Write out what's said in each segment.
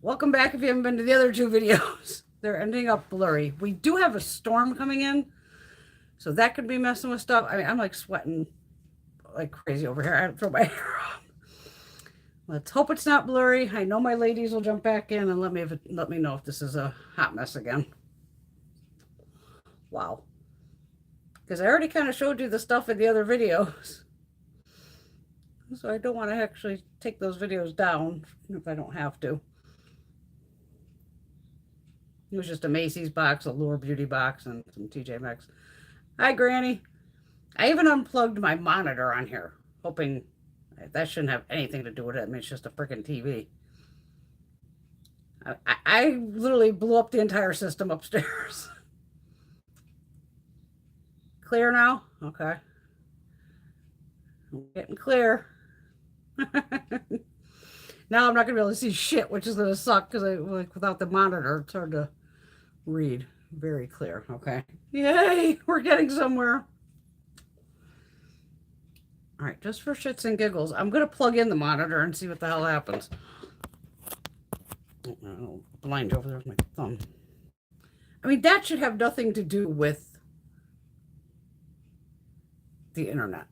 Welcome back if you haven't been to the other two videos. They're ending up blurry. We do have a storm coming in, so that could be messing with stuff. I mean, I'm like sweating like crazy over here. I had to throw my hair up. Let's hope it's not blurry. I know my ladies will jump back in and let me know if this is a hot mess again. Wow. Because I already kind of showed you the stuff in the other videos. So I don't want to actually take those videos down if I don't have to. It was just a Macy's box, a Lure Beauty box, and some TJ Maxx. Hi, Granny. I even unplugged my monitor on here, hoping that shouldn't have anything to do with it. I mean, it's just a freaking TV. I literally blew up the entire system upstairs. Clear now? Okay. I'm getting clear. Now I'm not going to be able to see shit, which is going to suck because without the monitor, it's hard to read. Very clear. Okay. Yay! We're getting somewhere. All right, just for shits and giggles, I'm going to plug in the monitor and see what the hell happens. Oh, blind over there with my thumb. I mean, that should have nothing to do with the internet.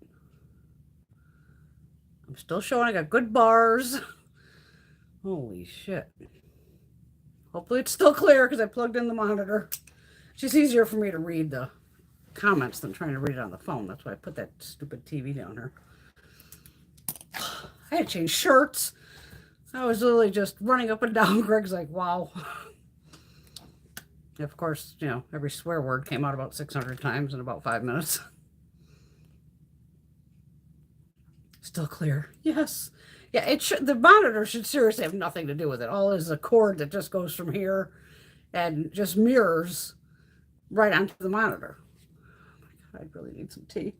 I'm still showing I got good bars. Holy shit. Hopefully it's still clear because I plugged in the monitor. It's just easier for me to read the comments than trying to read it on the phone. That's why I put that stupid TV down here. I had to change shirts. I was literally just running up and down. Greg's like, wow. Of course, you know, every swear word came out about 600 times in about 5 minutes. Still clear. Yes. Yeah, it should. The monitor should seriously have nothing to do with it. All is a cord that just goes from here and just mirrors right onto the monitor. Oh my God, I really need some tea.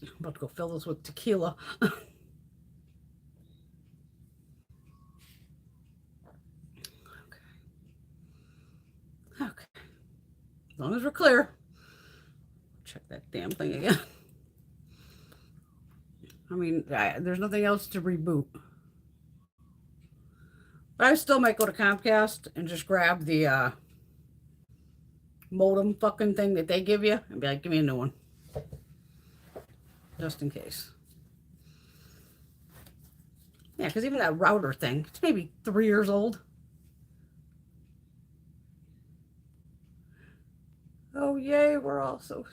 I'm about to go fill this with tequila. Okay. Okay. As long as we're clear. Check that damn thing again. I mean, there's nothing else to reboot. But I still might go to Comcast and just grab the modem fucking thing that they give you and be like, give me a new one. Just in case. Yeah, because even that router thing, it's maybe 3 years old. Oh, yay, we're also...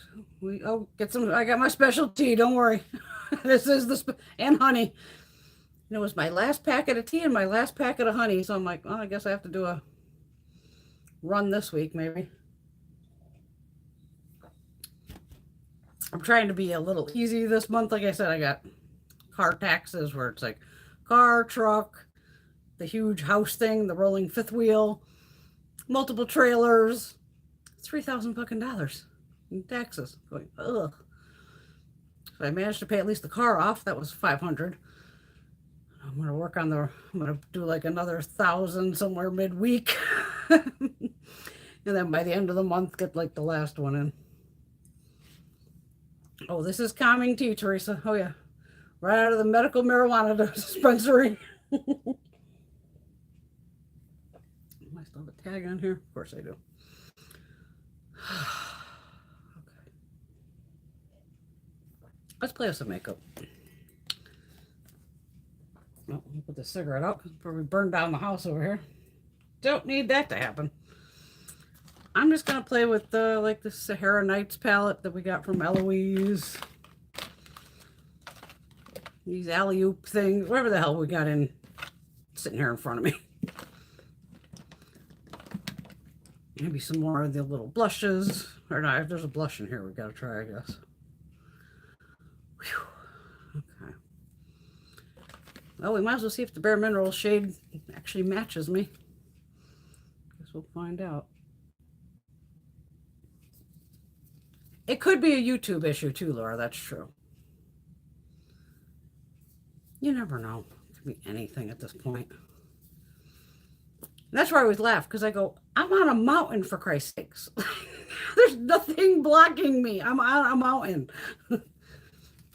get some... I got my specialty, don't worry. This is the... and honey. And it was my last packet of tea and my last packet of honey. So I'm like, well, I guess I have to do a run this week, maybe. I'm trying to be a little easy this month. Like I said, I got car taxes where it's like car, truck, the huge house thing, the rolling fifth wheel, multiple trailers. $3,000 fucking dollars in taxes. Going, ugh. So I managed to pay at least the car off. That was $500. I'm gonna work on I'm gonna do like another 1,000 somewhere midweek, and then by the end of the month, get like the last one in. Oh, this is calming tea, Teresa. Oh yeah, right out of the medical marijuana dispensary. I still have a tag on here. Of course I do. Okay. Let's play with some makeup. Oh, let me put the cigarette out before we burn down the house over here. Don't need that to happen. I'm just going to play with like the Sahara Nights palette that we got from Eloise. These alley-oop things, whatever the hell we got in sitting here in front of me. Maybe some more of the little blushes. Or no, if there's a blush in here, we've got to try, I guess. Whew. Okay. Well, we might as well see if the Bare Minerals shade actually matches me. Guess we'll find out. It could be a YouTube issue too, Laura. That's true. You never know. It could be anything at this point. And that's where I always laugh, because I go, I'm on a mountain, for Christ's sakes. There's nothing blocking me. I'm on a mountain.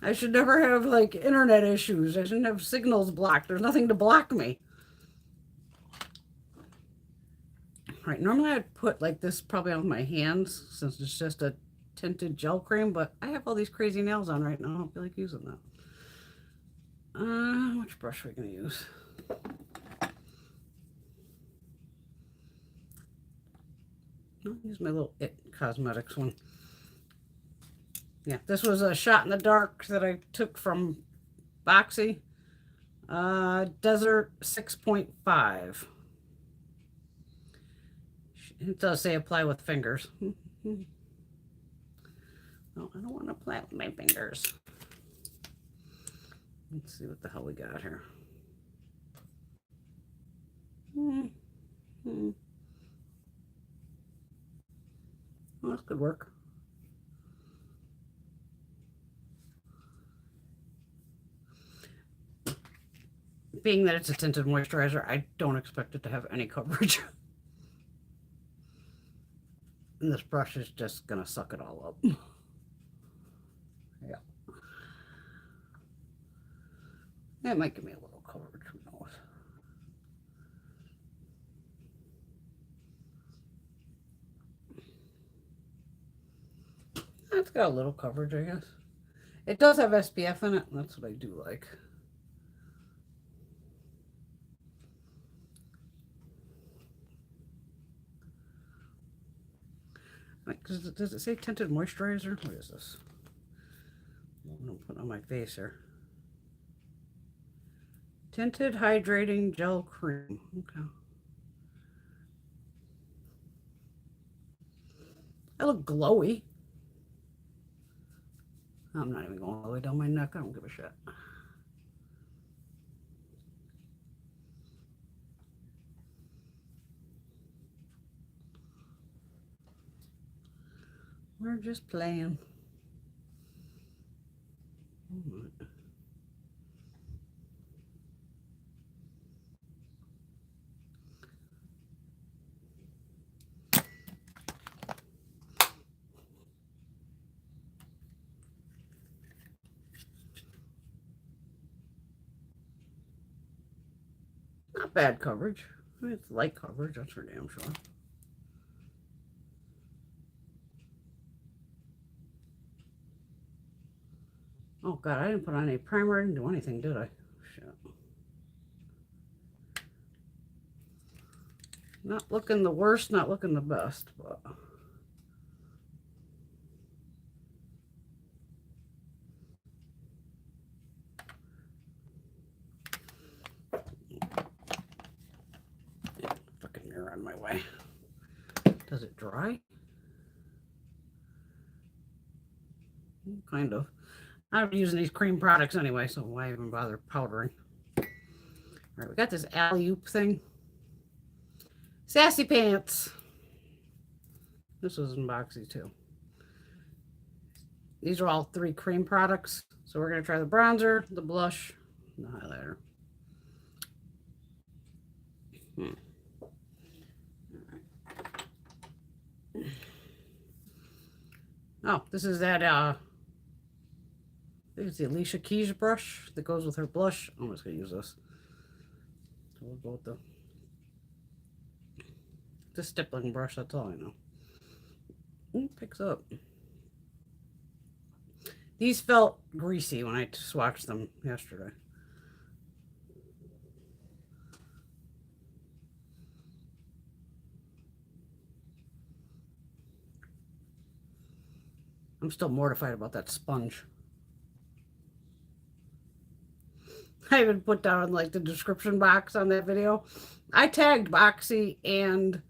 I should never have like internet issues. I shouldn't have signals blocked. There's nothing to block me. Right, normally I'd put like this probably on my hands since it's just a tinted gel cream, but I have all these crazy nails on right now. I don't feel like using that. Which brush are we going to use? I'll use my little It Cosmetics one. Yeah, this was a shot in the dark that I took from Boxy. Desert 6.5. It does say apply with fingers. No, I don't want to apply with my fingers. Let's see what the hell we got here. Well, this could work. Being that it's a tinted moisturizer, I don't expect it to have any coverage. And this brush is just going to suck it all up. Yeah. That might give me a little coverage, who knows. It's got a little coverage, I guess. It does have SPF in it, and that's what I do like. Does it say tinted moisturizer? What is this? I'm going to put it on my face here. Tinted Hydrating Gel Cream. Okay. I look glowy. I'm not even going all the way down my neck. I don't give a shit. We're just playing. Not bad coverage. I mean, it's light coverage, that's for damn sure. Oh god, I didn't put on any primer. I didn't do anything, did I? Shit. Not looking the worst, not looking the best, but... fucking mirror on my way. Does it dry? Kind of. I'm using these cream products anyway, so why even bother powdering? All right, we got this alley-oop thing. Sassy Pants. This was in Boxy too. These are all 3 cream products. So we're going to try the bronzer, the blush, and the highlighter. Oh, this is that, I think it's the Alicia Keys brush that goes with her blush. I'm just going to use this. So we'll go with the stippling brush, that's all I know. Ooh, picks up. These felt greasy when I swatched them yesterday. I'm still mortified about that sponge. I even put down like the description box on that video. I tagged Boxy and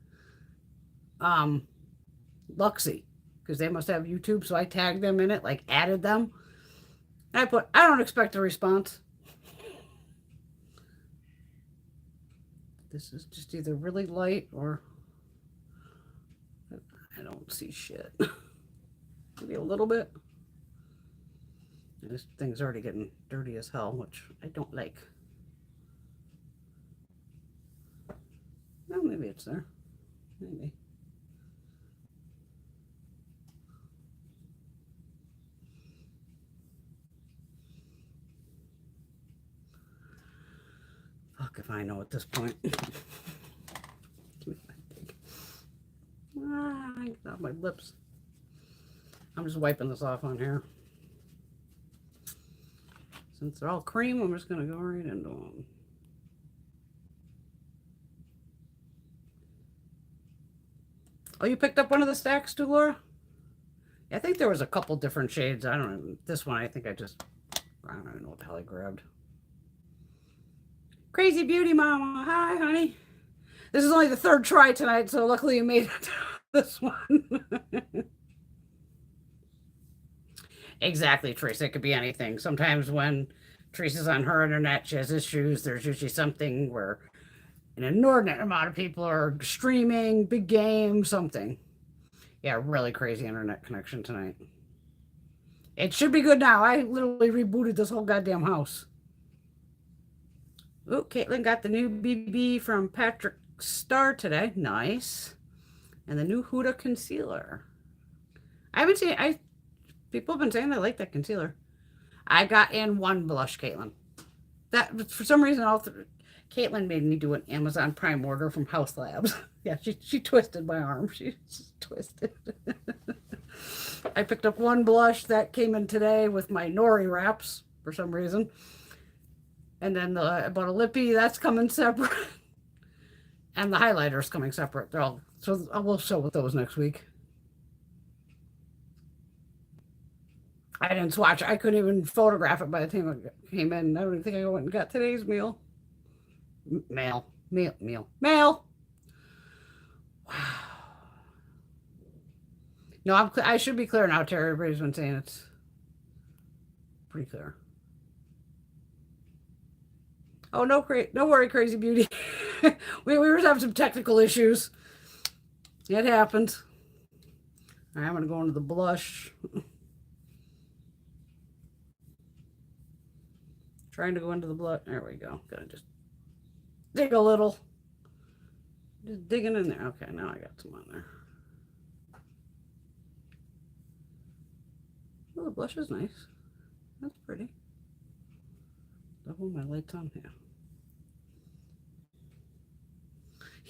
Luxy because they must have YouTube, so I tagged them in it, like added them. I put, I don't expect a response. This is just either really light or I don't see shit. Maybe a little bit. This thing's already getting dirty as hell, which I don't like. Well, maybe it's there. Maybe. Fuck if I know at this point. Get off my lips. I'm just wiping this off on here. Since they're all cream, I'm just going to go right into them. Oh, you picked up one of the stacks too, Laura? Yeah, I think there was a couple different shades. I don't know. This one, I think I don't even know what the hell I grabbed. Crazy Beauty Mama. Hi, honey. This is only the third try tonight, so luckily you made it this one. Exactly, Teresa. It could be anything. Sometimes when Teresa's on her internet, she has issues. There's usually something where an inordinate amount of people are streaming, big game, something. Yeah, really crazy internet connection tonight. It should be good now. I literally rebooted this whole goddamn house. Oh, Caitlin got the new BB from Patrick Star today. Nice. And the new Huda concealer. I haven't seen people have been saying they like that concealer. I got in one blush, Caitlin. That for some reason Caitlin made me do an Amazon Prime order from House Labs. Yeah, she twisted my arm. She just twisted. I picked up one blush that came in today with my nori wraps for some reason. And then I bought a lippy, that's coming separate. And the highlighter's coming separate. So I will show with those next week. I didn't swatch. I couldn't even photograph it by the time it came in. I don't even think I went and got today's meal. Mail. Wow. No, I should be clear now, Terry. Everybody's been saying it's pretty clear. Oh, no worry, Crazy Beauty. we were having some technical issues. It happens. All right, I'm going to go into the blush. Trying to go into the blush. There we go. Gotta just dig a little. Just digging in there. Okay, now I got some on there. Oh, the blush is nice. That's pretty. Double my lights on here.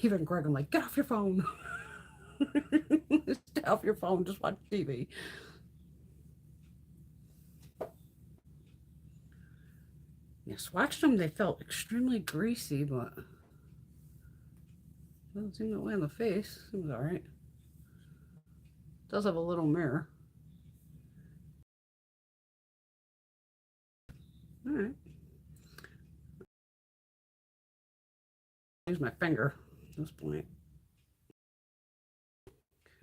Even Greg, I'm like, get off your phone. Just get off your phone. Just watch TV. Yes, watched them. They felt extremely greasy, but doesn't seem that way on the face. Seems all right. Does have a little mirror. All right. Use my finger at this point.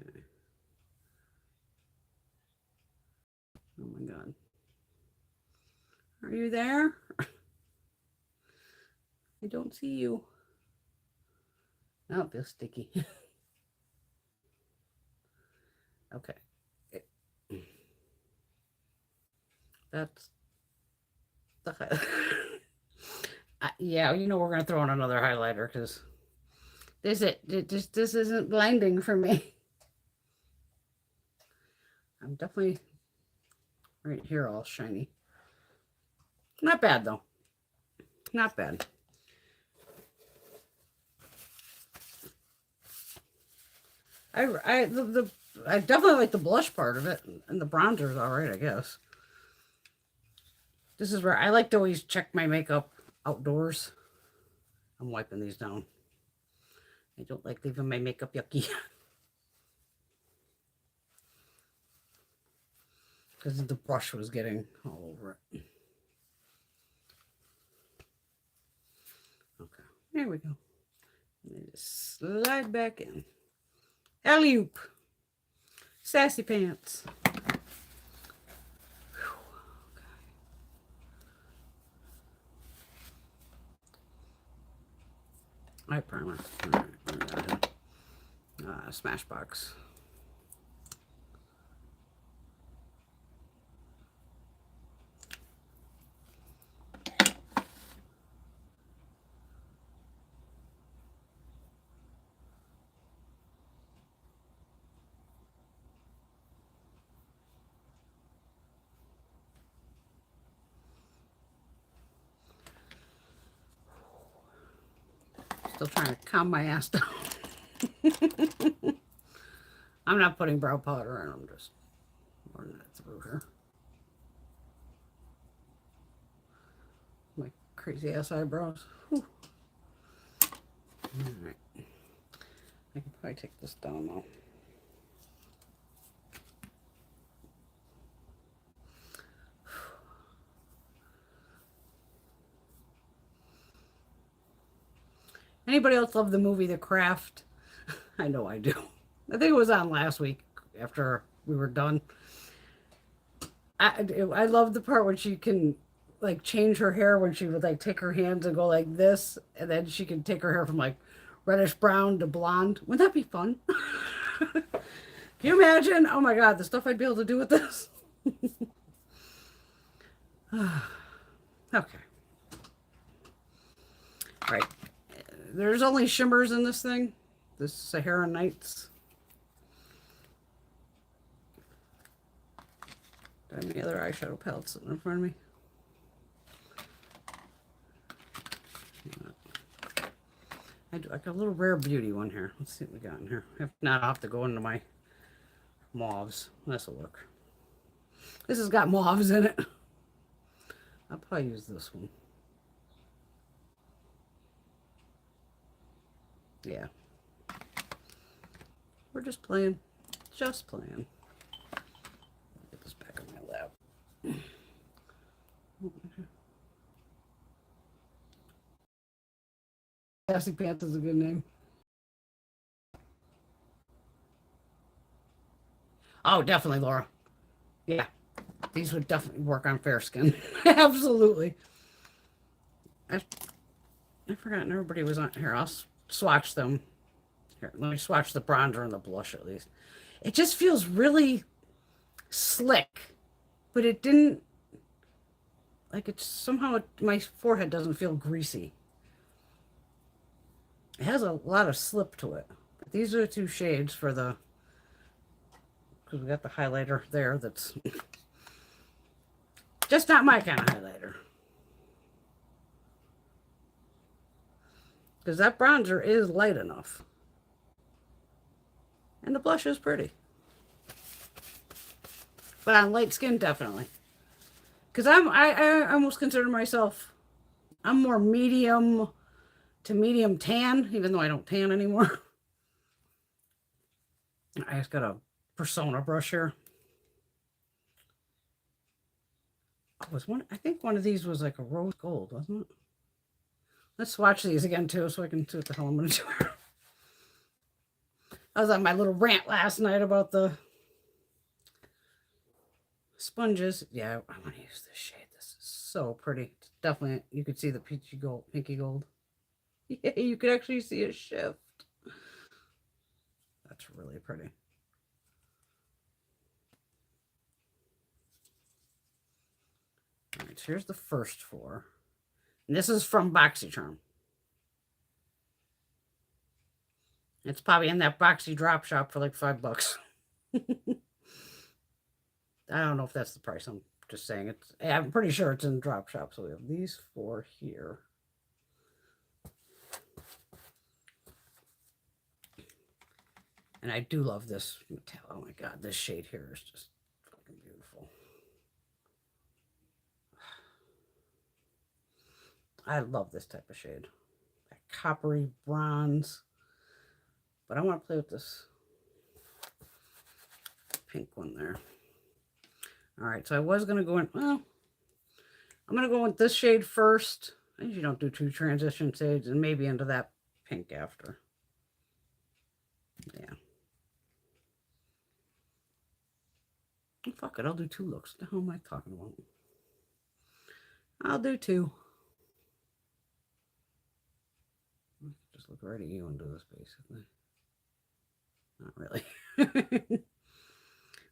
Okay. Oh my God. Are you there? I don't see you. Now it feels sticky. Okay. That's the yeah, you know we're gonna throw in another highlighter because this isn't blinding for me. I'm definitely right here all shiny. Not bad though. Not bad. I definitely like the blush part of it, and the bronzer is all right, I guess. This is where I like to always check my makeup outdoors. I'm wiping these down. I don't like leaving my makeup yucky. Because the brush was getting all over it. Okay, there we go. And then just slide back in. Alley-oop. Sassy pants. Eye primer. All right, Smashbox. Still trying to calm my ass down. I'm not putting brow powder in. I'm just running it through here. My crazy ass eyebrows. Whew. All right. I can probably take this down now. Anybody else love the movie The Craft? I know I do. I think it was on last week after we were done. I love the part when she can like change her hair when she would like take her hands and go like this, and then she can take her hair from like reddish brown to blonde. Wouldn't that be fun? Can you imagine? Oh my God, the stuff I'd be able to do with this. Okay. All right. There's only shimmers in this thing. This Sahara Nights. Do I have any other eyeshadow palettes sitting in front of me? I got a little Rare Beauty one here. Let's see what we got in here. If not, I'll have to go into my mauves. This'll work. This has got mauves in it. I'll probably use this one. Yeah. We're just playing. Just playing. Get this back on my lap. Sassy Pants is a good name. Oh, definitely, Laura. Yeah. These would definitely work on fair skin. Absolutely. I've forgotten everybody was on here. I'll swatch them. Here, let me swatch the bronzer and the blush at least. It just feels really slick, but it didn't, like it's somehow, my forehead doesn't feel greasy. It has a lot of slip to it. But these are the two shades for the, because we got the highlighter there that's just not my kind of highlighter. Because that bronzer is light enough. And the blush is pretty. But on light skin, definitely. Because I almost consider myself, I'm more medium to medium tan, even though I don't tan anymore. I just got a Persona brush here. I think one of these was like a rose gold, wasn't it? Let's swatch these again too, so I can see what the hell I'm gonna do. I was on my little rant last night about the sponges. Yeah, I want to use this shade. This is so pretty. It's definitely, you could see the peachy gold, pinky gold. Yeah, you could actually see a shift. That's really pretty. All right, so here's the first four. And this is from BoxyCharm. It's probably in that Boxy drop shop for like $5. I don't know if that's the price. I'm just saying it's. I'm pretty sure it's in drop shop. So we have these four here. And I do love this metal. Oh my God, this shade here is just fucking beautiful. I love this type of shade. That coppery bronze. But I want to play with this pink one there. All right, so I was going to go in, well, I'm going to go with this shade first. I usually don't do two transition shades, and maybe into that pink after. Yeah. Oh, fuck it, I'll do two looks. What the hell am I talking about? I'll do two. Just look right at you and do this, basically. Not really.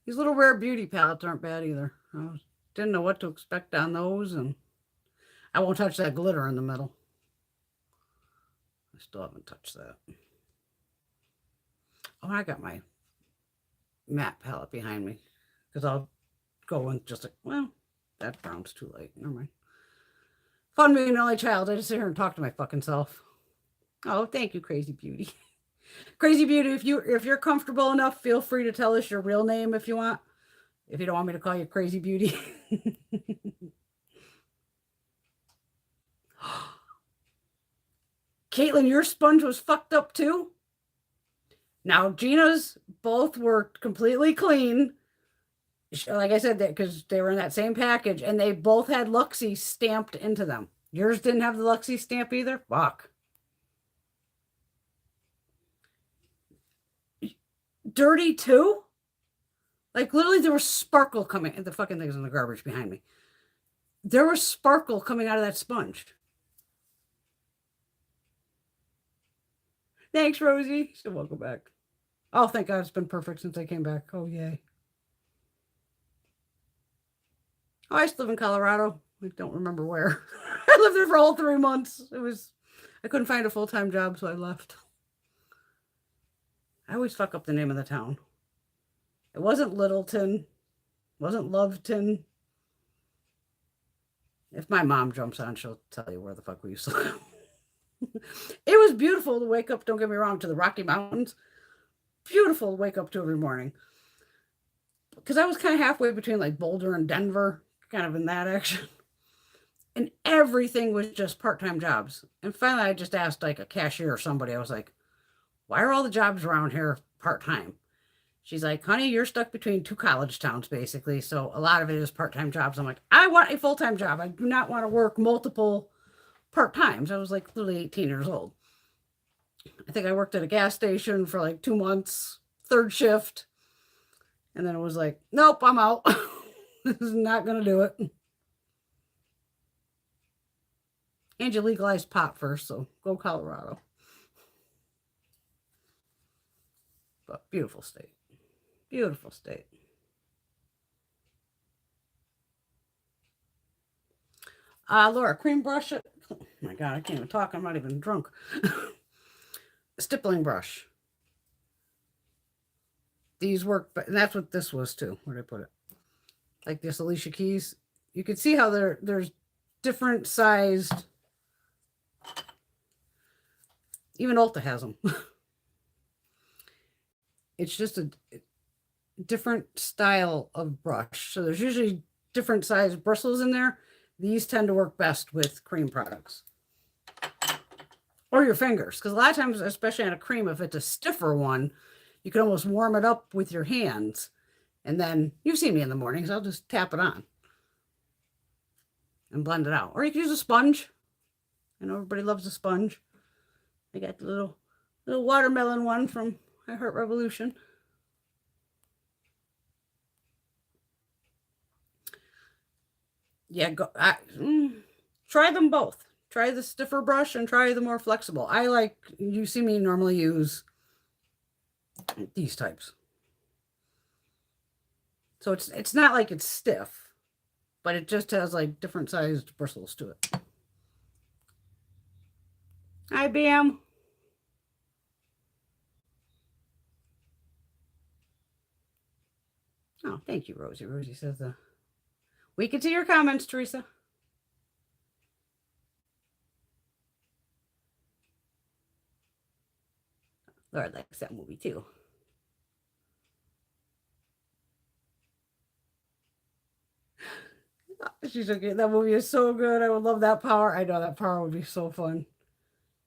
These little Rare Beauty palettes aren't bad either. I didn't know what to expect on those, and I won't touch that glitter in the middle. I still haven't touched that. Oh, I got my matte palette behind me, because I'll go in just like, well, that brown's too light. Never mind. Fun being an only child. I just sit here and talk to my fucking self. Oh, thank you, Crazy Beauty. Crazy Beauty, if you're comfortable enough, feel free to tell us your real name if you want. If you don't want me to call you Crazy Beauty. Caitlin, your sponge was fucked up too? Now, Gina's both were completely clean. Like I said, that because they were in that same package and they both had Luxie stamped into them. Yours didn't have the Luxie stamp either? Fuck. Dirty too? Like literally there was sparkle coming. The fucking thing's in the garbage behind me. There was sparkle coming out of that sponge. Thanks, Rosie. So welcome back. Oh, thank God it's been perfect since I came back. Oh, yay. Oh, I used to live in Colorado. I don't remember where. I lived there for all 3 months. I couldn't find a full-time job, so I left. I always fuck up the name of the town. It wasn't Littleton. It wasn't Loveton. If my mom jumps on, she'll tell you where the fuck we used to live. It was beautiful to wake up, don't get me wrong, to the Rocky Mountains. Beautiful to wake up to every morning. Because I was kind of halfway between like Boulder and Denver, kind of in that action. And everything was just part-time jobs. And finally, I just asked like a cashier or somebody, I was like, why are all the jobs around here part-time? She's like, honey, you're stuck between 2 college towns, basically. So a lot of it is part-time jobs. I'm like, I want a full-time job. I do not want to work multiple part-times. I was like literally 18 years old. I think I worked at a gas station for like 2 months, 3rd shift. And then it was like, nope, I'm out. This is not going to do it. And you legalized pot first, so go Colorado. But beautiful state. Beautiful state. Laura, cream brush. Oh my God, I can't even talk. I'm not even drunk. Stippling brush. These work, but and that's what this was too. Where did I put it? Like this Alicia Keys. You can see how there's different sized. Even Ulta has them. It's just a different style of brush. So there's usually different size bristles in there. These tend to work best with cream products. Or your fingers. Because a lot of times, especially on a cream, if it's a stiffer one, you can almost warm it up with your hands. And then, you've seen me in the mornings, I'll just tap it on. And blend it out. Or you can use a sponge. I know everybody loves a sponge. I got the little watermelon one from I Heart Revolution. Yeah, try them both. Try the stiffer brush and try the more flexible. You see me normally use these types. So it's not like it's stiff, but it just has like different sized bristles to it. Hi, Bam. Oh, thank you, Rosie. Rosie says we can see your comments, Teresa. Laura likes that movie too. She's okay. That movie is so good. I would love that power. I know that power would be so fun.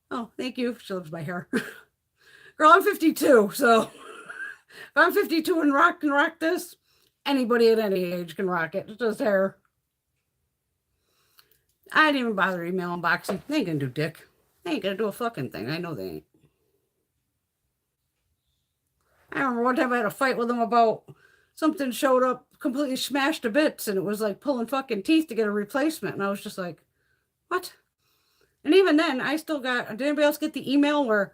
Oh, thank you. She loves my hair. Girl, I'm 52, so if I'm 52 and can rock this, anybody at any age can rock it. It's just hair. I didn't even bother emailing Boxy. They ain't gonna do dick. They ain't gonna do a fucking thing. I know they ain't. I remember one time I had a fight with them about something showed up completely smashed to bits and it was like pulling fucking teeth to get a replacement. And I was just like, what? And even then, I still got, did anybody else get the email where,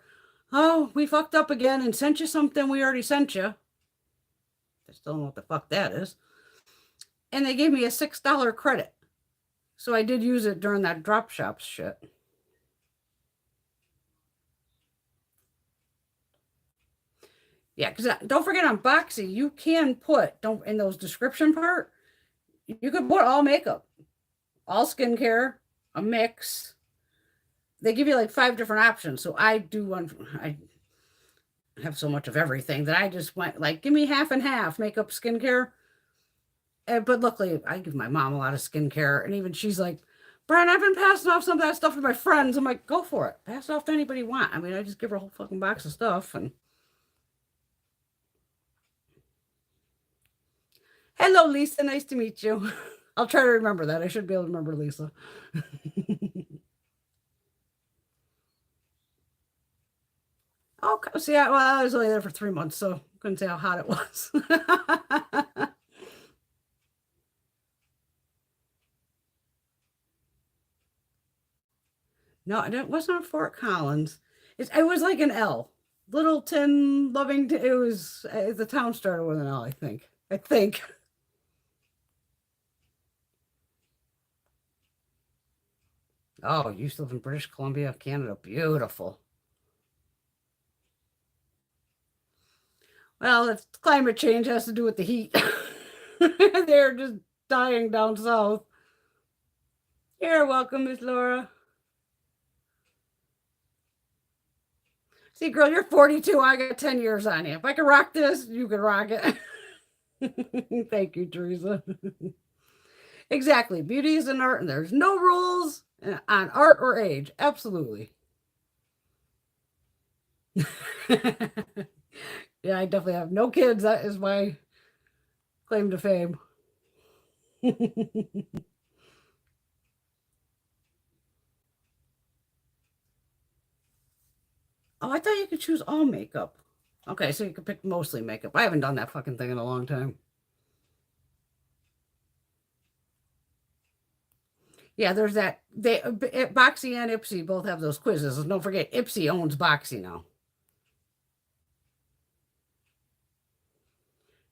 oh, we fucked up again and sent you something we already sent you? I still don't know what the fuck that is. And they gave me a $6 credit. So I did use it during that drop shop shit. Yeah, because don't forget on Boxy, you can put, in those description part, you could put all makeup, all skincare, a mix. They give you like 5 different options. So I do one, have so much of everything that I just went like, give me half and half makeup, skincare. But luckily, I give my mom a lot of skincare, and even she's like, Brian, I've been passing off some of that stuff to my friends. I'm like, go for it. Pass it off to anybody you want. I mean, I just give her a whole fucking box of stuff. And hello, Lisa. Nice to meet you. I'll try to remember that. I should be able to remember Lisa. Oh, see, well, I was only there for 3 months, so couldn't say how hot it was. No, it wasn't a Fort Collins. It was like an L. Littleton, Lovington. It was the town started with an L, I think. I think. Oh, you used to live in British Columbia, Canada. Beautiful. Well, if climate change has to do with the heat. They're just dying down south. You're welcome, Miss Laura. See, girl, you're 42. I got 10 years on you. If I can rock this, you can rock it. Thank you, Teresa. Exactly. Beauty is an art, and there's no rules on art or age. Absolutely. Yeah, I definitely have no kids. That is my claim to fame. Oh, I thought you could choose all makeup. Okay, so you could pick mostly makeup. I haven't done that fucking thing in a long time. Yeah, there's that. Boxy and Ipsy both have those quizzes. And don't forget, Ipsy owns Boxy now.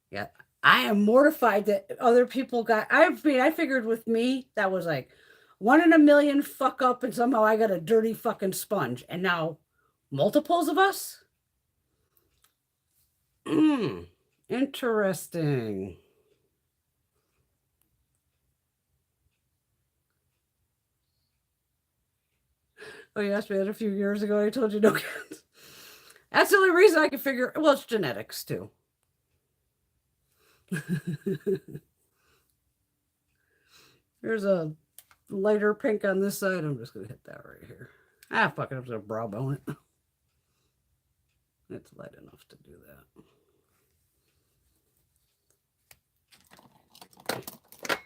Yeah, I am mortified that other people got. I mean, I figured with me that was like 1 in a million fuck up, and somehow I got a dirty fucking sponge, and now multiples of us. Mm, interesting. Oh, you asked me that a few years ago. I told you no kids. That's the only reason I can figure. Well, it's genetics too. There's a lighter pink on this side. I'm just gonna hit that right here. Ah, fuck it. I'm just gonna brow bone it. It's light enough to do that.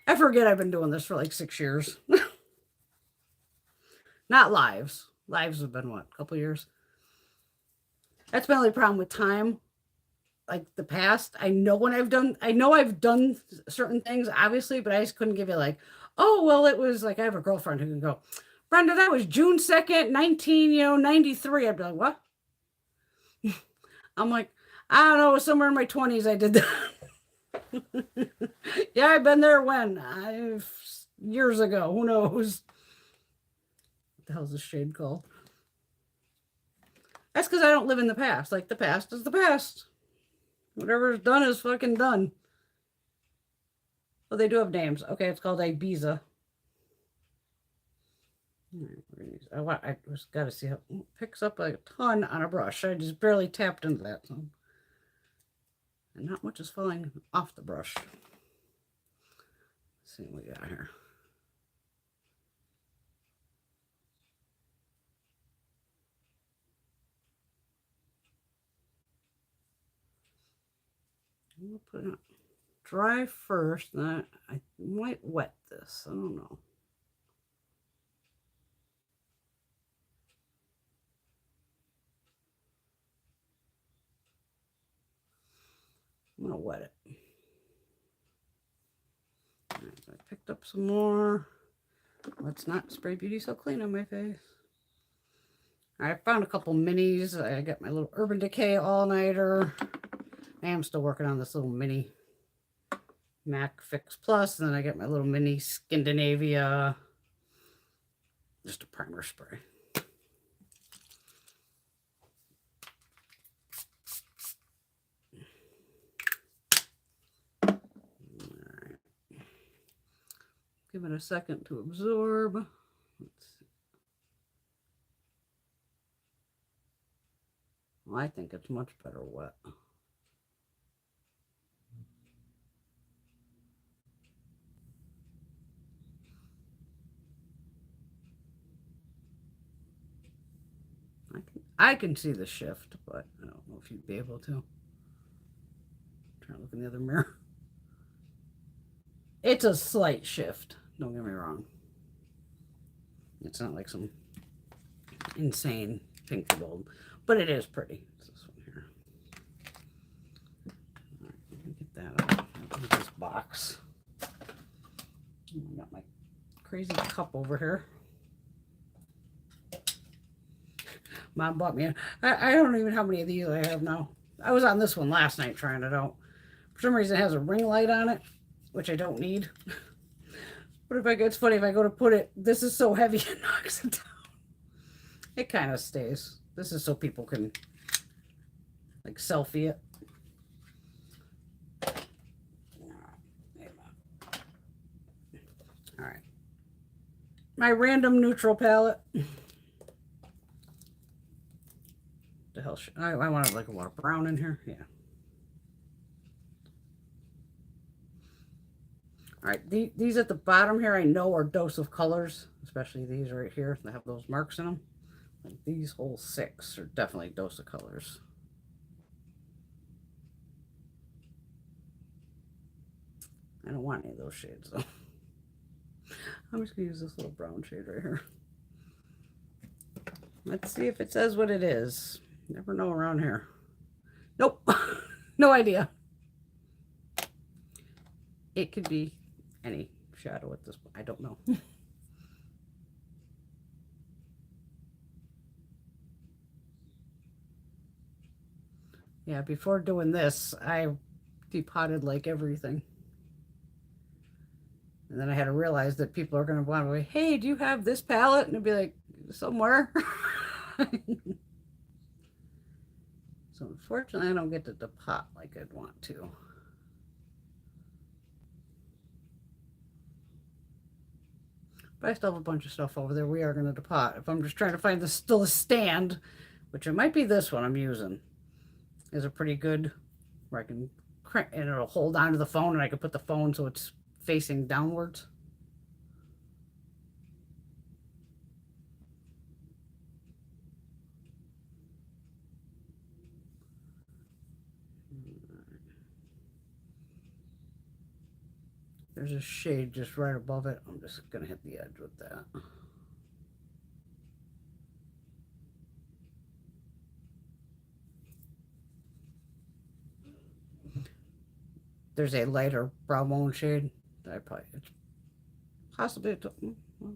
I forget I've been doing this for like 6 years. Not lives. Lives have been what, a couple years? That's my only problem with time. Like the past, I know I've done certain things, obviously, but I just couldn't give you like, oh, well, it was like I have a girlfriend who can go, Brenda, that was June 2nd, 93. I'd be like, what? I'm like, I don't know, somewhere in my 20s I did that. Yeah, I've been there when? Years ago. Who knows? What the hell's this shade called? That's because I don't live in the past. Like the past is the past. Whatever's done is fucking done. Oh, they do have names. Okay, it's called Ibiza. I just got to see how it picks up a ton on a brush. I just barely tapped into that. So. And not much is falling off the brush. Let's see what we got here. We'll put it dry first. Then I might wet this. I don't know. I'm gonna wet it. Right, so I picked up some more. Let's not spray Beauty So Clean on my face. I found a couple minis. I got my little Urban Decay all-nighter. I am still working on this little mini MAC Fix Plus. And then I got my little mini Scandinavia. Just a primer spray. Give it a second to absorb. Let's see. Well, I think it's much better wet. I can see the shift, but I don't know if you'd be able to. I'm trying to look in the other mirror. It's a slight shift. Don't get me wrong. It's not like some insane pink to gold, but it is pretty. It's this one here. All right, let me get that out of this box. I got my crazy cup over here. Mom bought me. I don't even know how many of these I have now. I was on this one last night trying it out. For some reason, it has a ring light on it, which I don't need. But it's funny if I go to put it. This is so heavy it knocks it down. It kind of stays. This is so people can like selfie it. All right. My random neutral palette. The hell, I wanted like a lot of brown in here. Yeah. All right, these at the bottom here I know are dose of colors, especially these right here that have those marks in them. Like these whole 6 are definitely dose of colors. I don't want any of those shades though. I'm just gonna use this little brown shade right here. Let's see if it says what it is. Never know around here. Nope. No idea. It could be any shadow at this point. I don't know. Yeah, before doing this, I depotted like everything. And then I had to realize that people are going to want to go, hey, do you have this palette? And I'd be like, somewhere. So unfortunately, I don't get to depot like I'd want to. But I still have a bunch of stuff over there we are going to depot. If I'm just trying to find still a stand, which it might be this one I'm using, is a pretty good, where I can crank, and it'll hold on to the phone, and I can put the phone so it's facing downwards. There's a shade just right above it. I'm just going to hit the edge with that. There's a lighter brown bone shade that I probably, it's possibly, well,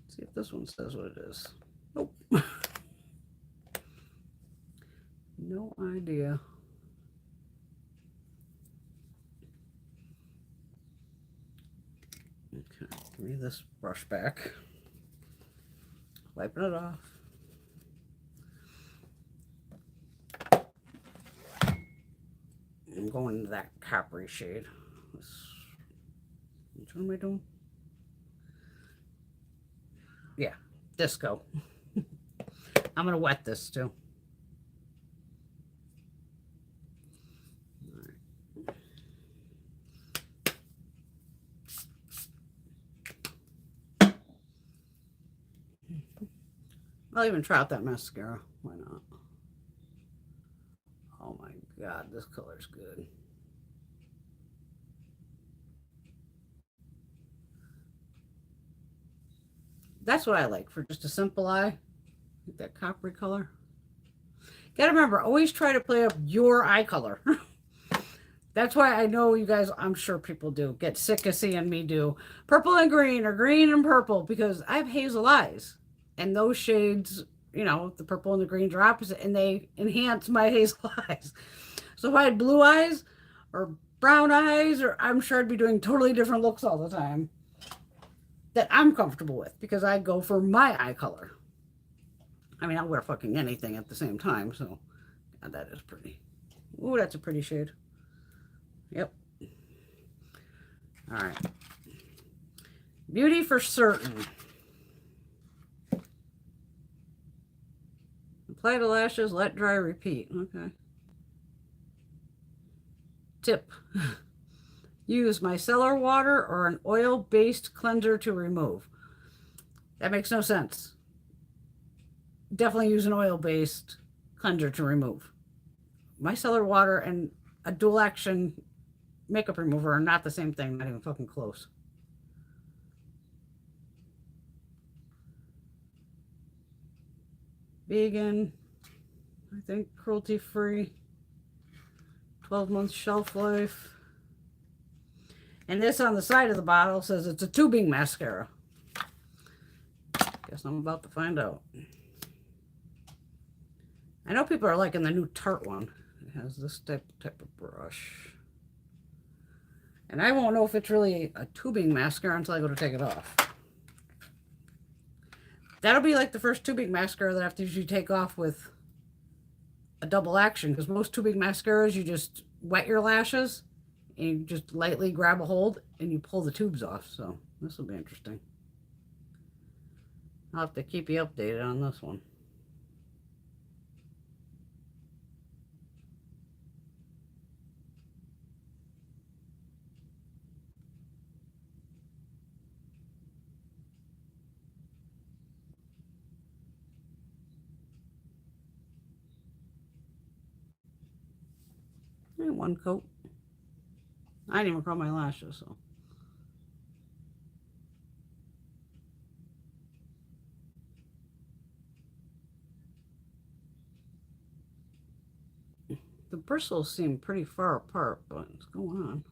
see if this one says what it is. Nope. No idea. Okay, give me this brush back. Wiping it off. I'm going into that coppery shade. Which one am I doing? Yeah, disco. I'm going to wet this too. I'll even try out that mascara. Why not? Oh my God, this color's good. That's what I like for just a simple eye. Like that coppery color. Gotta remember, always try to play up your eye color. That's why I know you guys, I'm sure people do, get sick of seeing me do purple and green or green and purple, because I have hazel eyes. And those shades, you know, the purple and the greens are opposite, and they enhance my hazel eyes. So if I had blue eyes or brown eyes, or I'm sure I'd be doing totally different looks all the time that I'm comfortable with, because I go for my eye color. I mean, I'll wear fucking anything at the same time, so God, that is pretty. Ooh, that's a pretty shade. Yep. All right. Beauty for certain. Apply to lashes, let dry, repeat. Okay. Tip. Use micellar water or an oil-based cleanser to remove. That makes no sense. Definitely use an oil-based cleanser to remove. Micellar water and a dual action makeup remover are not the same thing, not even fucking close. Vegan, I think cruelty-free, 12 months shelf life. And this on the side of the bottle says it's a tubing mascara. Guess I'm about to find out. I know people are liking the new Tarte one. It has this type of brush. And I won't know if it's really a tubing mascara until I go to take it off. That'll be like the first tubing mascara that I have to usually take off with a double action, because most tubing mascaras, you just wet your lashes and you just lightly grab a hold and you pull the tubes off. So this will be interesting. I'll have to keep you updated on this one. And one coat. I didn't even curl my lashes, so. The bristles seem pretty far apart, but what's going on?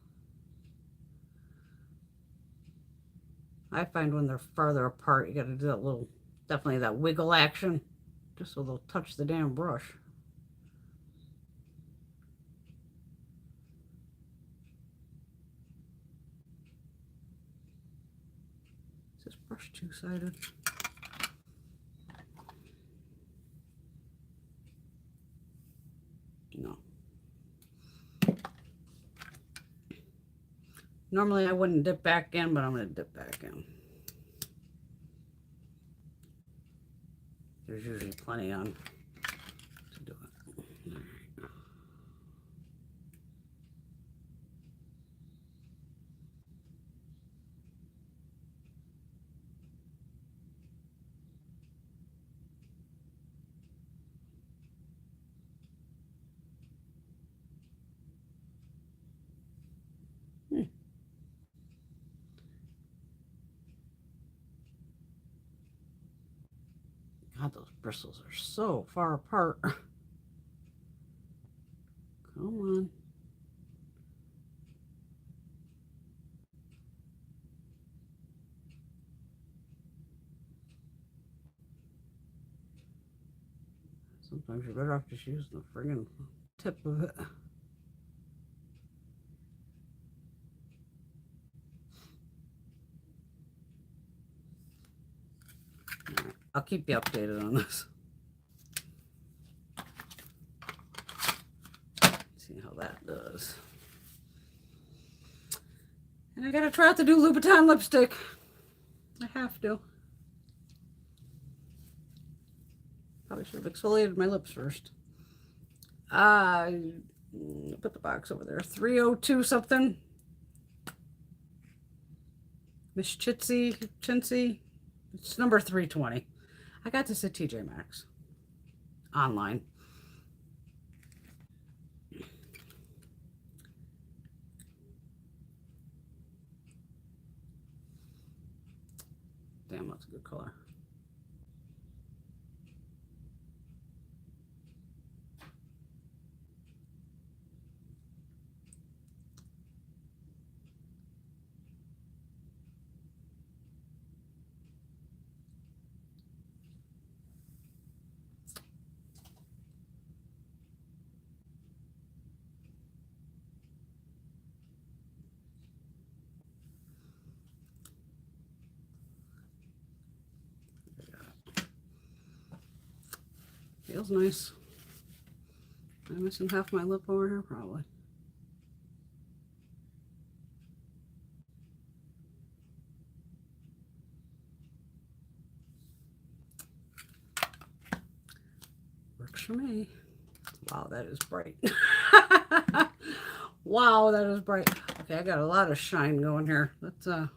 I find when they're farther apart, you got to do that little, definitely that wiggle action, just so they'll touch the damn brush. Is this brush two-sided? No. Normally I wouldn't dip back in, but I'm going to dip back in. There's usually plenty on to do it. God, those bristles are so far apart. Come on. Sometimes you're better off just using the friggin' tip of it. Right, I'll keep you updated on this. See how that does. And I gotta try out the new Louboutin lipstick. I have to. Probably should have exfoliated my lips first. Put the box over there. 302 something. Miss Chitsy. It's number 320. I got this at TJ Maxx. Online. Damn, that's a good color. Feels nice. I'm missing half my lip over here, probably. Works for me. Wow, that is bright. Wow, that is bright. Okay, I got a lot of shine going here. That's not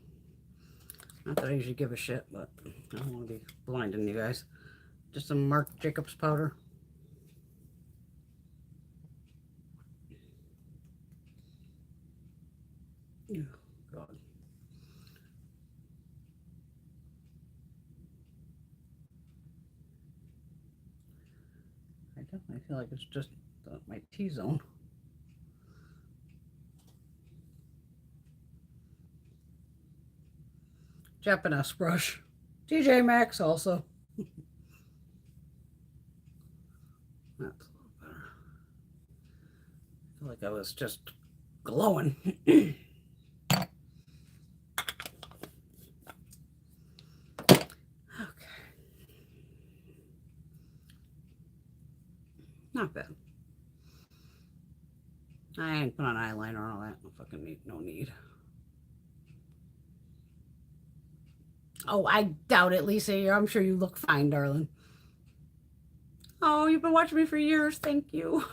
that I usually give a shit, but I don't want to be blinding you guys. Just some Marc Jacobs powder. Oh, God. I definitely feel like it's just my T-zone. Japanese brush. TJ Maxx also. That's a little better. I feel like I was just glowing. Okay. Not bad. I ain't put on eyeliner and all that. No fucking need, no need. Oh, I doubt it, Lisa. I'm sure you look fine, darling. Oh, you've been watching me for years. Thank you.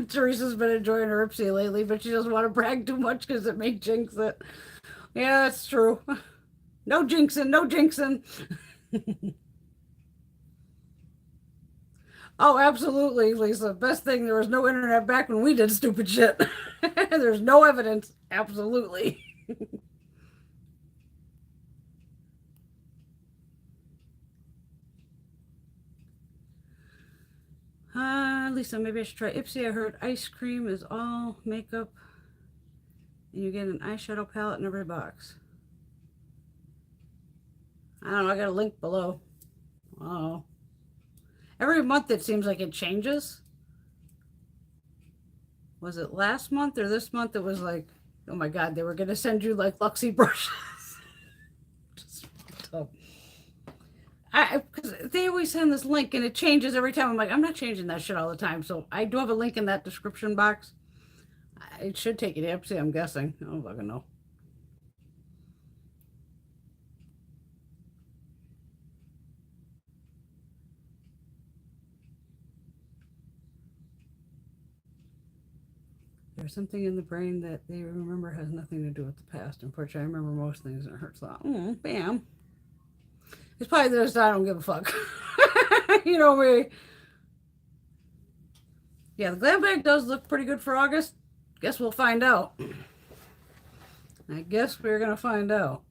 Teresa's been enjoying her Ipsy lately, but she doesn't want to brag too much because it may jinx it. Yeah, that's true. No jinxing, no jinxing. Oh, absolutely, Lisa. Best thing, there was no internet back when we did stupid shit. There's no evidence. Absolutely. Lisa, maybe I should try Ipsy. I heard ice cream is all makeup and you get an eyeshadow palette in every box. I don't know. I got a link below. Oh. Every month it seems like it changes. Was it last month or this month? It was like, oh my God, they were going to send you like Luxie brushes. Just tough. Because they always send this link and it changes every time. I'm like, I'm not changing that shit all the time. So I do have a link in that description box. It should take you to Ipsy, I'm guessing. I don't fucking know. There's something in the brain that they remember has nothing to do with the past. Unfortunately, I remember most things and it hurts a lot. Bam. It's probably just I don't give a fuck. You know me. Yeah, the glam bag does look pretty good for August. Guess we'll find out. I guess we're going to find out.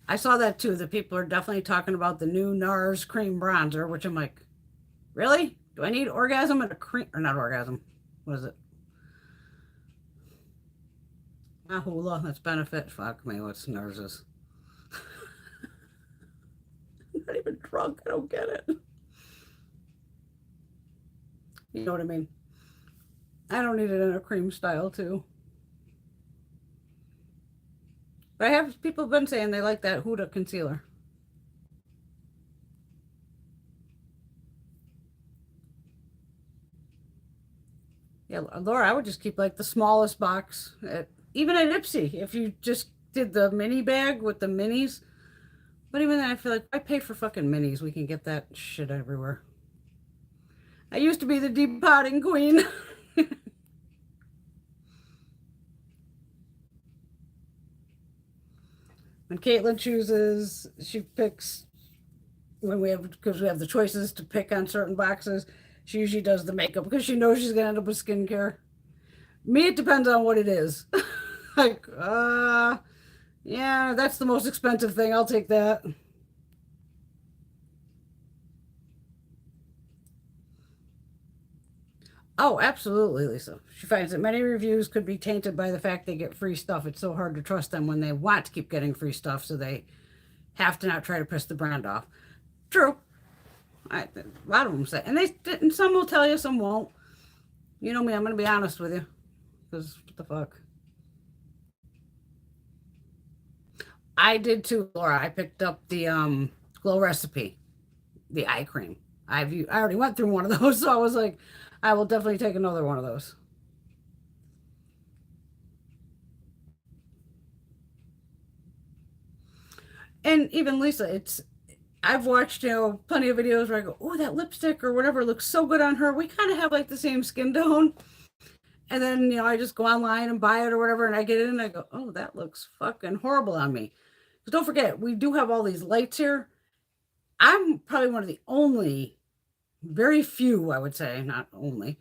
I saw that too. The people are definitely talking about the new Nars cream bronzer, which I'm like, really? Do I need orgasm and a cream? Or not orgasm. What is it? Ahula, that's benefit. Fuck me, what's Nars's? I'm not even drunk. I don't get it. You know what I mean? I don't need it in a cream style too. But I have people been saying they like that Huda concealer. Yeah, Laura, I would just keep like the smallest box, even at Ipsy. If you just did the mini bag with the minis. But even then, I feel like I pay for fucking minis. We can get that shit everywhere. I used to be the deep potting queen. When Caitlin chooses, she picks when we have because we have the choices to pick on certain boxes. She usually does the makeup because she knows she's gonna end up with skincare. Me, it depends on what it is. Like, yeah, that's the most expensive thing. I'll take that. Oh, absolutely, Lisa. She finds that many reviews could be tainted by the fact they get free stuff. It's so hard to trust them when they want to keep getting free stuff, so they have to not try to piss the brand off. True. A lot of them say, and some will tell you, some won't. You know me, I'm going to be honest with you. Because what the fuck? I did too, Laura. I picked up the Glow Recipe, the eye cream. I already went through one of those, so I was like, I will definitely take another one of those. And even Lisa, I've watched, plenty of videos where I go, oh, that lipstick or whatever looks so good on her. We kind of have like the same skin tone. And then, I just go online and buy it or whatever. And I get it and I go, oh, that looks fucking horrible on me. But don't forget, we do have all these lights here. I'm probably one of the only, very few, I would say, not only,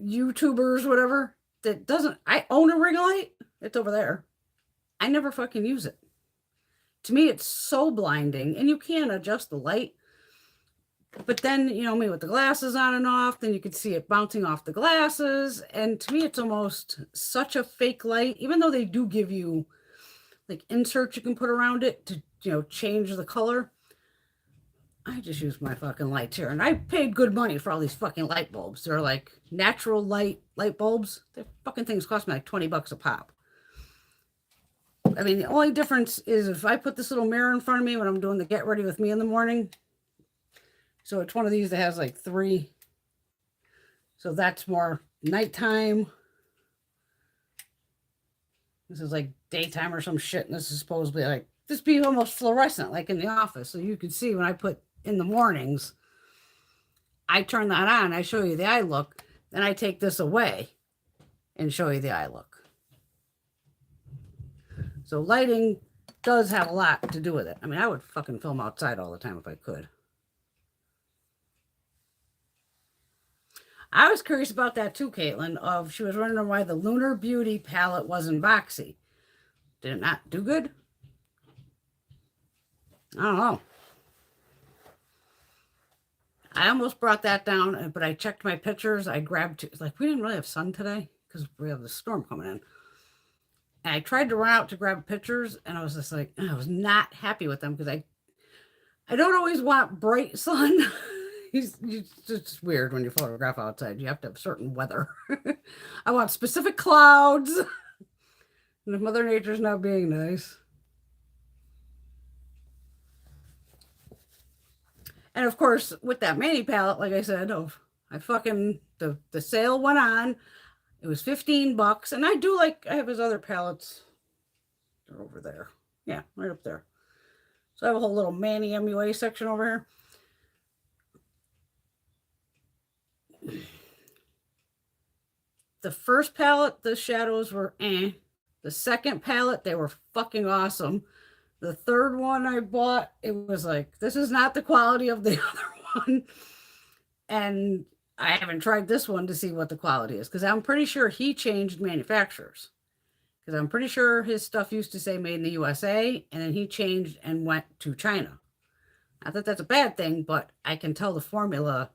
YouTubers, whatever, that doesn't, I own a ring light. It's over there. I never fucking use it. To me, it's so blinding, and you can adjust the light. But then, me with the glasses on and off, then you could see it bouncing off the glasses. And to me, it's almost such a fake light, even though they do give you like inserts you can put around it to, change the color. I just use my fucking lights here. And I paid good money for all these fucking light bulbs. They're like natural light bulbs. The fucking things cost me like $20 a pop. I mean, the only difference is if I put this little mirror in front of me when I'm doing the get ready with me in the morning. So it's one of these that has like 3. So that's more nighttime. This is like daytime or some shit. And this is supposedly like, this be almost fluorescent, like in the office. So you can see when I put in the mornings, I turn that on, I show you the eye look, then I take this away and show you the eye look. So lighting does have a lot to do with it. I mean, I would fucking film outside all the time if I could. I was curious about that too, Caitlin, she was wondering why the Lunar Beauty palette wasn't boxy. Did it not do good? I don't know. I almost brought that down, but I checked my pictures. I grabbed, we didn't really have sun today because we have the storm coming in. And I tried to run out to grab pictures, and I was just like, I was not happy with them because I don't always want bright sun. It's weird when you photograph outside. You have to have certain weather. I want specific clouds. And if Mother Nature's not being nice. And of course, with that mani palette, like I said, the sale went on. It was $15. And I have his other palettes. They're over there. Yeah, right up there. So I have a whole little mani MUA section over here. The first palette, the shadows were eh. The second palette, they were fucking awesome. The third one I bought, it was like, this is not the quality of the other one. And I haven't tried this one to see what the quality is, because I'm pretty sure he changed manufacturers. Because I'm pretty sure his stuff used to say made in the USA, and then he changed and went to China. Not that that's a bad thing, but I can tell the formula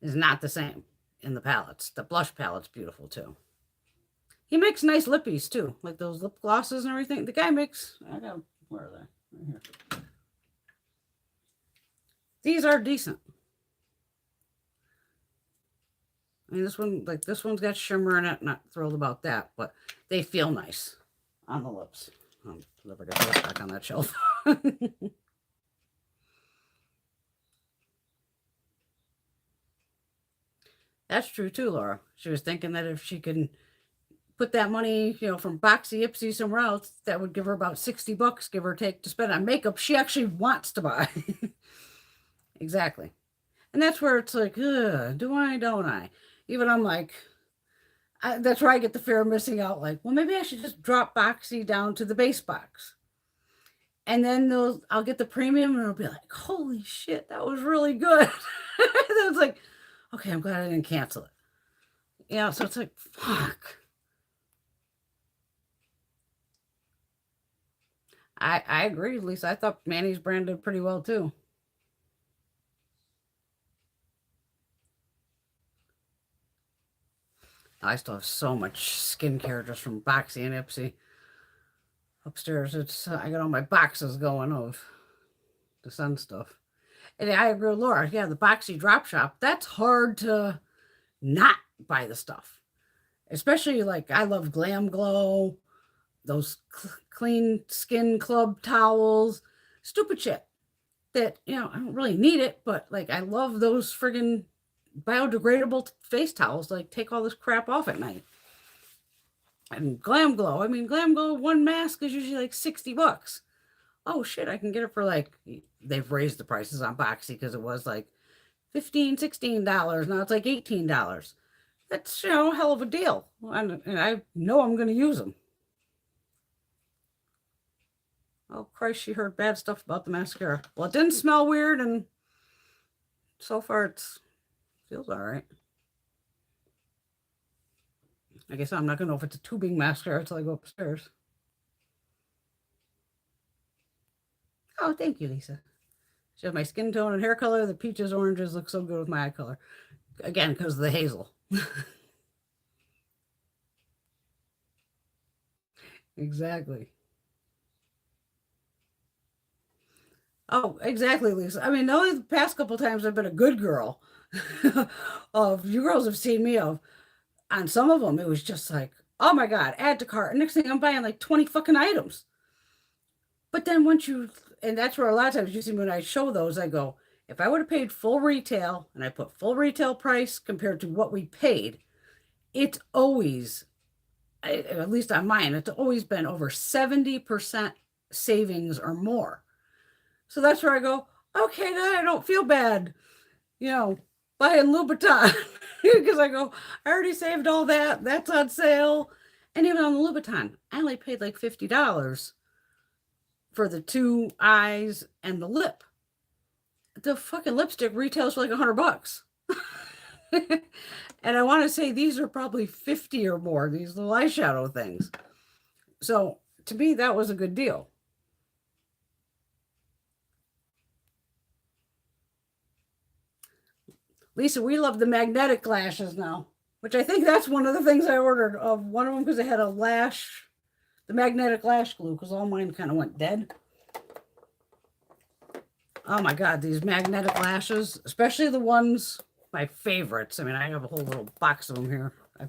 is not the same in the palettes. The blush palette's beautiful too. He makes nice lippies too, like those lip glosses and everything. The guy makes, where are they? Right here. These are decent. I mean, this one's got shimmer in it. Not thrilled about that, but they feel nice on the lips. I'll never get those back on that shelf. That's true too, Laura. She was thinking that if she can put that money, from Boxy Ipsy somewhere else, that would give her about $60, give or take, to spend on makeup she actually wants to buy. Exactly. And that's where it's like, do I, don't I? Even I'm like, that's where I get the fear of missing out. Like, well, maybe I should just drop Boxy down to the base box. And then I'll get the premium and it'll be like, holy shit, that was really good. It's like, okay, I'm glad I didn't cancel it. So it's like, fuck. I agree, Lisa. I thought Manny's brand did pretty well too. I still have so much skincare just from Boxy and Ipsy. Upstairs, I got all my boxes going of the sun stuff. And I agree with Laura. Yeah, the Boxy drop shop, that's hard to not buy the stuff. Especially I love Glam Glow, those clean skin club towels, stupid shit that, I don't really need it, but I love those friggin' biodegradable face towels, take all this crap off at night. And Glam Glow, Glam Glow, one mask is usually $60. oh shit, I can get it for like, they've raised the prices on Boxy because it was like $15, $16. Now it's like $18. That's, a hell of a deal. And I know I'm going to use them. Oh, Christ, she heard bad stuff about the mascara. Well, it didn't smell weird, and so far it feels all right. I guess I'm not going to know if it's a tubing mascara until I go upstairs. Oh, thank you, Lisa. She has my skin tone and hair color. The peaches, oranges look so good with my eye color. Again, because of the hazel. Exactly. Oh, exactly, Lisa. I mean, only the past couple times I've been a good girl. Of you girls have seen me of on some of them, it was just like, oh my God, add to cart. And next thing I'm buying like 20 fucking items. But then once you, and that's where a lot of times you see when I show those, I go, if I would have paid full retail and I put full retail price compared to what we paid, it's always, at least on mine, it's always been over 70% savings or more. So that's where I go, okay, now I don't feel bad, buying Louboutin. Because I go, I already saved all that. That's on sale. And even on the Louboutin, I only paid like $50 for the 2 eyes and the lip. The fucking lipstick retails for like $100. And I want to say these are probably 50 or more, these little eyeshadow things. So to me, that was a good deal. Lisa, we love the magnetic lashes now, which I think that's one of the things I ordered of one of them because it had a lash, the magnetic lash glue, because all mine kind of went dead. Oh my God, these magnetic lashes, especially the ones, my favorites. I mean, I have a whole little box of them here. I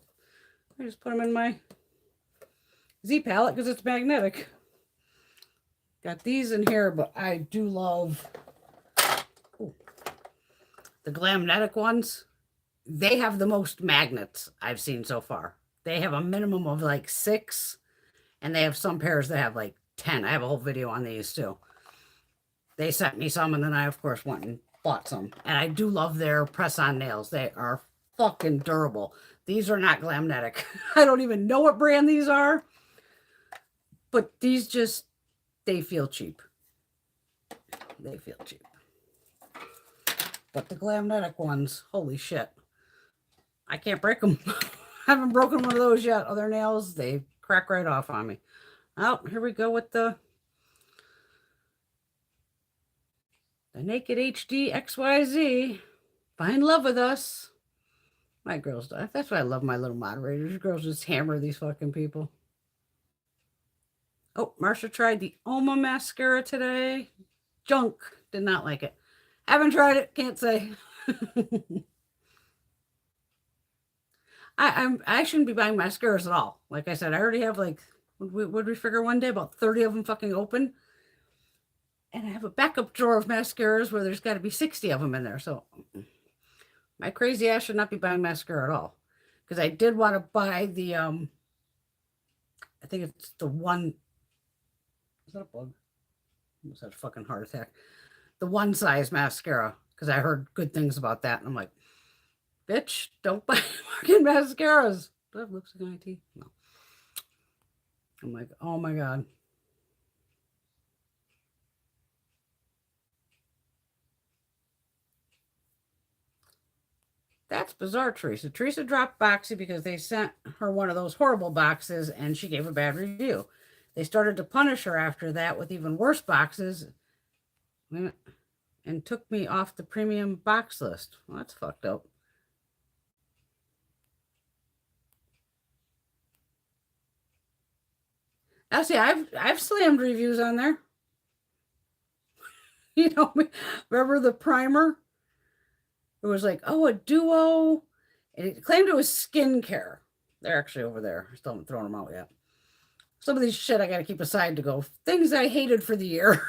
just put them in my Z palette because it's magnetic. Got these in here, but I do love the Glamnetic ones. They have the most magnets I've seen so far. They have a minimum of like 6, and they have some pairs that have like 10. I have a whole video on these too. They sent me some, and then I, of course, went and bought some. And I do love their press-on nails. They are fucking durable. These are not Glamnetic. I don't even know what brand these are, but these just, they feel cheap. They feel cheap. But the Glamnetic ones, holy shit. I can't break them. I haven't broken one of those yet. Other nails, they crack right off on me. Oh, here we go with the Naked HD XYZ. Find love with us. My girls, that's why I love my little moderators. You girls just hammer these fucking people. Oh, Marsha tried the Omnia mascara today. Junk. Did not like it. Haven't tried it. Can't say. I shouldn't be buying mascaras at all. Like I said, I already have like, what did we figure one day? About 30 of them fucking open. And I have a backup drawer of mascaras where there's got to be 60 of them in there. So my crazy ass should not be buying mascara at all. Because I did want to buy the, I think it's the one, is that a bug? I almost had a fucking heart attack. The one size mascara. Because I heard good things about that. And I'm like, bitch, don't buy fucking mascaras. Do I have lipstick on my teeth? No. I'm like, oh my God. That's bizarre, Teresa. Teresa dropped Boxy because they sent her one of those horrible boxes and she gave a bad review. They started to punish her after that with even worse boxes and took me off the premium box list. Well, that's fucked up. Actually, I've slammed reviews on there. Remember the primer? It was like, oh, a duo. And it claimed it was skincare. They're actually over there. I still haven't thrown them out yet. Some of these shit I got to keep aside to go. Things I hated for the year.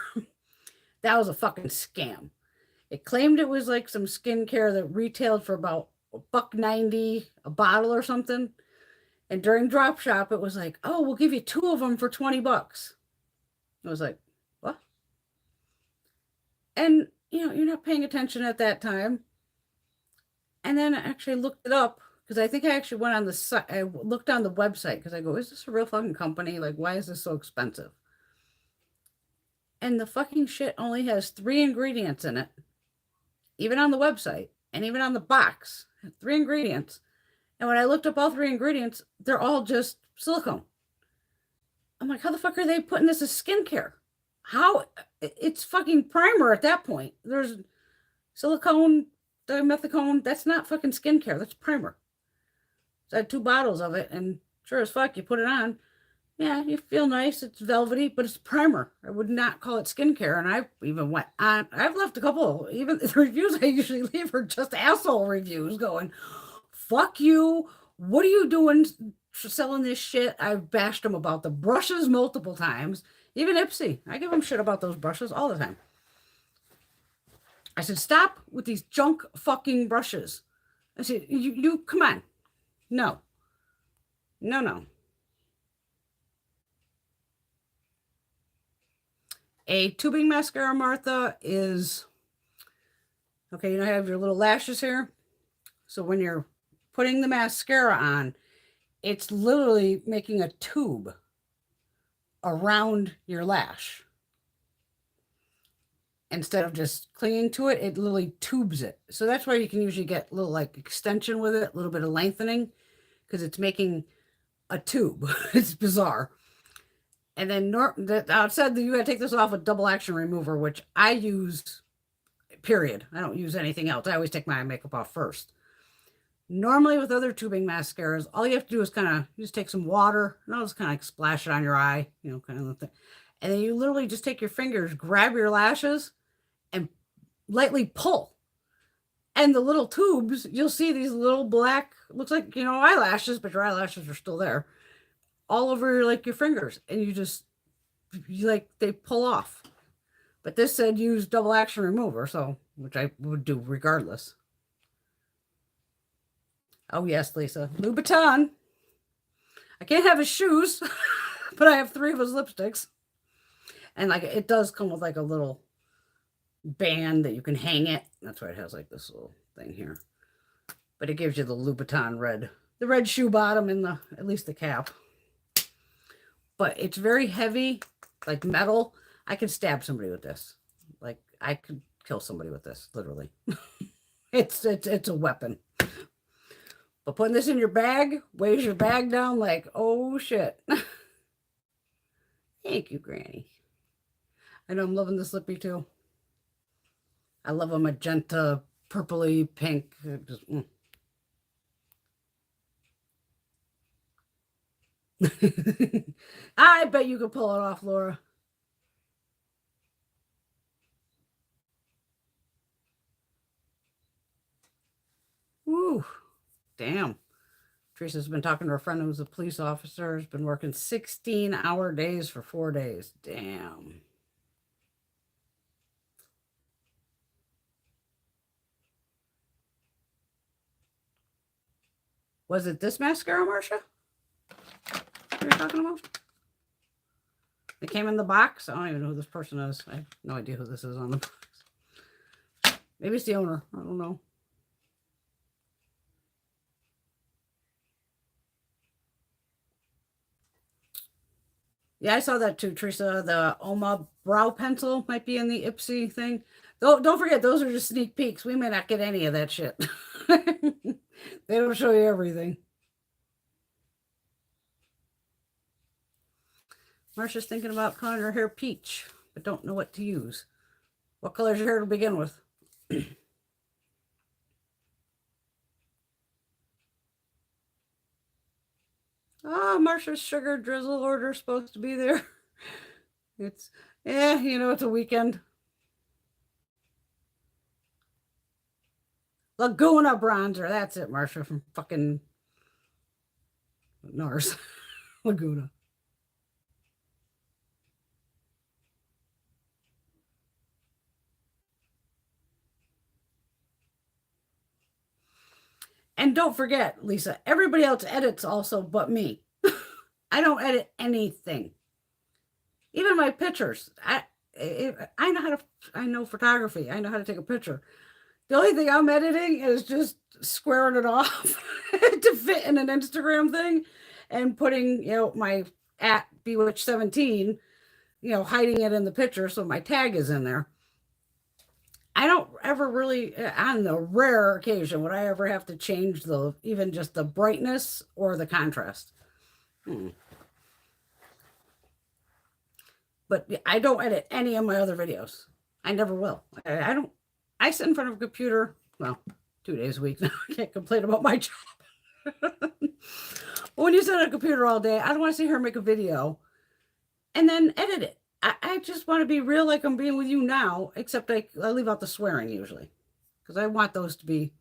That was a fucking scam. It claimed it was like some skincare that retailed for about $1.90 a bottle or something. And during drop shop, it was like, oh, we'll give you 2 of them for $20. I was like, what? And, you're not paying attention at that time. And then I actually looked it up because I think I actually went on the site. I looked on the website because I go, is this a real fucking company? Like, why is this so expensive? And the fucking shit only has 3 ingredients in it, even on the website and even on the box. 3 ingredients. And when I looked up all 3 ingredients, they're all just silicone. I'm like, how the fuck are they putting this as skincare? How? It's fucking primer at that point. There's silicone, dimethicone. That's not fucking skincare. That's primer. So I had 2 bottles of it, and sure as fuck, you put it on. Yeah, you feel nice. It's velvety, but it's primer. I would not call it skincare. And I even went on. I've left a couple. Even the reviews I usually leave are just asshole reviews going, fuck you. What are you doing selling this shit? I've bashed them about the brushes multiple times. Even Ipsy. I give them shit about those brushes all the time. I said, stop with these junk fucking brushes. I said, you come on. No. No. A tubing mascara, Martha, is, okay, you have your little lashes here. So when you're putting the mascara on, it's literally making a tube around your lash. Instead of just clinging to it, it literally tubes it. So that's why you can usually get a little like extension with it, a little bit of lengthening, because it's making a tube. It's bizarre. And then outside, you got to take this off with double action remover, which I use, period. I don't use anything else. I always take my makeup off first. Normally with other tubing mascaras, all you have to do is kind of just take some water and I'll just kind of like splash it on your eye, kind of thing. And then you literally just take your fingers, grab your lashes and lightly pull. And the little tubes, you'll see these little black, looks like, eyelashes, but your eyelashes are still there, all over like your fingers. And they pull off. But this said use double action remover, so, which I would do regardless. Oh, yes, Lisa. Louboutin. I can't have his shoes, but I have 3 of his lipsticks. And like it does come with like a little band that you can hang it. That's why it has like this little thing here. But it gives you the Louboutin red. The red shoe bottom and at least the cap. But it's very heavy, like metal. I could stab somebody with this. Like I could kill somebody with this, literally. It's a weapon. But putting this in your bag weighs your bag down like, oh shit. Thank you, Granny. I know I'm loving this lippy too. I love a magenta, purpley, pink. Just, I bet you could pull it off, Laura. Woo. Damn. Teresa's been talking to her friend who's a police officer, has been working 16-hour days for 4 days. Damn. Was it this mascara, Marcia? You're talking about? It came in the box. I don't even know who this person is. I have no idea who this is on the box. Maybe it's the owner. I don't know. Yeah, I saw that too, Teresa. The Oma brow pencil might be in the Ipsy thing. Don't forget, those are just sneak peeks. We may not get any of that shit. They don't show you everything. Marcia's thinking about coloring her hair peach, but don't know what to use. What color is your hair to begin with? Oh, Marcia's sugar drizzle order is supposed to be there. It's, it's a weekend. Laguna bronzer. That's it, Marcia, from fucking Nars. Laguna. And don't forget, Lisa, everybody else edits also but me. I don't edit anything. Even my pictures. I know photography. I know how to take a picture. The only thing I'm editing is just squaring it off to fit in an Instagram thing and putting, my at Bewitch17, hiding it in the picture so my tag is in there. I don't ever really, on the rare occasion, would I ever have to change even just the brightness or the contrast. But I don't edit any of my other videos. I never will. I don't. I sit in front of a computer, well, 2 days a week now. I can't complain about my job. When you sit on a computer all day, I don't want to see her make a video and then edit it. I just want to be real like I'm being with you now, except I leave out the swearing usually because I want those to be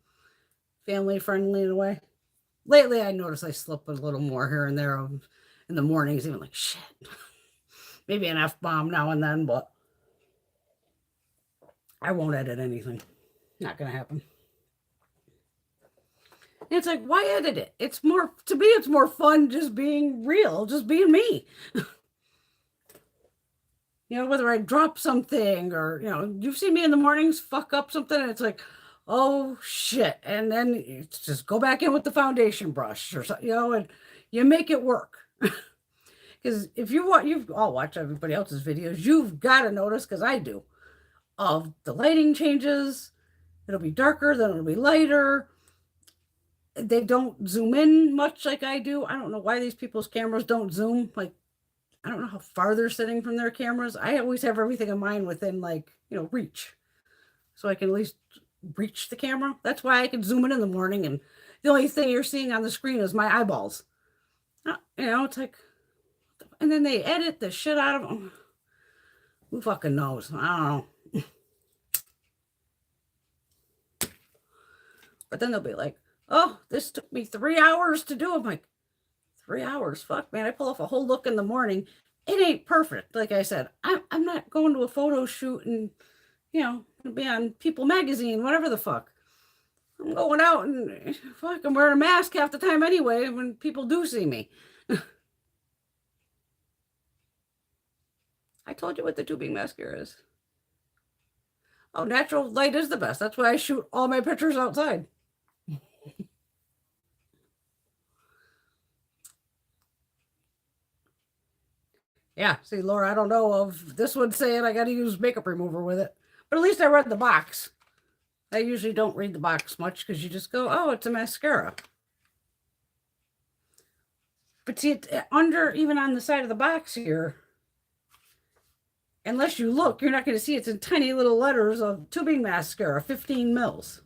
family friendly in a way. Lately, I notice I slip a little more here and there in the mornings, even like shit. Maybe an F-bomb now and then, but I won't edit anything. Not going to happen. And it's like, why edit it? To me, it's more fun just being real, just being me. Whether I drop something or, you've seen me in the mornings fuck up something and it's like, oh shit. And then you just go back in with the foundation brush or something, and you make it work. Because if you've all watched everybody else's videos, you've got to notice, because I do, of the lighting changes. It'll be darker, then it'll be lighter. They don't zoom in much like I do. I don't know why these people's cameras don't zoom. Like, I don't know how far they're sitting from their cameras. I always have everything in mine within, reach. So I can at least reach the camera. That's why I can zoom in the morning and the only thing you're seeing on the screen is my eyeballs. It's like, and then they edit the shit out of them. Who fucking knows? I don't know. But then they'll be like, oh, this took me 3 hours to do. I'm like, 3 hours? Fuck, man. I pull off a whole look in the morning. It ain't perfect. Like I said, I'm not going to a photo shoot and, be on People magazine, whatever the fuck. I'm going out and fuck, I'm wearing a mask half the time anyway when people do see me. I told you what the tubing mascara is. Oh, natural light is the best. That's why I shoot all my pictures outside. Yeah, see, Laura, I don't know of this one saying I got to use makeup remover with it. But at least I read the box. I usually don't read the box much because you just go, oh, it's a mascara. But see, even on the side of the box here, unless you look, you're not going to see it's in tiny little letters of tubing mascara, 15 mils.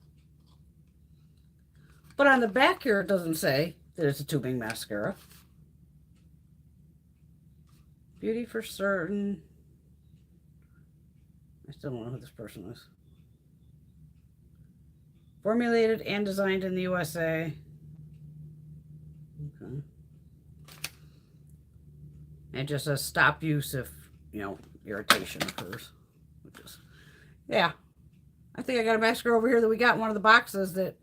But on the back here, it doesn't say that it's a tubing mascara. Beauty for certain. I still don't know who this person is. Formulated and designed in the USA. Okay. And just says stop use if, irritation occurs. Yeah. I think I got a mascara over here that we got in one of the boxes that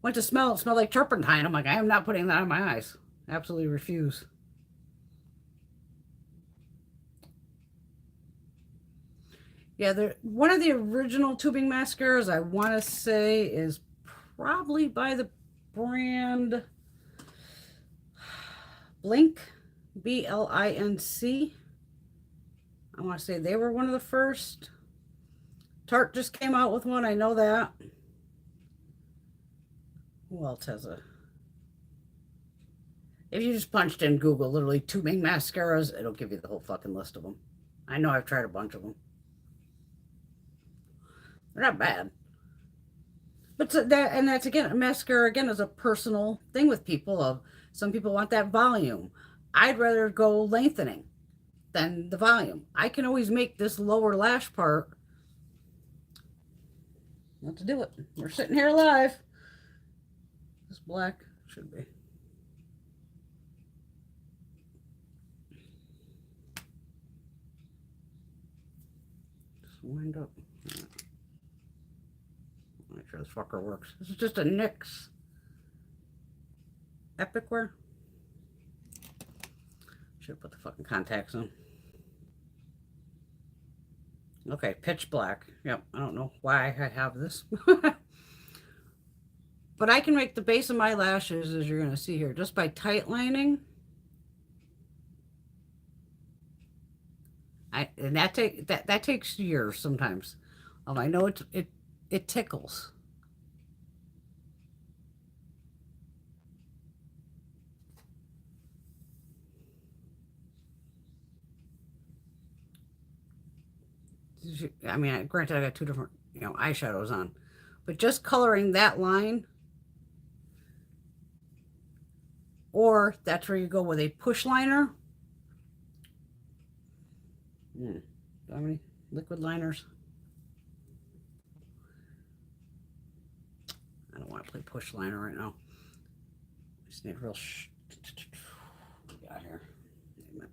went to smell. It smelled like turpentine. I'm like, I am not putting that on my eyes. Absolutely refuse. Yeah, one of the original tubing mascaras I want to say is probably by the brand Blink, BLINC. I want to say they were one of the first. Tarte just came out with one. I know that. Who else has a? If you just punched in Google, literally tubing mascaras, it'll give you the whole fucking list of them. I know I've tried a bunch of them. They're not bad. But that's again, a mascara again is a personal thing with people. Of some people want that volume. I'd rather go lengthening than the volume. I can always make this lower lash part. Let's do it. We're sitting here live. This black should be. Just wind up. Make sure this fucker works. This is just a NYX Epic Wear. Should have put the fucking contacts on. Okay, pitch black. Yep, I don't know why I have this. But I can make the base of my lashes, as you're going to see here, just by tight lining. And that takes years sometimes. I know it tickles. I mean, granted, I got two different eyeshadows on, but just coloring that line, or that's where you go with a push liner. Do I have any liquid liners? I don't want to play push liner right now. I just need a real what we got here? I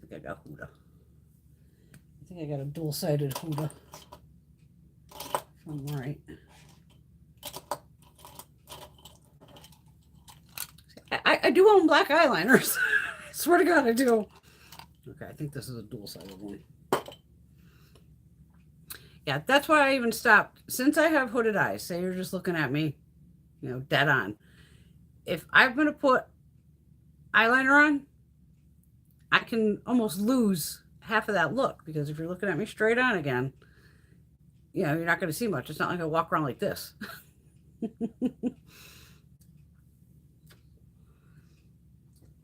think I got Huda. I think I got a dual-sided Huda. If I'm right. I do own black eyeliners. I swear to God, I do. Okay, I think this is a dual-sided one. Yeah, that's why I even stopped. Since I have hooded eyes, say you're just looking at me, dead on. If I'm going to put eyeliner on, I can almost lose half of that look, because if you're looking at me straight on again, you're not going to see much. It's not like I walk around like this.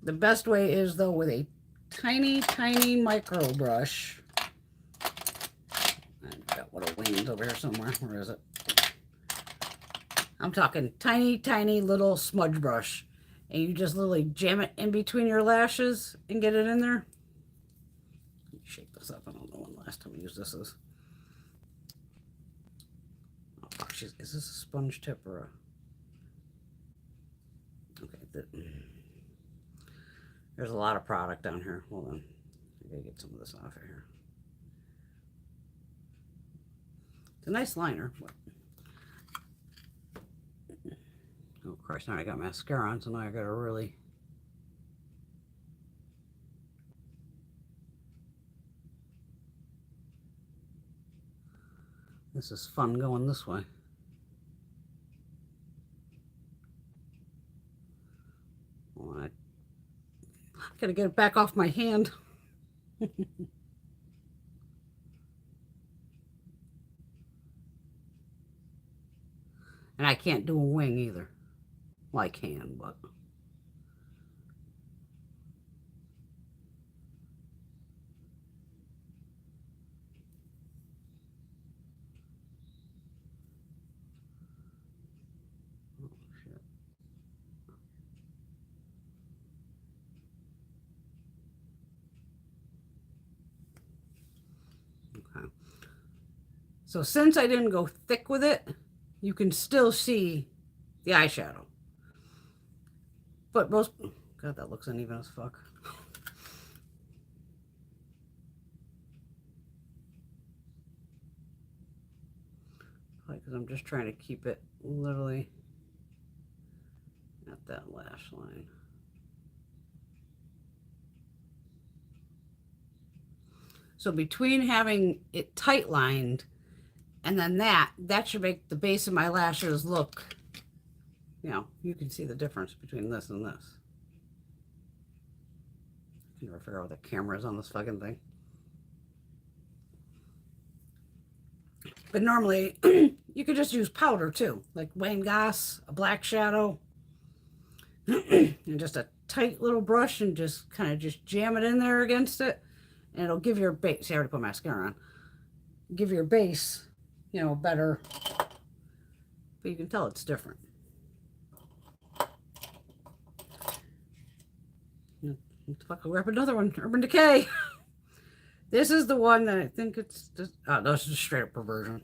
The best way is, though, with a tiny, tiny micro brush. I've got one of Wayne's over here somewhere. Where is it? I'm talking tiny, tiny little smudge brush. And you just literally jam it in between your lashes and get it in there. Let me shake this up. I don't know when the last time I used this is. Oh, gosh, is this a sponge tip or a... Okay, there's a lot of product down here. Hold on. I gotta get some of this off of here. It's a nice liner. Oh, of course, now I got mascara on, so now I gotta really... This is fun going this way. Oh, I gotta get it back off my hand. And I can't do a wing either. Well, I can, but... Oh, shit. Okay. So since I didn't go thick with it, you can still see the eyeshadow. But most... God, that looks uneven as fuck. Because I'm just trying to keep it literally at that lash line. So between having it tight lined and then that should make the base of my lashes look, you can see the difference between this and this. I can never figure out what the camera is on this fucking thing. But normally, you could just use powder too, like Wayne Goss, a black shadow, and just a tight little brush, and just kind of just jam it in there against it, and it'll give your base. See, I already put mascara on. Give your base, better. But you can tell it's different. What the fuck? I'll grab another one. Urban Decay. This is the one that I think it's just... Oh, no, this is straight up perversion.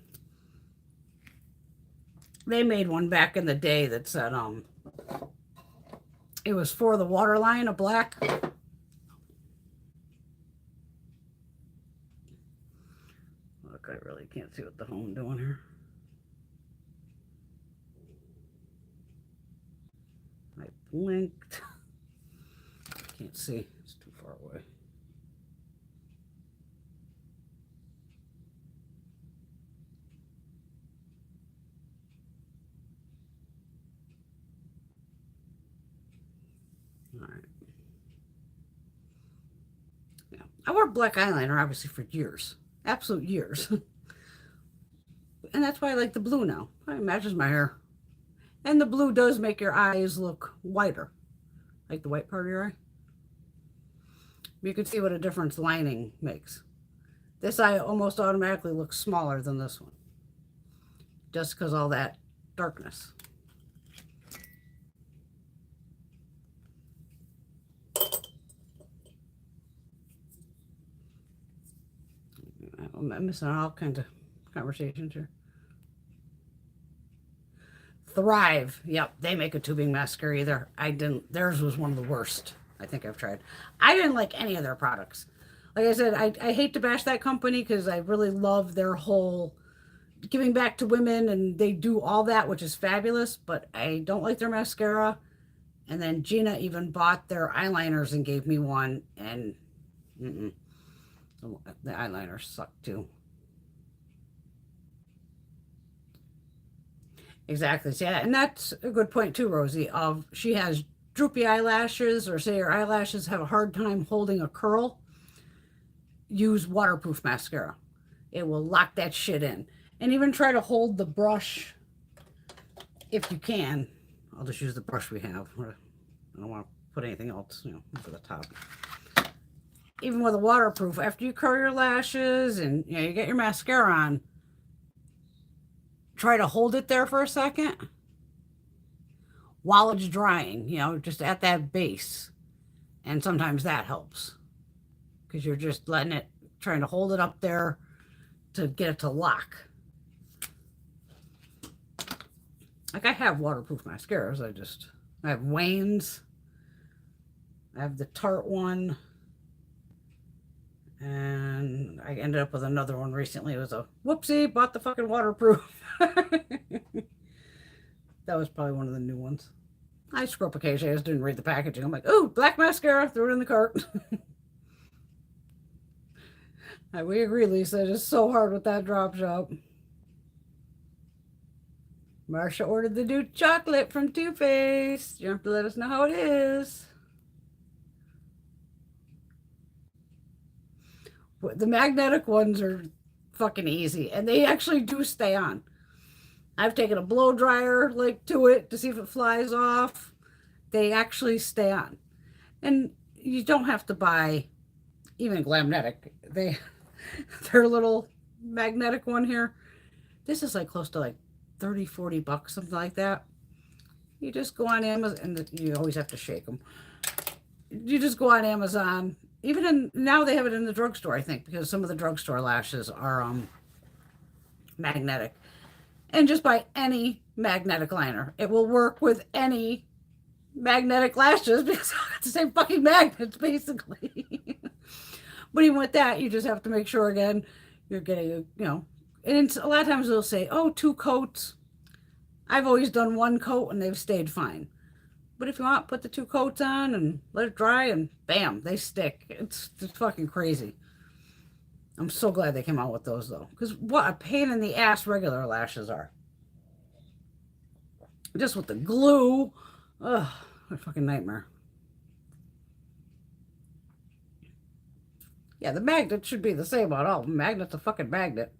They made one back in the day that said, it was for the waterline of black. Look, I really can't see what the hell I'm doing here. I blinked. Can't see. It's too far away. Yeah. I wore black eyeliner, obviously, for years. Absolute years. And that's why I like the blue now. It matches my hair. And the blue does make your eyes look whiter. Like the white part of your eye. You can see what a difference lining makes. This eye almost automatically looks smaller than this one. Just because all that darkness. I'm missing all kinds of conversations here. Thrive. Yep, they make a tubing mascara either. I didn't. Theirs was one of the worst I think I've tried. I didn't like any of their products. Like I said, I hate to bash that company because I really love their whole giving back to women, and they do all that, which is fabulous, but I don't like their mascara. And then Gina even bought their eyeliners and gave me one, and the eyeliners suck too. Exactly. So, yeah, and that's a good point too, Rosie. Of she has droopy eyelashes, or say her eyelashes have a hard time holding a curl. Use waterproof mascara. It will lock that shit in. And even try to hold the brush if you can. I'll just use the brush we have. I don't want to put anything else, over the top. Even with a waterproof, after you curl your lashes and you get your mascara on, try to hold it there for a second while it's drying, just at that base. And sometimes that helps because you're just trying to hold it up there to get it to lock. Like I have waterproof mascaras. I have Wayne's. I have the Tarte one. And I ended up with another one recently. It was a whoopsie, bought the fucking waterproof. That was probably one of the new ones. I screw up occasionally. I just didn't read the packaging. I'm like, oh, black mascara. Threw it in the cart. We agree, Lisa. It is so hard with that drop shop. Marsha ordered the new chocolate from Too Faced. You have to let us know how it is. The magnetic ones are fucking easy, and they actually do stay on. I've taken a blow dryer to it to see if it flies off. They actually stay on. And you don't have to buy even Glamnetic. Their little magnetic one here. This is close to 30, 40 bucks, something like that. You just go on Amazon, and you always have to shake them. You just go on Amazon. Now they have it in the drugstore, I think, because some of the drugstore lashes are magnetic. And just buy any magnetic liner. It will work with any magnetic lashes because it's the same fucking magnets, basically. But even with that, you just have to make sure, again, you're getting, and a lot of times they'll say, oh, 2 coats. I've always done 1 coat and they've stayed fine. But if you want, put the 2 coats on and let it dry and bam, they stick. It's fucking crazy. I'm so glad they came out with those though. Because what a pain in the ass regular lashes are. Just with the glue. Ugh, what a fucking nightmare. Yeah, the magnet should be the same on all. Magnet's a fucking magnet.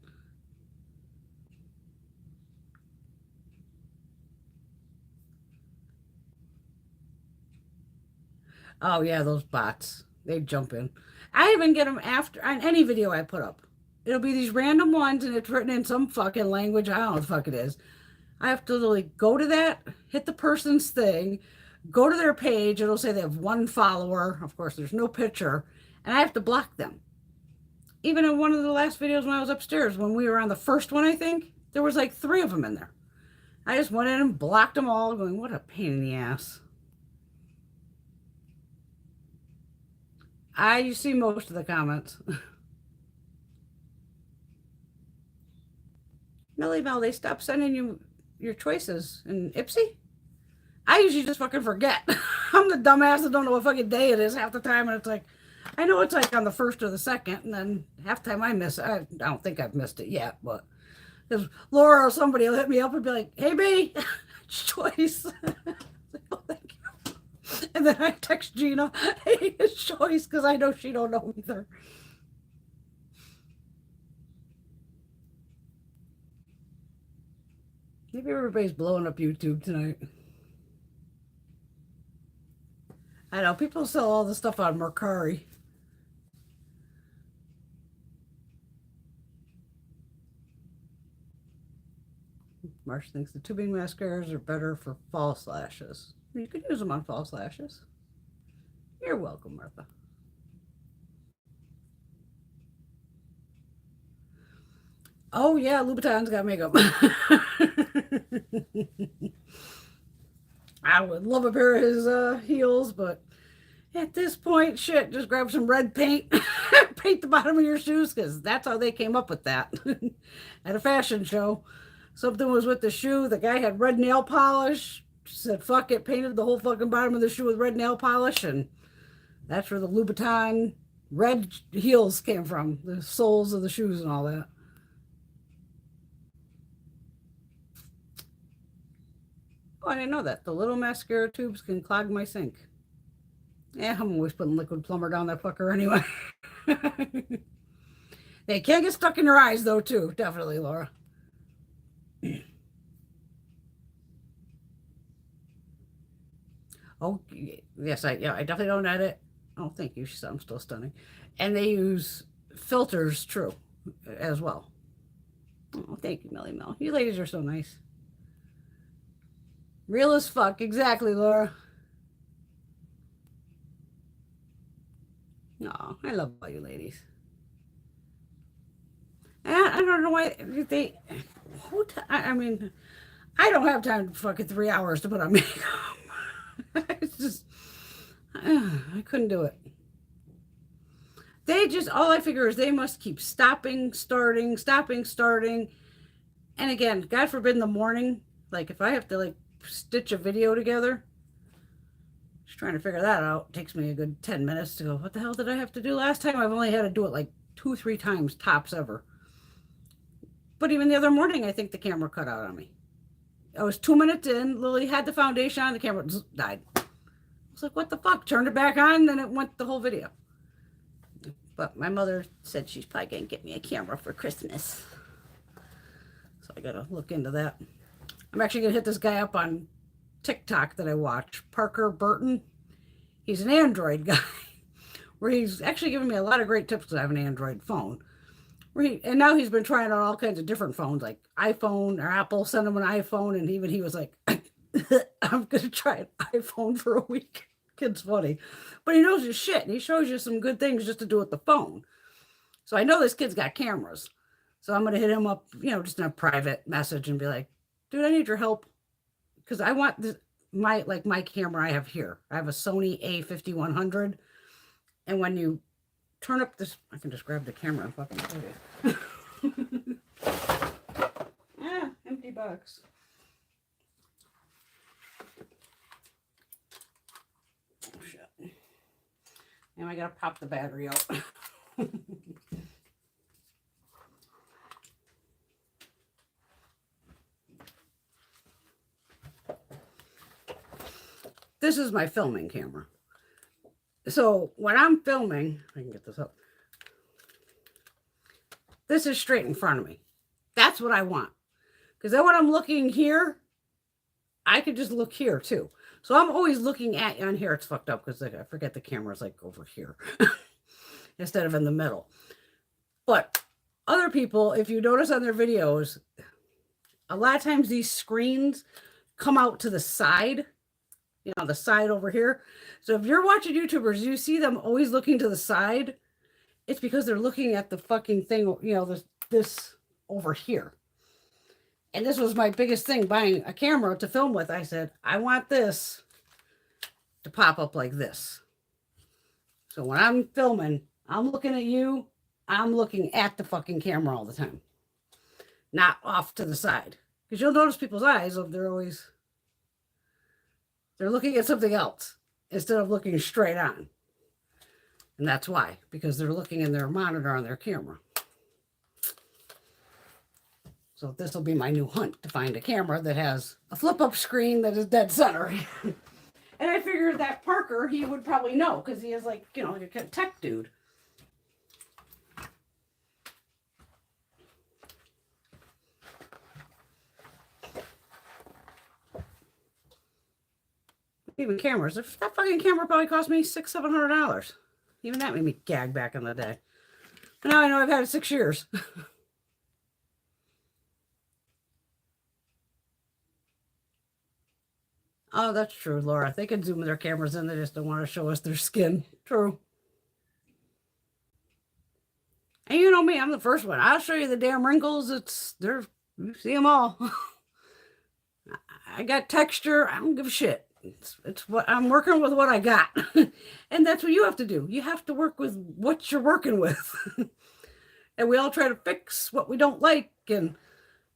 Oh, yeah, those bots. They jump in. I even get them after on any video I put up. It'll be these random ones, and it's written in some fucking language. I don't know what the fuck it is. I have to literally go to that, hit the person's thing, go to their page. It'll say they have 1 follower. Of course, there's no picture. And I have to block them. Even in one of the last videos when I was upstairs, when we were on the first one, I think, there was 3 of them in there. I just went in and blocked them all, going, what a pain in the ass. You see most of the comments. Millie Mel, they stopped sending you your choices in Ipsy? I usually just fucking forget. I'm the dumbass that don't know what fucking day it is half the time, and it's I know it's on the 1st or the 2nd, and then half the time I miss it. I don't think I've missed it yet, but because Laura or somebody will hit me up and be like, hey, B, choice. Oh, thank you. And then I text Gina, hey, his choice, because I know she don't know either. Maybe everybody's blowing up YouTube tonight. I know people sell all the stuff on Mercari. Marsh thinks the tubing mascaras are better for false lashes. You could use them on false lashes. You're welcome, Martha. Oh yeah, Louboutin's got makeup. I would love a pair of his heels, but at this point, shit, just grab some red paint, paint the bottom of your shoes, because that's how they came up with that at a fashion show. Something was with the shoe. The guy had red nail polish. Said, fuck it, painted the whole fucking bottom of the shoe with red nail polish, and that's where the Louboutin red heels came from, the soles of the shoes and all that. Oh, I didn't know that. The little mascara tubes can clog my sink. Yeah, I'm always putting liquid plumber down that fucker anyway. They can't get stuck in your eyes, though, too. Definitely, Laura. Oh, yes, I definitely don't edit. Oh, thank you. I'm still stunning. And they use filters, true, as well. Oh, thank you, Millie Mel. You ladies are so nice. Real as fuck. Exactly, Laura. No, I love all you ladies. And I don't know why they. I mean, I don't have time for fucking 3 hours to put on makeup. It's just, I couldn't do it. They just, all I figure is they must keep stopping, starting, stopping, starting. And again, God forbid in the morning, like if I have to like stitch a video together, just trying to figure that out. It takes me a good 10 minutes to go, what the hell did I have to do last time? I've only had to do it like 2-3 times tops ever. But even the other morning, I think the camera cut out on me. I was 2 minutes in, Lily had the foundation on, the camera died. I was like, what the fuck? Turned it back on, then it went the whole video. But my mother said she's probably going to get me a camera for Christmas. So I got to look into that. I'm actually going to hit this guy up on TikTok that I watch, Parker Burton. He's an Android guy, where he's actually giving me a lot of great tips because I have an Android phone. And now he's been trying out all kinds of different phones, like iPhone or Apple sent him an iPhone, and even he was like, I'm going to try an iPhone for a week. Kid's funny. But he knows his shit, and he shows you some good things just to do with the phone. So I know this kid's got cameras. So I'm going to hit him up, just in a private message and be like, dude, I need your help. Because I want this, my camera I have here. I have a Sony A5100. And when you turn up this, I can just grab the camera and fucking show you. Empty box. Oh, shit. And I gotta pop the battery out. This is my filming camera. So when I'm filming, I can get this up. This is straight in front of me. That's what I want. Because then when I'm looking here, I could just look here too. So I'm always looking at on here. It's fucked up because I forget the camera's like over here instead of in the middle. But other people, if you notice on their videos, a lot of times these screens come out to the side. The side over here. So if you're watching YouTubers, you see them always looking to the side. It's because they're looking at the fucking thing, this over here. And this was my biggest thing, buying a camera to film with. I said, I want this to pop up like this. So when I'm filming, I'm looking at you. I'm looking at the fucking camera all the time. Not off to the side. Because you'll notice people's eyes, they're looking at something else instead of looking straight on. And that's why, because they're looking in their monitor on their camera. So this will be my new hunt, to find a camera that has a flip-up screen that is dead center. And I figured that Parker, he would probably know because he is like, you know, like a tech dude. Even cameras. If that fucking camera probably cost me $600-700. Even that made me gag back in the day. But now I know I've had it 6 years. Oh, that's true, Laura. They can zoom their cameras in. They just don't want to show us their skin. True. And you know me, I'm the first one. I'll show you the damn wrinkles. You see them all. I got texture. I don't give a shit. It's what I'm working with, what I got. And that's what you have to do. You have to work with what you're working with. And we all try to fix what we don't like. And,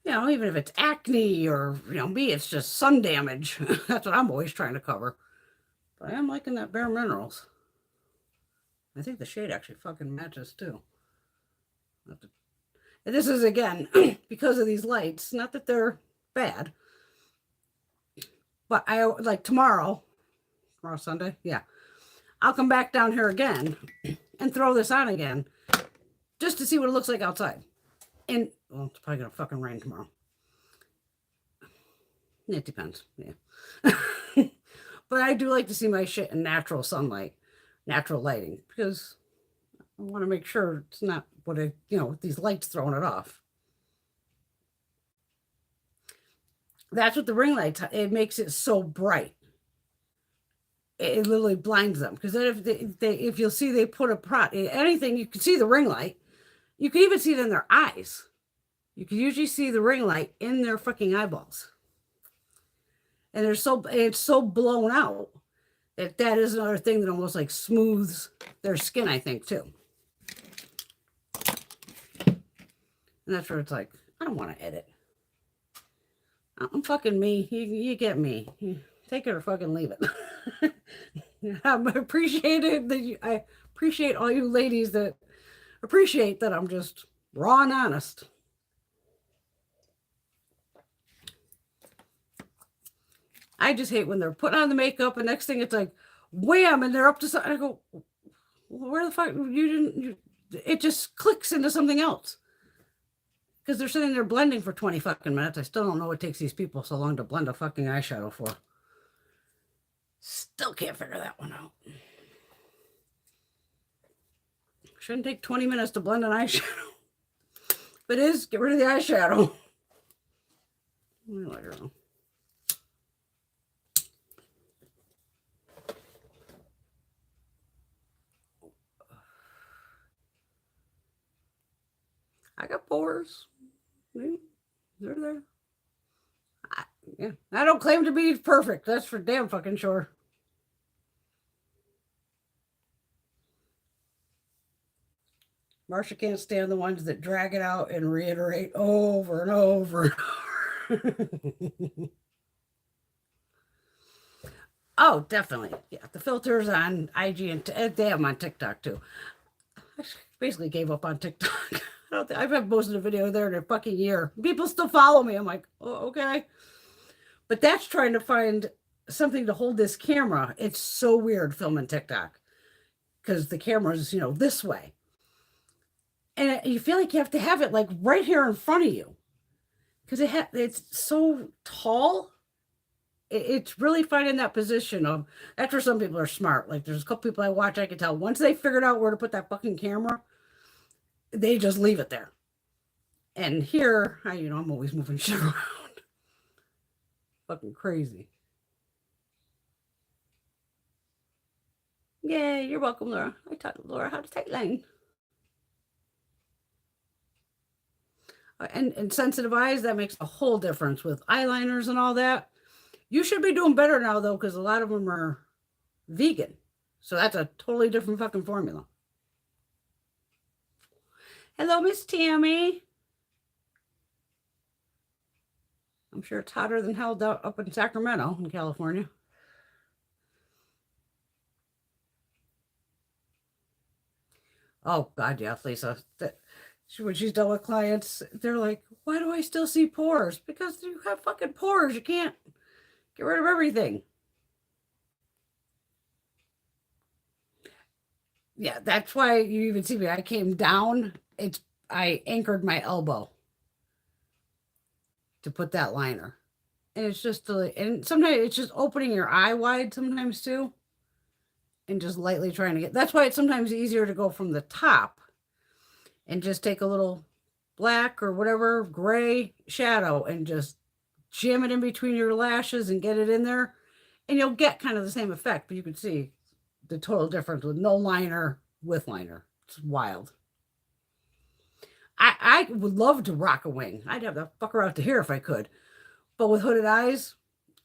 you know, even if it's acne or, you know, me, it's just sun damage. That's what I'm always trying to cover. But I am liking that Bare Minerals. I think the shade actually fucking matches too. And this is, again, because of these lights. Not that they're bad. But I, like tomorrow Sunday, yeah, I'll come back down here again and throw this on again just to see what it looks like outside. And, well, it's probably going to fucking rain tomorrow. It depends, yeah. But I do like to see my shit in natural sunlight, natural lighting, because I want to make sure it's not what I, you know, these lights throwing it off. That's what the ring lights, it makes it so bright. It literally blinds them. Because then if you'll see, they put anything, you can see the ring light. You can even see it in their eyes. You can usually see the ring light in their fucking eyeballs. And it's so blown out that is another thing that almost like smooths their skin, I think, too. And that's where it's like, I don't want to edit. I'm fucking me. You get me. Take it or fucking leave it. I appreciate it. I appreciate all you ladies that appreciate that I'm just raw and honest. I just hate when they're putting on the makeup and next thing it's like, wham, and they're up to something. I go, where the fuck? It just clicks into something else. Because they're sitting there blending for 20 fucking minutes. I still don't know what takes these people so long to blend a fucking eyeshadow for. Still can't figure that one out. Shouldn't take 20 minutes to blend an eyeshadow. If it is, get rid of the eyeshadow. I don't know. I got pores. They're there. Yeah, I don't claim to be perfect. That's for damn fucking sure. Marsha can't stand the ones that drag it out and reiterate over and over and over. Oh, definitely. Yeah, the filters on IG and they have them on TikTok too. I basically gave up on TikTok. I've had posted a video there in a fucking year. People still follow me. I'm like, oh, okay. But that's trying to find something to hold this camera. It's so weird filming TikTok because the camera's, you know, this way. And you feel like you have to have it like right here in front of you because it's so tall. It's really finding that position of, that's where some people are smart. Like there's a couple people I watch, I can tell once they figured out where to put that fucking camera, they just leave it there. And here, I'm always moving shit around. Fucking crazy. Yeah, you're welcome, Laura. I taught Laura how to tight line. And sensitive eyes, that makes a whole difference with eyeliners and all that. You should be doing better now, though, because a lot of them are vegan. So that's a totally different fucking formula. Hello, Miss Tammy. I'm sure it's hotter than hell up in Sacramento, in California. Oh, God, yeah, Lisa. When she's done with clients, they're like, why do I still see pores? Because you have fucking pores. You can't get rid of everything. Yeah, that's why you even see me. I came down. I anchored my elbow to put that liner. And it's just and sometimes it's just opening your eye wide sometimes too. And just lightly trying to get that's why it's sometimes easier to go from the top and just take a little black or whatever gray shadow and just jam it in between your lashes and get it in there. And you'll get kind of the same effect, but you can see the total difference with no liner, with liner. It's wild. I would love to rock a wing. I'd have the fucker out to here if I could. But with hooded eyes,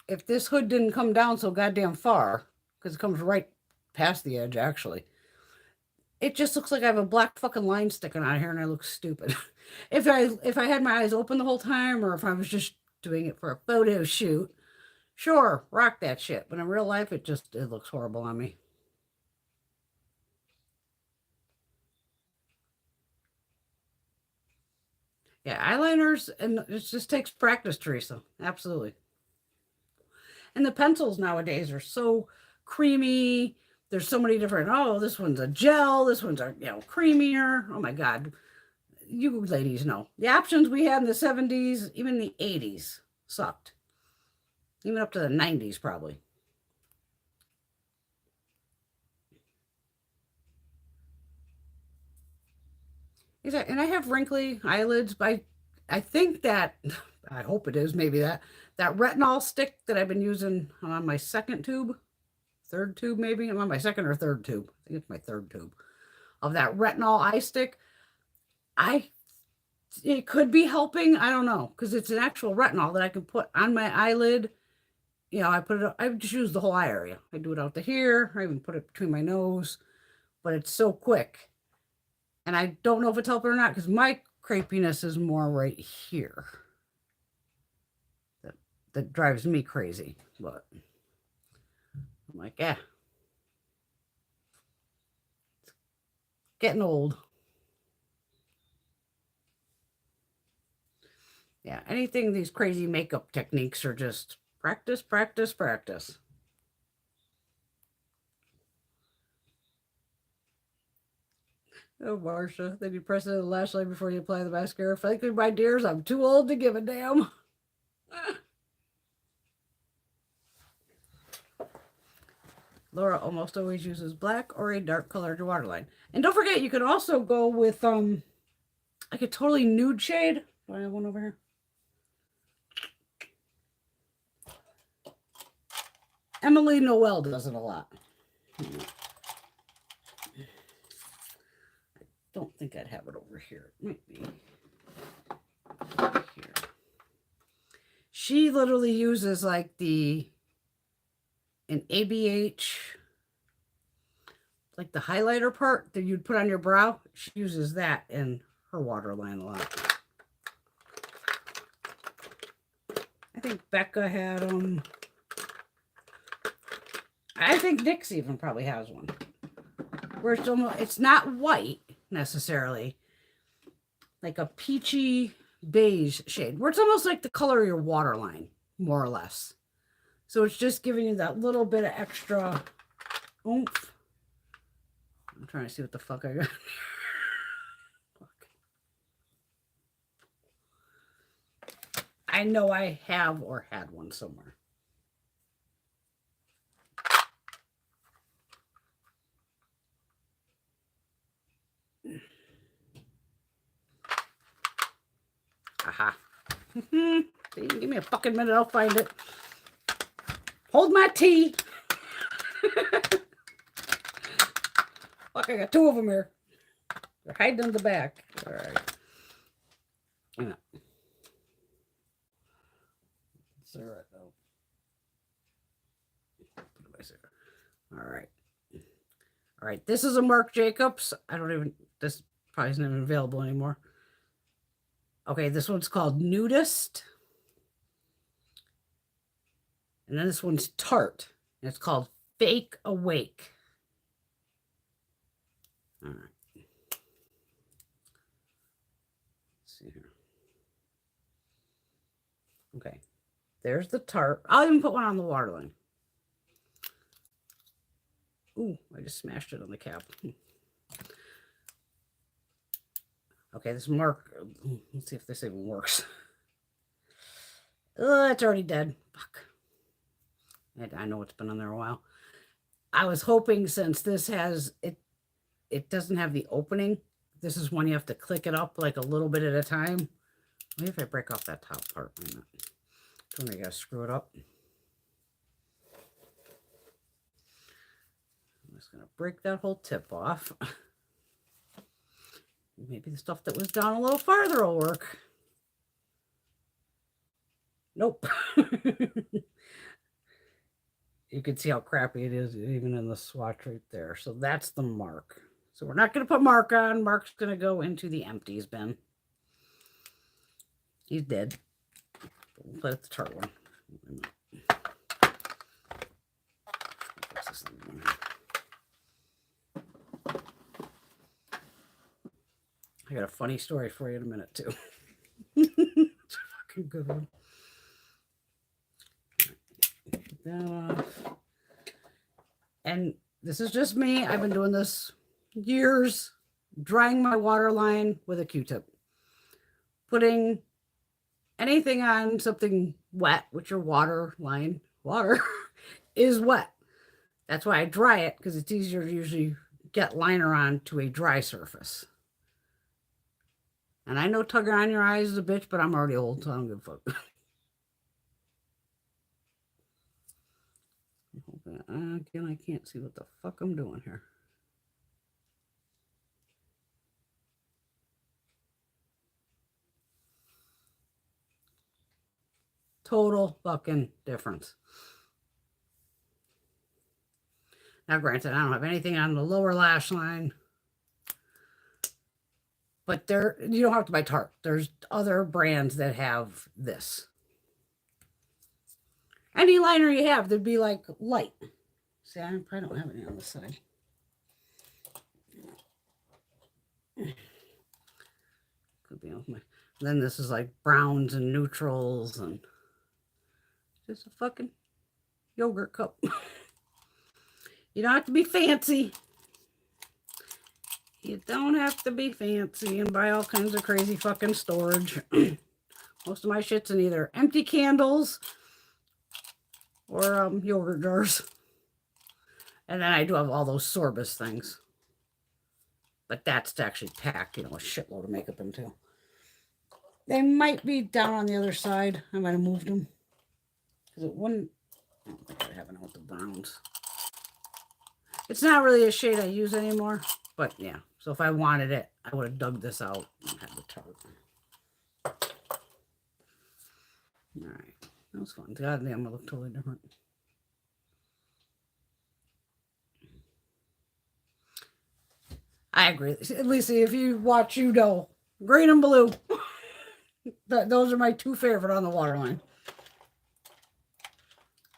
if this hood didn't come down so goddamn far, because it comes right past the edge actually, it just looks like I have a black fucking line sticking out of here and I look stupid. If I had my eyes open the whole time or if I was just doing it for a photo shoot, sure, rock that shit. But in real life it looks horrible on me. Yeah, eyeliners and it just takes practice, Teresa. Absolutely. And the pencils nowadays are so creamy. There's so many different, oh, this one's a gel, this one's a creamier. Oh my God. You ladies know. The options we had in the 70s, even the 80s, sucked. Even up to the 90s, probably. And I have wrinkly eyelids, but I think that, I hope it is, maybe that retinol stick that I've been using on my second tube, third tube maybe. I'm on my second or third tube. I think it's my third tube of that retinol eye stick. I it could be helping. I don't know because it's an actual retinol that I can put on my eyelid. I put it. I just use the whole eye area. I do it out to here. I even put it between my nose, but it's so quick, and I don't know if it's helping or not because my crepiness is more right here. That drives me crazy. But I'm like, yeah, getting old. Yeah, anything these crazy makeup techniques are just practice, practice, practice. Oh, Marcia, then you press it in the lash line before you apply the mascara. Frankly, my dears, I'm too old to give a damn. Laura almost always uses black or a dark colored waterline. And don't forget, you can also go with like a totally nude shade. Do I have one over here? Emily Noel does it a lot. I don't think I'd have it over here. It might be here. She literally uses like an ABH, like the highlighter part that you'd put on your brow. She uses that in her waterline a lot. I think Becca had them. I think Nyx even probably has one. Where it's not white necessarily, like a peachy beige shade, where it's almost like the color of your waterline, more or less. So it's just giving you that little bit of extra oomph. I'm trying to see what the fuck I got. I know I have or had one somewhere. Aha. Give me a fucking minute, I'll find it. Hold my tea. Fuck, I got two of them here. They're hiding in the back. All right. Yeah. It's all right, though. All right. All right. This is a Marc Jacobs. This probably isn't even available anymore. Okay, this one's called Nudist. And then this one's Tarte. And it's called Fake Awake. All right. Let's see here. Okay. There's the Tarte. I'll even put one on the waterline. Ooh, I just smashed it on the cap. Okay, this mark, let's see if this even works. Oh, it's already dead. Fuck. I know it's been on there a while. I was hoping since this has, it doesn't have the opening. This is one you have to click it up like a little bit at a time. Maybe if I break off that top part. Wait a minute. Don't I gotta screw it up. I'm just gonna break that whole tip off. Maybe the stuff that was down a little farther will work. Nope. You can see how crappy it is even in the swatch right there. So that's the mark. So we're not going to put Mark on. Mark's going to go into the empties bin. He's dead. We'll put the tart one. I got a funny story for you in a minute, too. It's a fucking good one. Get that off. And this is just me. I've been doing this years, drying my water line with a Q-tip. Putting anything on something wet, which your water line, water, is wet. That's why I dry it, because it's easier to usually get liner on to a dry surface. And I know tugging on your eyes is a bitch, but I'm already old, so I don't give a fuck. Again, I can't see what the fuck I'm doing here. Total fucking difference. Now, granted, I don't have anything on the lower lash line. But you don't have to buy Tarte. There's other brands that have this. Any liner you have, there'd be like light. See, I probably don't have any on the side. Could be on my. Then this is like browns and neutrals and just a fucking yogurt cup. You don't have to be fancy. You don't have to be fancy and buy all kinds of crazy fucking storage. Most of my shit's in either empty candles or yogurt jars. And then I do have all those sorbus things. But that's to actually pack, a shitload of makeup into. They might be down on the other side. I might have moved them. Because it wouldn't... I don't think I have it with the browns. It's not really a shade I use anymore. But yeah. So if I wanted it, I would have dug this out and had the Tarte. Alright. That was fun. God damn, it looked totally different. I agree. At least if you watch, green and blue. Those are my two favorite on the waterline.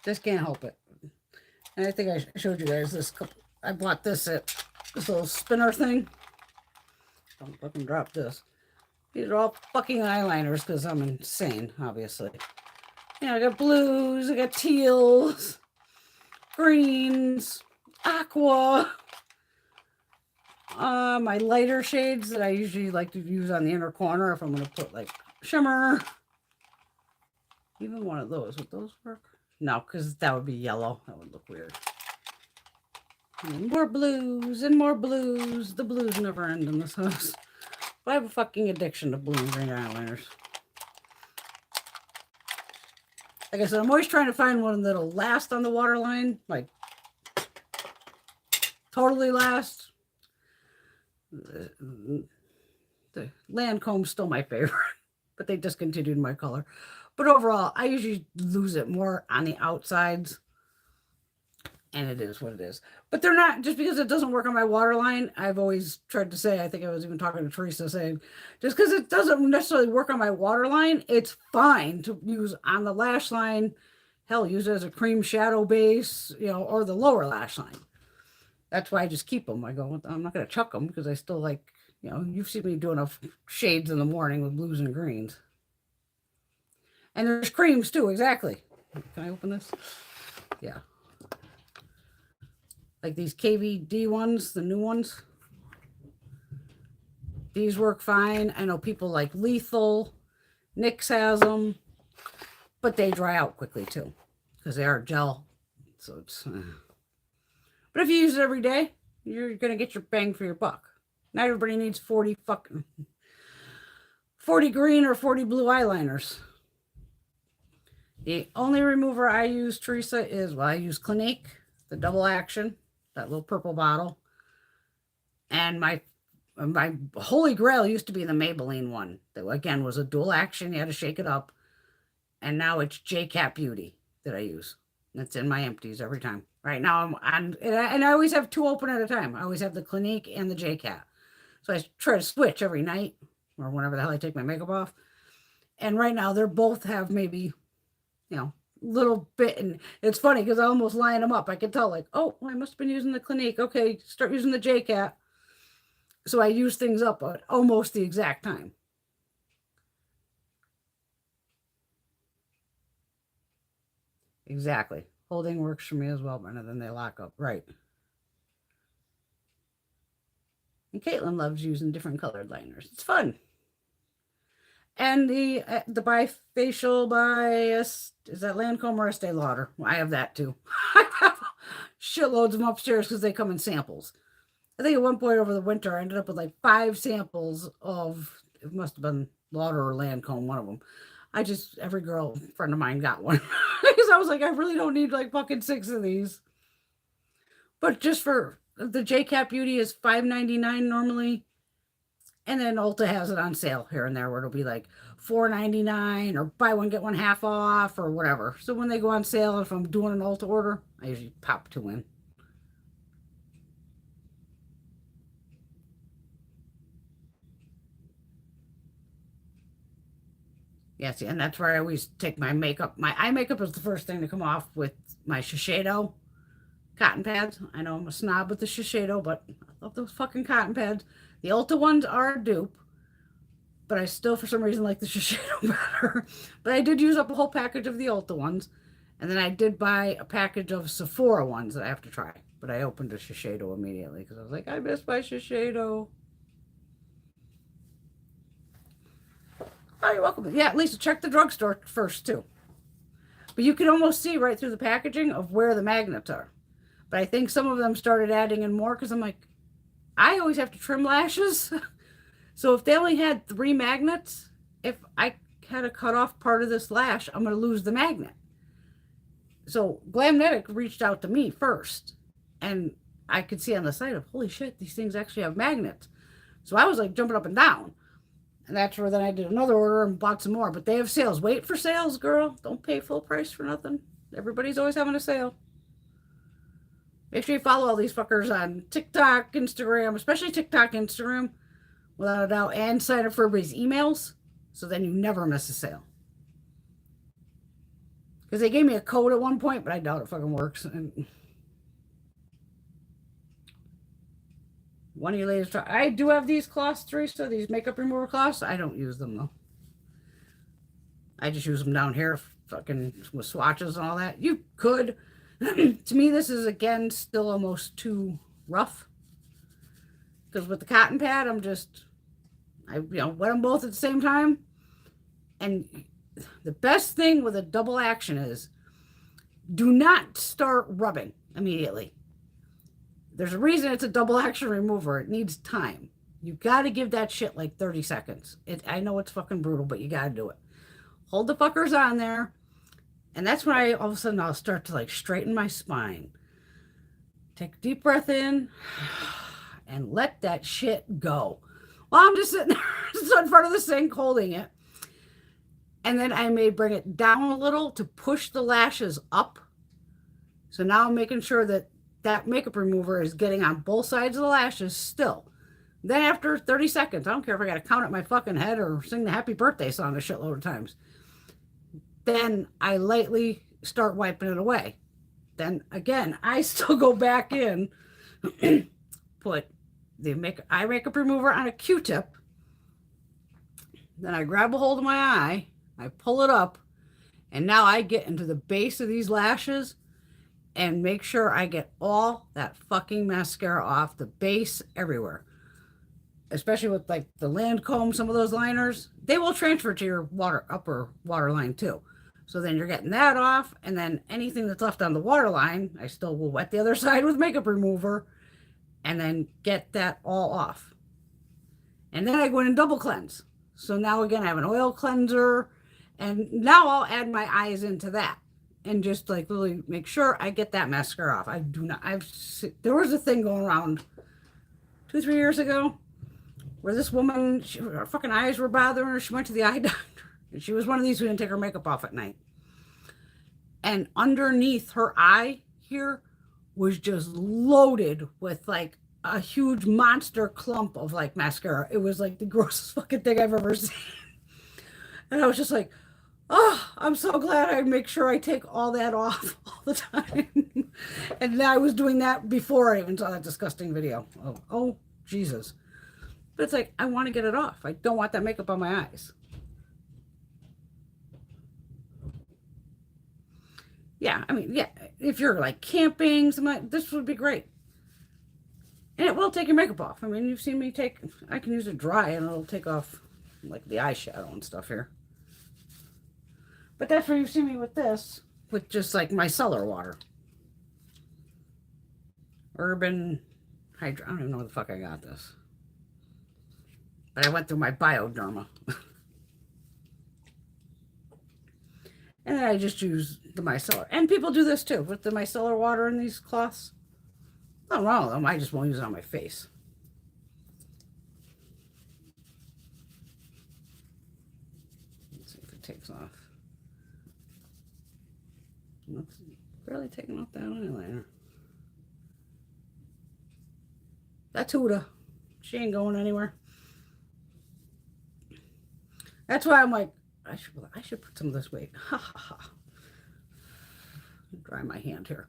Just can't help it. And I think I showed you guys this couple. I bought this at this little spinner thing. Don't fucking drop this. These are all fucking eyeliners because I'm insane, obviously. I got blues, I got teals, greens, aqua. My lighter shades that I usually like to use on the inner corner if I'm going to put like shimmer. Even one of those. Would those work? No, because that would be yellow. That would look weird. And more blues and more blues. The blues never end in this house. But I have a fucking addiction to blue and green eyeliners. Like I said, I'm always trying to find one that'll last on the waterline. Like, totally last. The Lancome's still my favorite, but they discontinued my color. But overall, I usually lose it more on the outsides, and it is what it is. But they're not, just because it doesn't work on my waterline, I've always tried to say, I think I was even talking to Teresa saying, just because it doesn't necessarily work on my waterline, it's fine to use on the lash line. Hell, use it as a cream shadow base, or the lower lash line. That's why I just keep them. I go, I'm not going to chuck them because I still like, you've seen me doing shades in the morning with blues and greens. And there's creams too, exactly. Can I open this? Yeah. Like these KVD ones, the new ones. These work fine. I know people like Lethal. NYX has them. But they dry out quickly too. Because they are gel. So it's... But if you use it every day, you're going to get your bang for your buck. Not everybody needs 40 green or 40 blue eyeliners. The only remover I use, Teresa, is, well, I use Clinique, the double action, that little purple bottle. And my holy grail used to be the Maybelline one. That, again, was a dual action. You had to shake it up. And now it's J-Cat Beauty that I use. That's in my empties every time. Right now I'm on, and I always have 2 open at a time. I always have the Clinique and the J-Cat. So I try to switch every night or whenever the hell I take my makeup off. And right now they're both have maybe, you know, little bit. And it's funny because I almost line them up. I can tell like, oh, I must have been using the Clinique. Okay, start using the J-Cat. So I use things up at almost the exact time. Exactly. Holding works for me as well, but then they lock up. Right. And Caitlin loves using different colored liners. It's fun. And the bifacial is that Lancome or Estee Lauder? Well, I have that too. I have shitloads of them upstairs because they come in samples. I think at one point over the winter, I ended up with like 5 samples of, it must have been Lauder or Lancome, one of them. Every girl friend of mine got one. Because I was like, I really don't need like fucking 6 of these. But just for the J-Cat Beauty is $5.99 normally. And then Ulta has it on sale here and there where it'll be like $4.99 or buy one, get one half off or whatever. So when they go on sale, if I'm doing an Ulta order, I usually pop 2 in. Yes, and that's where I always take my makeup. My eye makeup is the first thing to come off with my Shiseido cotton pads. I know I'm a snob with the Shiseido, but I love those fucking cotton pads. The Ulta ones are a dupe, but I still, for some reason, like the Shiseido better. But I did use up a whole package of the Ulta ones, and then I did buy a package of Sephora ones that I have to try. But I opened a Shiseido immediately because I was like, I miss my Shiseido. Oh, you're welcome. Yeah, at least check the drugstore first, too. But you can almost see right through the packaging of where the magnets are. But I think some of them started adding in more because I'm like, I always have to trim lashes. So if they only had 3 magnets, if I had to cut off part of this lash, I'm going to lose the magnet. So Glamnetic reached out to me first. And I could see on the site of, holy shit, these things actually have magnets. So I was like jumping up and down. And that's where then I did another order and bought some more. But they have sales. Wait for sales, girl. Don't pay full price for nothing. Everybody's always having a sale. Make sure you follow all these fuckers on TikTok, Instagram, especially TikTok, Instagram, without a doubt, and sign up for everybody's emails. So then you never miss a sale. Because they gave me a code at one point, but I doubt it fucking works. And one of you ladies try. I do have these cloths, Teresa, these makeup remover cloths. I don't use them though. I just use them down here, fucking with swatches and all that. You could. To me, this is again still almost too rough. Because with the cotton pad, I wet them both at the same time. And the best thing with a double action is do not start rubbing immediately. There's a reason it's a double action remover. It needs time. You got to give that shit like 30 seconds. I know it's fucking brutal, but you got to do it. Hold the fuckers on there. And that's when all of a sudden I'll start to like straighten my spine. Take a deep breath in and let that shit go. Well, I'm just sitting there in front of the sink holding it. And then I may bring it down a little to push the lashes up. So now I'm making sure that makeup remover is getting on both sides of the lashes still. Then after 30 seconds, I don't care if I got to count at my fucking head or sing the happy birthday song a shitload of times. Then I lightly start wiping it away. Then again, I still go back in, put the eye makeup remover on a Q-tip. Then I grab a hold of my eye, I pull it up, and now I get into the base of these lashes and make sure I get all that fucking mascara off the base everywhere. especially with like the Lancome, some of those liners, they will transfer to your upper water line too. So then you're getting that off, and then anything that's left on the water line, I still will wet the other side with makeup remover and then get that all off. And then I go in and double cleanse. So now again, I have an oil cleanser, and now I'll add my eyes into that and just like really make sure I get that mascara off. I do not, there was a thing going around 2, 3 years ago where this woman, her fucking eyes were bothering her. She went to the eye doctor, and she was one of these who didn't take her makeup off at night. And underneath her eye here was just loaded with like a huge monster clump of like mascara. It was like the grossest fucking thing I've ever seen. And I was just like, oh, I'm so glad I make sure I take all that off all the time. And I was doing that before I even saw that disgusting video. Oh, Jesus. But it's like, I want to get it off. I don't want that makeup on my eyes. Yeah, I mean, yeah, if you're like camping, this would be great. And it will take your makeup off. I mean, you've seen me I can use it dry and it'll take off like the eyeshadow and stuff here. But that's where you've seen me with this, with just like micellar water. Urban Hydra. I don't even know where the fuck I got this. But I went through my Bioderma. And then I just use the micellar. And people do this too, with the micellar water in these cloths. Nothing wrong with them. I just won't use it on my face. Let's see if it takes off. It's barely taking off that eyeliner. That's Huda. She ain't going anywhere. That's why I'm like, I should put some of this weight. Ha ha ha. Dry my hand here.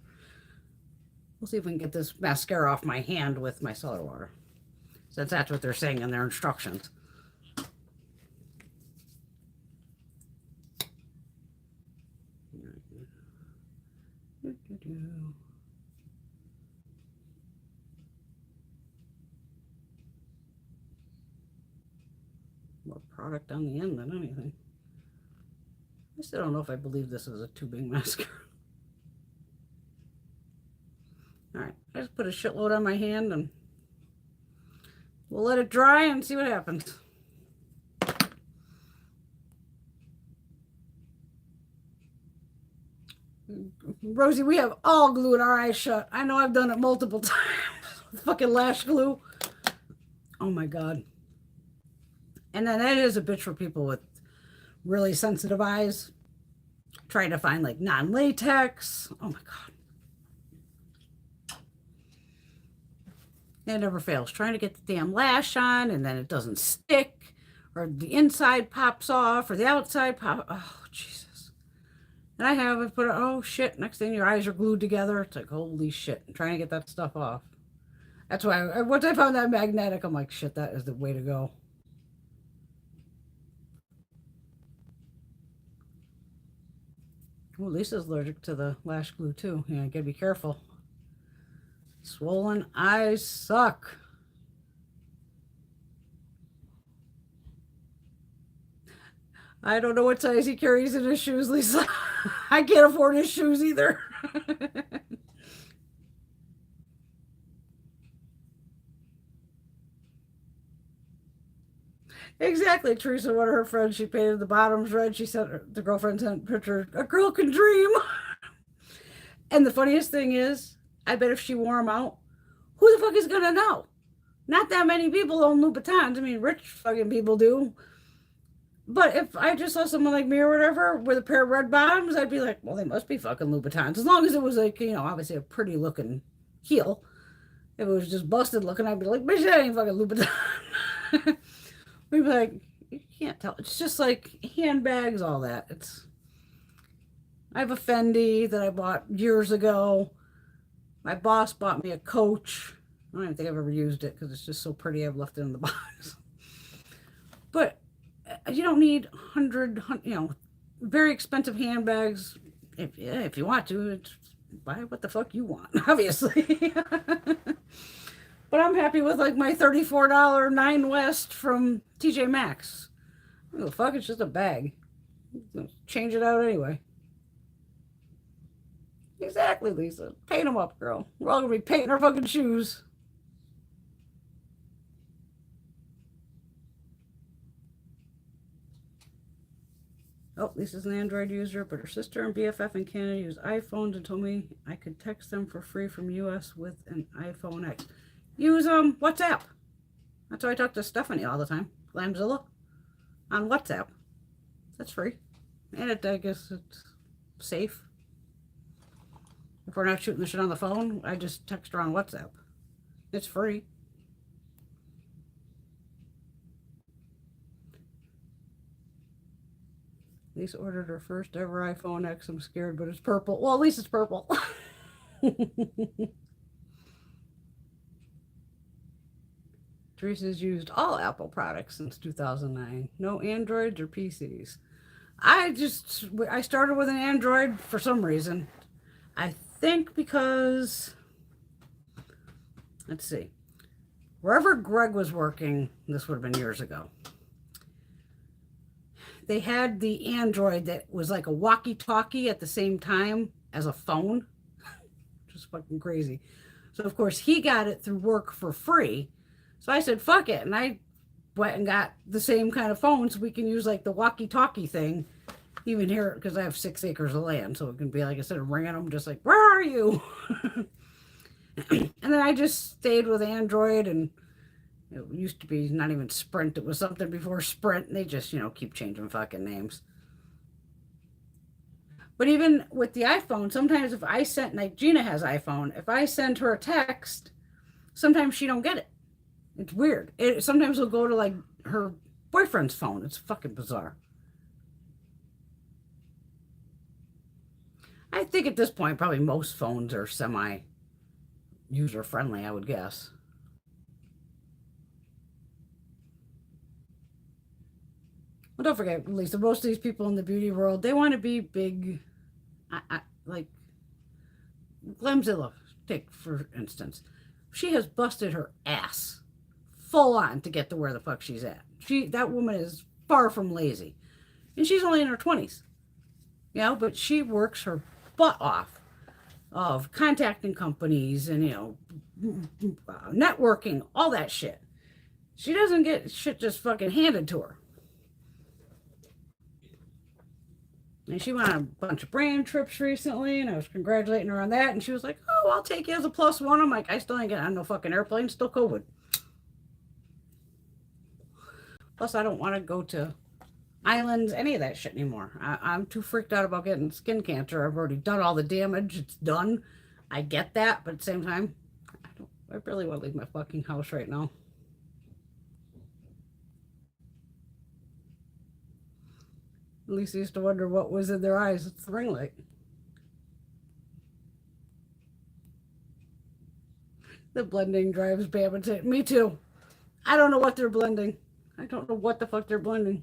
We'll see if we can get this mascara off my hand with micellar water, since that's what they're saying in their instructions. More product on the end than anything. I still don't know if I believe this is a tubing mascara. All right, I just put a shitload on my hand and we'll let it dry and see what happens. Rosie, we have all glued our eyes shut. I know I've done it multiple times with fucking lash glue. Oh my God. And then that is a bitch for people with really sensitive eyes. Trying to find like non-latex. Oh my God. It never fails. Trying to get the damn lash on and then it doesn't stick, or the inside pops off or the outside pops. Oh, Jesus. And I put it, oh shit, next thing your eyes are glued together. It's like, holy shit. I'm trying to get that stuff off. That's why once I found that magnetic, I'm like, shit, that is the way to go. Oh, Lisa's allergic to the lash glue too. Yeah, gotta be careful. Swollen eyes suck. I don't know what size he carries in his shoes, Lisa. I can't afford his shoes either. Exactly, Teresa. One of her friends, she painted the bottoms red. She said the girlfriend sent a picture. A girl can dream. And the funniest thing is, I bet if she wore them out, who the fuck is gonna know? Not that many people own Louboutins. I mean, rich fucking people do. But if I just saw someone like me or whatever with a pair of red bottoms, I'd be like, well, they must be fucking Louboutins. As long as it was like, obviously a pretty looking heel. If it was just busted looking, I'd be like, bitch, that ain't fucking Louboutin. We'd be like, you can't tell. It's just like handbags, all that. I have a Fendi that I bought years ago. My boss bought me a Coach. I don't even think I've ever used it because it's just so pretty. I've left it in the box. But you don't need very expensive handbags. If you want to, buy what the fuck you want, obviously. But I'm happy with like my $34 9 West from TJ Maxx. Oh, fuck, it's just a bag. Change it out anyway. Exactly, Lisa. Paint them up, girl. We're all gonna be painting our fucking shoes. Oh, Lisa's an Android user, but her sister and BFF in Canada use iPhones and told me I could text them for free from US with an iPhone X. Use WhatsApp. That's how I talk to Stephanie all the time. Glamzilla on WhatsApp. That's free. And I guess it's safe. If we're not shooting the shit on the phone, I just text her on WhatsApp. It's free. Lisa ordered her first ever iPhone X. I'm scared, but it's purple. Well, at least it's purple. Teresa's used all Apple products since 2009. No Androids or PCs. I started with an Android for some reason. I think because, let's see, wherever Greg was working, this would have been years ago, they had the Android that was like a walkie-talkie at the same time as a phone, which is fucking crazy. So, of course, he got it through work for free. So I said, fuck it. And I went and got the same kind of phone so we can use like the walkie-talkie thing, even here, because I have 6 acres of land. So it can be like, instead of ringing them, just like, where are you? And then I just stayed with Android, and it used to be not even Sprint. It was something before Sprint. And they just, keep changing fucking names. But even with the iPhone, sometimes if I sent, like Gina has iPhone, if I send her a text, sometimes she don't get it. It's weird. Sometimes it'll go to like her boyfriend's phone. It's fucking bizarre. I think at this point, probably most phones are semi-user friendly, I would guess. Well, don't forget, Lisa, most of these people in the beauty world, they want to be big, like Glamzilla, take for instance. She has busted her ass full on to get to where the fuck she's at. That woman is far from lazy. And she's only in her 20s. But she works her butt off of contacting companies and, networking, all that shit. She doesn't get shit just fucking handed to her. And she went on a bunch of brand trips recently, and I was congratulating her on that. And she was like, oh, I'll take you as a +1. I'm like, I still ain't getting on no fucking airplane, still COVID. Plus, I don't want to go to islands, any of that shit anymore. I'm too freaked out about getting skin cancer. I've already done all the damage. It's done. I get that, but at the same time, I really want to leave my fucking house right now. At least I used to wonder what was in their eyes. It's the ring light. The blending drives Bama. Me too. I don't know what they're blending. I don't know what the fuck they're blending.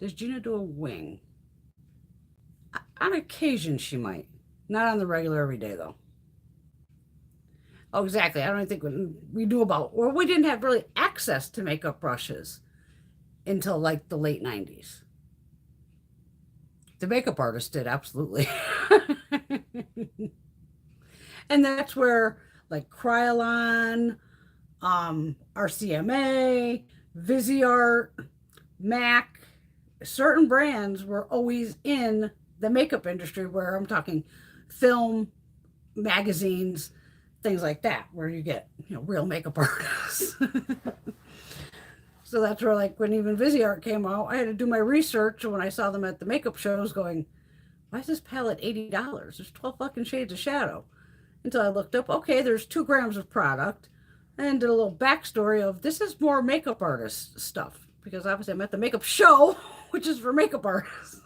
Does Gina do a wing? On occasion, she might. Not on the regular every day, though. Oh, exactly. I don't think we knew about, or we didn't have really access to makeup brushes until like the late 90s. The makeup artist did, absolutely. And that's where like Kryolan, RCMA, Viseart, MAC, certain brands were always in the makeup industry, where I'm talking film, magazines, things like that, where you get, real makeup artists. So that's where, like, when even Viseart came out, I had to do my research. And when I saw them at the makeup shows going, why is this palette $80? There's 12 fucking shades of shadow. Until I looked up, okay, there's 2 grams of product, and did a little backstory of this is more makeup artist stuff, because obviously I'm at the makeup show, which is for makeup artists.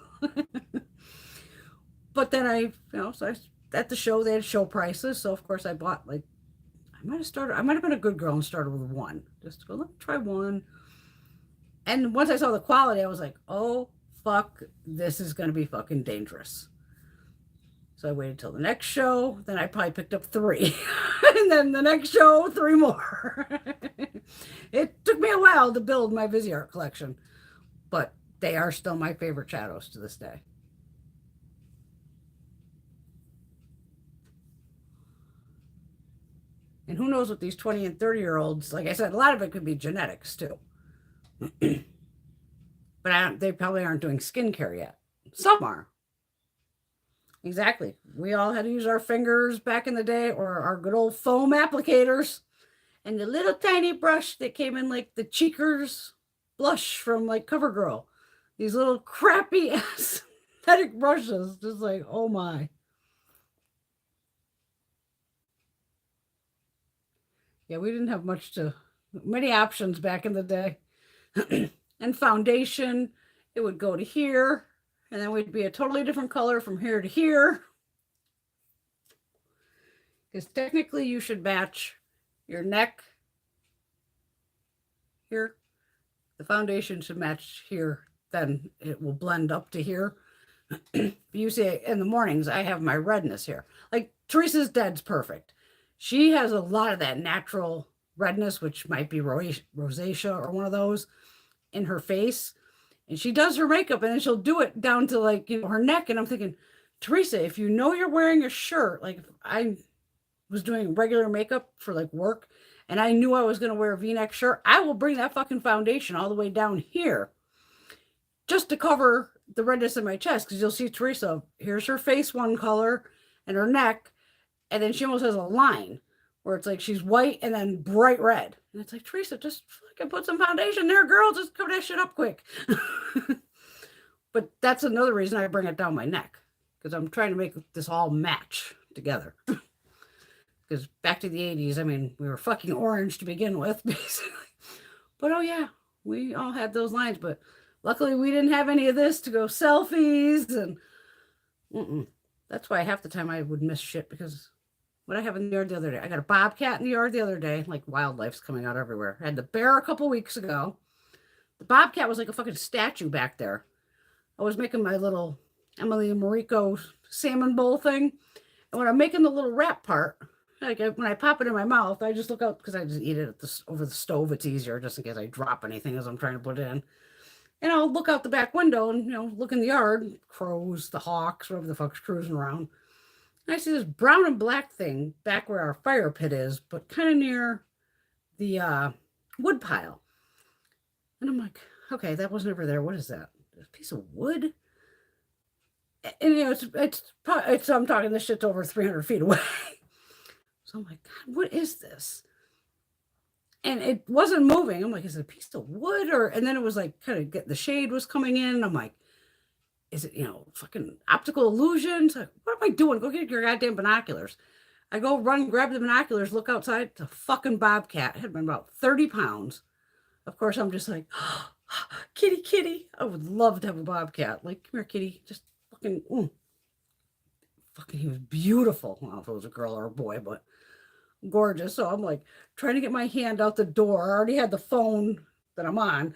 But then at the show, they had show prices. So of course I bought, like, I might have been a good girl and started with 1. Just to go, let me try 1. And once I saw the quality, I was like, oh, fuck, this is going to be fucking dangerous. So I waited till the next show. Then I probably picked up 3. And then the next show, 3 more. It took me a while to build my Viseart collection, but they are still my favorite shadows to this day. And who knows what these 20 and 30-year-olds, like I said, a lot of it could be genetics too. But they probably aren't doing skincare yet. Some are. Exactly. We all had to use our fingers back in the day, or our good old foam applicators, and the little tiny brush that came in like the Cheekers blush from like CoverGirl. These little crappy aesthetic brushes. Just like, oh my. Yeah, we didn't have many options back in the day. And foundation, it would go to here, and then we'd be a totally different color from here to here. Because technically you should match your neck here. The foundation should match here, then it will blend up to here. You see, in the mornings, I have my redness here. Like, Teresa's Dead's perfect. She has a lot of that natural redness, which might be rosacea or one of those, in her face. And she does her makeup, and then she'll do it down to, like, her neck. And I'm thinking, Teresa, if you know you're wearing a shirt, like, if I was doing regular makeup for, like, work, and I knew I was going to wear a V-neck shirt, I will bring that fucking foundation all the way down here just to cover the redness in my chest. Because you'll see Teresa, here's her face one color and her neck, and then she almost has a line where it's like she's white and then bright red. And it's like, Teresa, just fucking put some foundation there, girl. Just cover that shit up quick. But that's another reason I bring it down my neck, because I'm trying to make this all match together. Because back to the 80s, I mean, we were fucking orange to begin with, basically. But oh yeah, we all had those lines. But luckily we didn't have any of this to go selfies. And that's why half the time I would miss shit, because what I have in the yard the other day, I got a bobcat in the yard the other day. Like, wildlife's coming out everywhere. I had the bear a couple weeks ago. The bobcat was like a fucking statue back there. I was making my little Emily and Mariko salmon bowl thing. And when I'm making the little wrap part, like when I pop it in my mouth, I just look out, because I just eat it over the stove. It's easier, just in case I drop anything as I'm trying to put it in. And I'll look out the back window and, look in the yard. Crows, the hawks, whatever the fuck's cruising around. And I see this brown and black thing back where our fire pit is, but kind of near the wood pile. And I'm like, okay, that was never there. What is that? A piece of wood? And it's I'm talking, this shit's over 300 feet away. So I'm like, God, what is this? And it wasn't moving. I'm like, is it a piece of wood? And then it was like, kind of the shade was coming in. I'm like, is it, fucking optical illusions? Like, what am I doing? Go get your goddamn binoculars. I go run, grab the binoculars, look outside. It's a fucking bobcat. It had been about 30 pounds. Of course, I'm just like, oh, kitty, kitty. I would love to have a bobcat. Like, come here, kitty. Just fucking, fucking, he was beautiful. I don't know if it was a girl or a boy, but gorgeous. So I'm like trying to get my hand out the door. I already had the phone that I'm on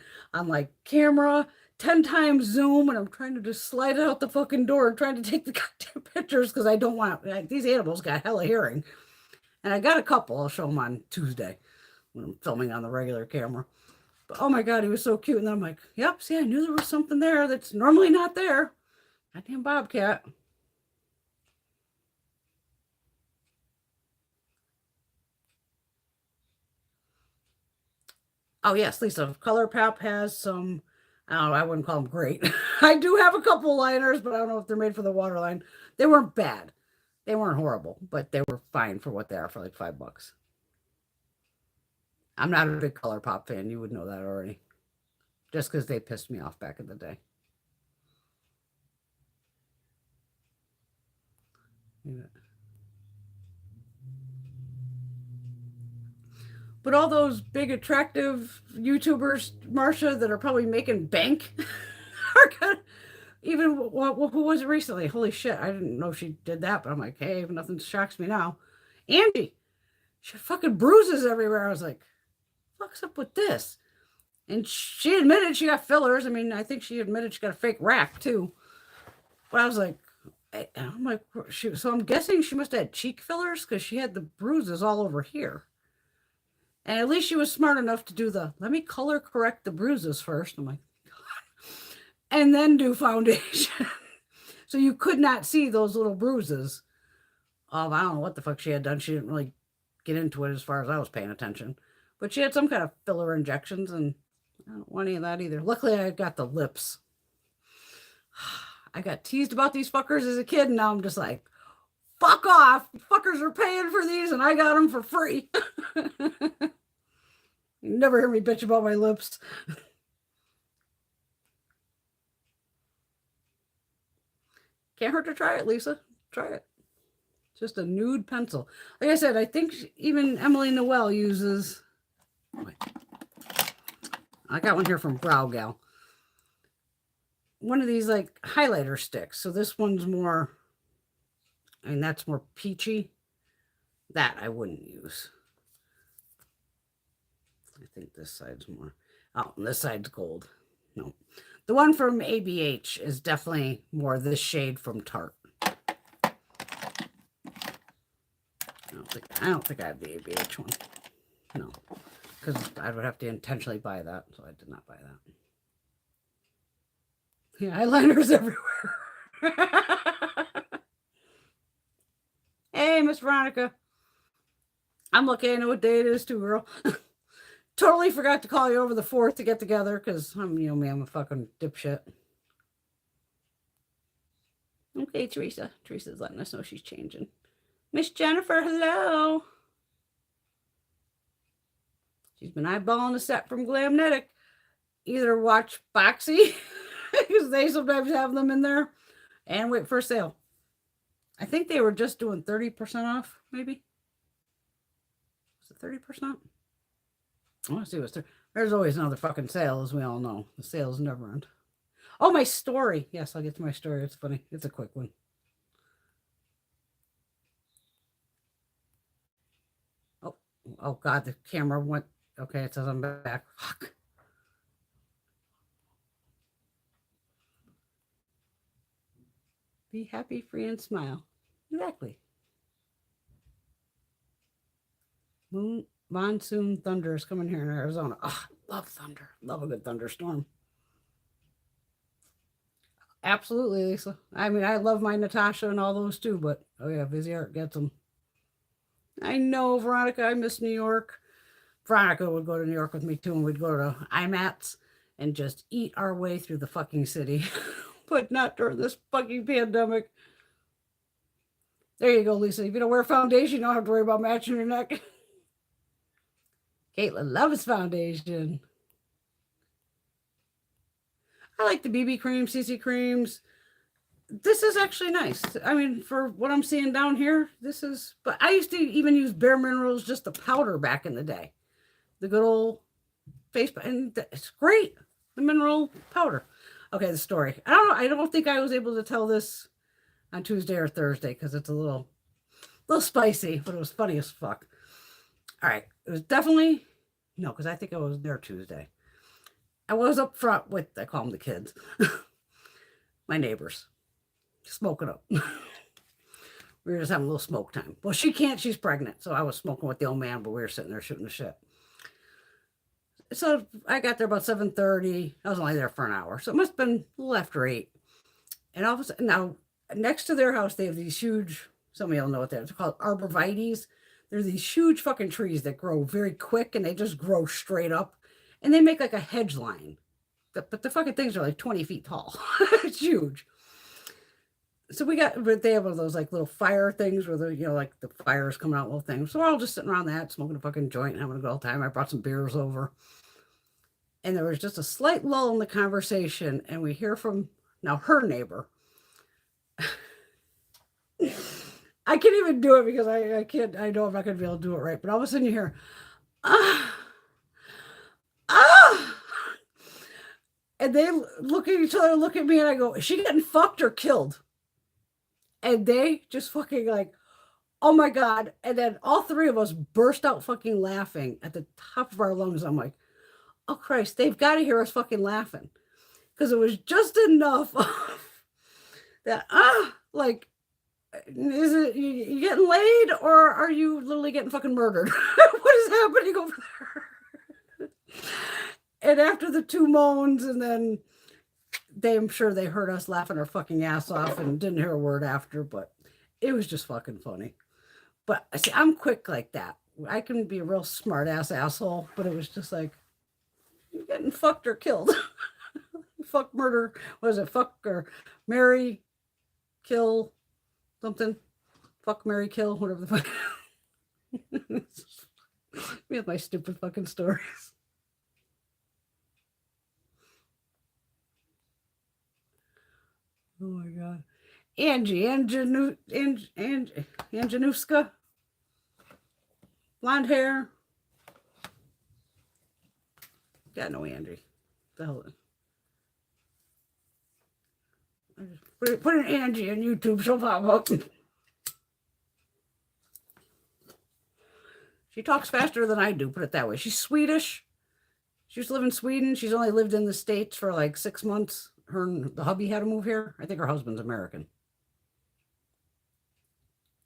like camera, 10 times zoom, and I'm trying to just slide it out the fucking door and trying to take the goddamn pictures, because I don't want, these animals got hella hearing. And I got a couple. I'll show them on Tuesday when I'm filming on the regular camera. But oh my God, he was so cute. And then I'm like, yep, see, I knew there was something there that's normally not there. Goddamn bobcat. Oh yes, Lisa, ColourPop has some, I don't know, I wouldn't call them great. I do have a couple liners, but I don't know if they're made for the waterline. They weren't bad. They weren't horrible, but they were fine for what they are, for like $5. I'm not a big ColourPop fan. You would know that already. Just because they pissed me off back in the day. Yeah. But all those big attractive YouTubers, Marsha, that are probably making bank are gonna, even who was it recently? Holy shit, I didn't know she did that, but I'm like, hey, nothing shocks me now. Angie, she had fucking bruises everywhere. I was like, what's up with this? And she admitted she got fillers. I mean, I think she admitted she got a fake rack too. But I was like, And I'm like, so I'm guessing she must have had cheek fillers because she had the bruises all over here. And at least she was smart enough to do let me color correct the bruises first. I'm like, and then do foundation. So you could not see those little bruises. I don't know what the fuck she had done. She didn't really get into it as far as I was paying attention. But she had some kind of filler injections, and I don't want any of that either. Luckily, I got the lips. I got teased about these fuckers as a kid, and now I'm just like, fuck off. Fuckers are paying for these, and I got them for free. You never hear me bitch about my lips. Can't hurt to try it, Lisa. Try it. Just a nude pencil. Like I said, I think even Emily Noel uses... Wait. I got one here from Brow Gal. One of these like highlighter sticks. So this one's more... I mean, that's more peachy. That I wouldn't use. I think this side's more... Oh, and this side's gold. No. The one from ABH is definitely more this shade from Tarte. I don't think I have the ABH one. No. Because I would have to intentionally buy that, so I did not buy that. Yeah, eyeliners everywhere. Hey, Miss Veronica. I'm looking. I know what day it is too, girl. Totally forgot to call you over the 4th to get together because I'm a fucking dipshit. Okay, Teresa. Teresa's letting us know she's changing. Miss Jennifer, hello. She's been eyeballing a set from Glamnetic. Either watch Boxy, because they sometimes have them in there, and wait for a sale. I think they were just doing 30% off, maybe. Was it 30%? I want to see what's there. There's always another fucking sale, as we all know. The sales never end. Oh, my story. Yes, I'll get to my story. It's funny. It's a quick one. Oh, God, the camera went. Okay, it says I'm back. Fuck. Be happy, free, and smile. Exactly. Monsoon thunder is coming here in Arizona. Oh, love thunder. Love a good thunderstorm. Absolutely, Lisa. I mean, I love my Natasha and all those too, but oh yeah, Busy Art gets them. I know, Veronica. I miss New York. Veronica would go to New York with me too, and we'd go to IMATs and just eat our way through the fucking city. But not during this fucking pandemic. There you go, Lisa. If you don't wear foundation, you don't have to worry about matching your neck. Caitlin loves foundation. I like the BB cream, CC creams. This is actually nice. I mean, for what I'm seeing down here, this is... But I used to even use Bare Minerals, just the powder back in the day. The good old face... And it's great. The mineral powder. Okay, the story. I don't know. I don't think I was able to tell this on Tuesday or Thursday because it's a little spicy, but it was funny as fuck. All right. It was definitely... No, because I think I was there Tuesday. I was up front with... I call them the kids. My neighbors. Smoking up. We were just having a little smoke time. Well, she can't. She's pregnant. So I was smoking with the old man, but we were sitting there shooting the shit. So I got there about 7:30. I was only there for an hour. So it must have been a little after 8. And all of a sudden, now, next to their house, they have these huge, some of y'all know what they're called, arborvitaes. They're these huge fucking trees that grow very quick, and they just grow straight up. And they make like a hedge line. But the fucking things are like 20 feet tall. It's huge. So they have one of those like little fire things where the, like the fire is coming out, little things. So we're all just sitting around that, smoking a fucking joint and having a good old time. I brought some beers over. And there was just a slight lull in the conversation. And we hear from now her neighbor. I can't even do it because I can't, I know I'm not going to be able to do it right. But all of a sudden you hear, and they look at each other, look at me, and I go, is she getting fucked or killed? And they just fucking like, oh my God. And then all three of us burst out fucking laughing at the top of our lungs. I'm like, oh Christ, they've got to hear us fucking laughing. Because it was just enough that, Like, is it you getting laid or are you literally getting fucking murdered? What is happening over there? And after the two moans, and then I'm sure they heard us laughing our fucking ass off and didn't hear a word after, but it was just fucking funny. But see, I'm quick like that. I can be a real smart ass asshole, but it was just like, you're getting fucked or killed. Fuck, murder. What is it? Fuck or marry, kill, something. Fuck, marry, kill, whatever the fuck. Me with my stupid fucking stories. Oh my god. Anjanuska. Blonde hair. Got no Angie. The hell. Put an Angie on YouTube, she'll pop up. She talks faster than I do, put it that way. She's Swedish. She used to live in Sweden. She's only lived in the States for like 6 months. Her and the hubby had to move here. I think her husband's American.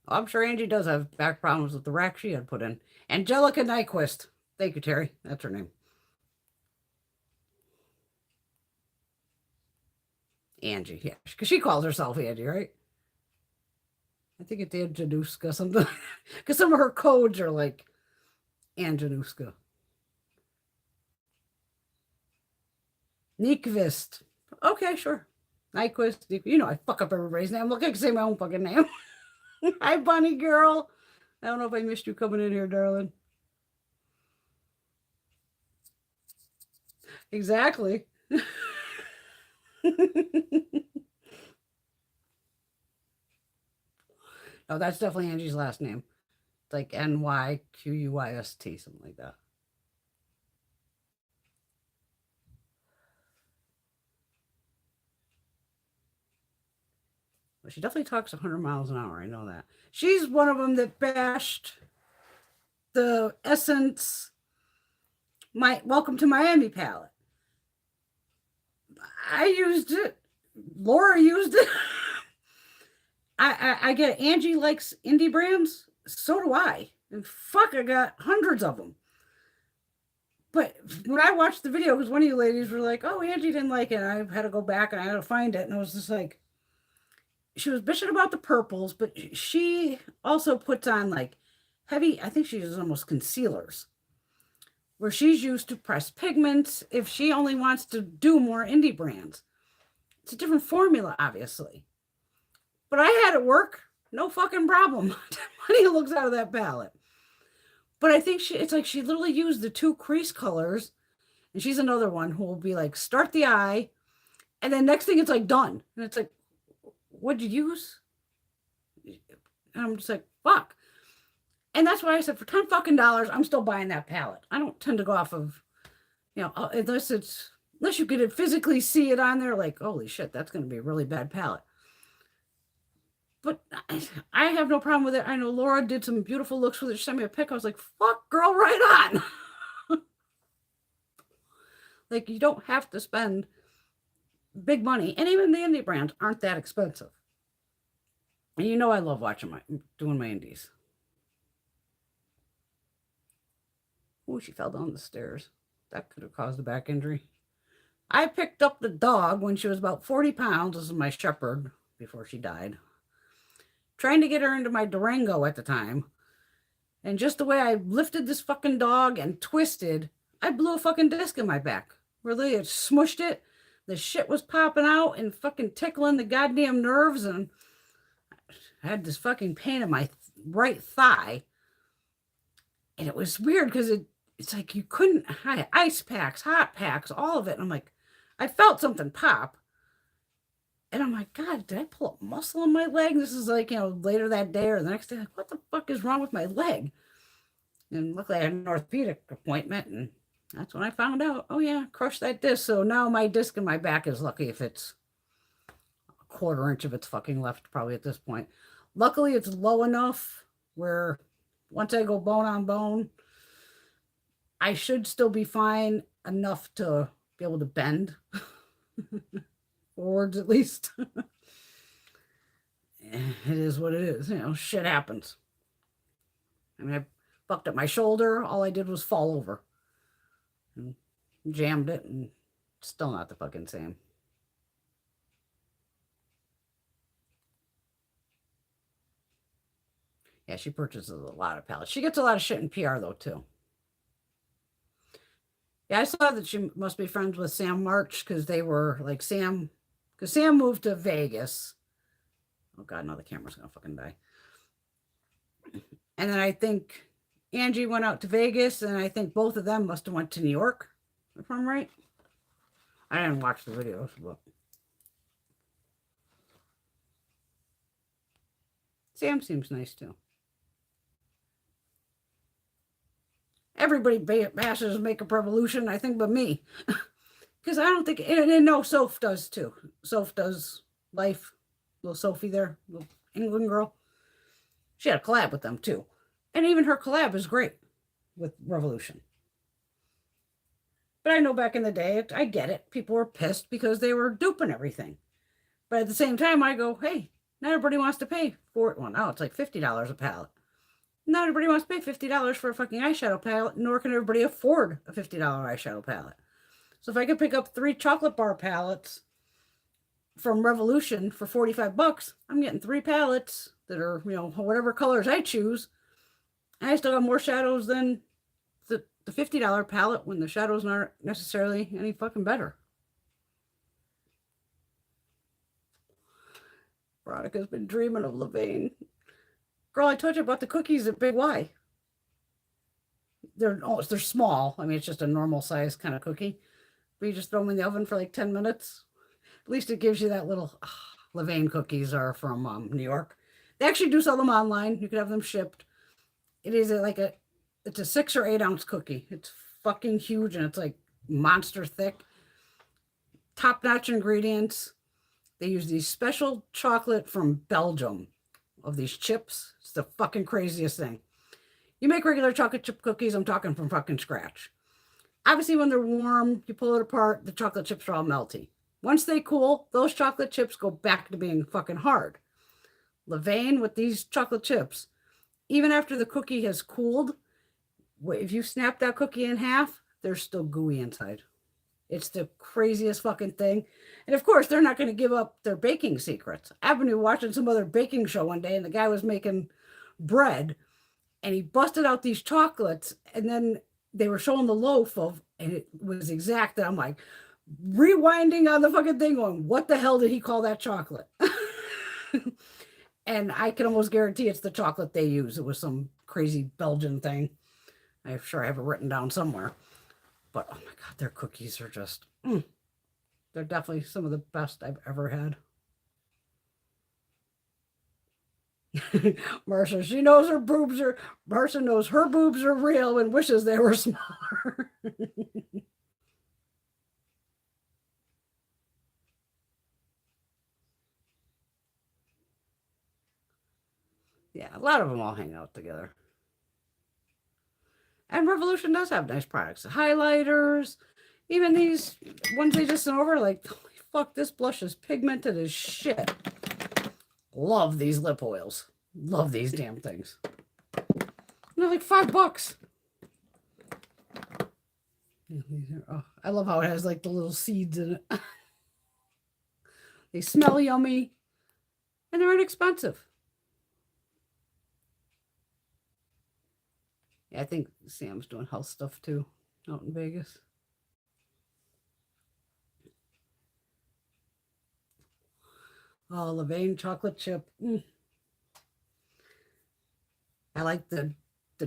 I'm sure Angie does have back problems with the rack she had put in. Angelica Nyquist. Thank you, Terry. That's her name. Angie, yeah. Because she calls herself Angie, right? I think it's Anjanuska something. Because some of her codes are like Anjanuska. Nyquist. Okay, sure. Nyquist. You know I fuck up everybody's name. Look, I can say my own fucking name. Hi, bunny girl. I don't know if I missed you coming in here, darling. Exactly. Oh, that's definitely Angie's last name. It's like Nyquist, something like that. Well, she definitely talks 100 miles an hour. I know that. She's one of them that bashed the Essence my Welcome to Miami palette. I used it. Laura used it. I get Angie likes indie brands. So do I. And fuck, I got hundreds of them. But when I watched the video, because one of you ladies were like, oh, Angie didn't like it. I had to go back and I had to find it. And I was just like, she was bitching about the purples, but she also puts on like heavy, I think she uses almost concealers, where she's used to press pigments if she only wants to do more indie brands. It's a different formula, obviously. But I had it work, no fucking problem. Money looks out of that palette. But I think it's like she literally used the two crease colors, and she's another one who will be like, start the eye, and then next thing it's like done. And it's like, what'd you use? And I'm just like, fuck. And that's why I said for $10 fucking, I'm still buying that palette. I don't tend to go off of, unless you could physically see it on there, like, holy shit, that's going to be a really bad palette. But I have no problem with it. I know Laura did some beautiful looks with it. She sent me a pic. I was like, fuck, girl, right on. Like, you don't have to spend big money. And even the indie brands aren't that expensive. And you know I love doing my indies. Oh, she fell down the stairs. That could have caused a back injury. I picked up the dog when she was about 40 pounds. This is my shepherd before she died. Trying to get her into my Durango at the time. And just the way I lifted this fucking dog and twisted, I blew a fucking disc in my back. Really, it smushed it. The shit was popping out and fucking tickling the goddamn nerves. And I had this fucking pain in my right thigh. And it was weird because it's like you couldn't, ice packs, hot packs, all of it. And I'm like, I felt something pop. And I'm like, God, did I pull up muscle in my leg? This is like, later that day or the next day. Like, what the fuck is wrong with my leg? And luckily I had an orthopedic appointment. And that's when I found out, oh yeah, crushed that disc. So now my disc in my back is lucky if it's a quarter inch of it's fucking left probably at this point. Luckily it's low enough where once I go bone on bone, I should still be fine enough to be able to bend. Forwards at least. it is what it is. You know, shit happens. I mean, I fucked up my shoulder. All I did was fall over and jammed it, and still not the fucking same. Yeah, she purchases a lot of palettes. She gets a lot of shit in PR though too. Yeah, I saw that she must be friends with Sam March because they were like Sam, because Sam moved to Vegas. Oh God, no, the camera's gonna fucking die. And then I think Angie went out to Vegas, and I think both of them must have went to New York, if I'm right. I didn't watch the videos, but Sam seems nice too. Everybody bashes Makeup Revolution, I think, but me. Because I don't think, and no, Soph does too. Soph does Life, little Sophie there, little England girl. She had a collab with them too. And even her collab is great with Revolution. But I know back in the day, I get it. People were pissed because they were duping everything. But at the same time, I go, hey, not everybody wants to pay for it. Well, now it's like $50 a palette. Not everybody wants to pay $50 for a fucking eyeshadow palette, nor can everybody afford a $50 eyeshadow palette. So if I could pick up 3 chocolate bar palettes from Revolution for $45, I'm getting 3 palettes that are, you know, whatever colors I choose. And I still got more shadows than the $50 palette when the shadows aren't necessarily any fucking better. Veronica's been dreaming of Levain. Girl, I told you about the cookies at Big Y. They're small. I mean, it's just a normal size kind of cookie. But you just throw them in the oven for like 10 minutes. At least it gives you that little Levain cookies are from New York. They actually do sell them online. You can have them shipped. It is it's a 6 or 8 ounce cookie. It's fucking huge, and it's like monster thick. Top-notch ingredients. They use these special chocolate from Belgium of these chips. It's the fucking craziest thing. You make regular chocolate chip cookies, I'm talking from fucking scratch. Obviously, when they're warm, you pull it apart, the chocolate chips are all melty. Once they cool, those chocolate chips go back to being fucking hard. Levain with these chocolate chips, even after the cookie has cooled, if you snap that cookie in half, they're still gooey inside. It's the craziest fucking thing. And of course, they're not going to give up their baking secrets. I've been watching some other baking show one day, and the guy was making bread, and he busted out these chocolates, and then they were showing the loaf of, and it was exact. And I'm like, rewinding on the fucking thing going, what the hell did he call that chocolate? And I can almost guarantee it's the chocolate they use. It was some crazy Belgian thing. I'm sure I have it written down somewhere. But oh my God, their cookies are just, they're definitely some of the best I've ever had. Marcia, she knows her boobs are, Marcia knows her boobs are real and wishes they were smaller. Yeah, a lot of them all hang out together. And Revolution does have nice products. Highlighters, even these ones they just sent over, like, holy fuck, this blush is pigmented as shit. Love these lip oils. Love these damn things. They're like $5. Oh, I love how it has like the little seeds in it. They smell yummy. And they're inexpensive. Yeah, I think Sam's doing health stuff too out in Vegas. Oh, Levain chocolate chip. I like the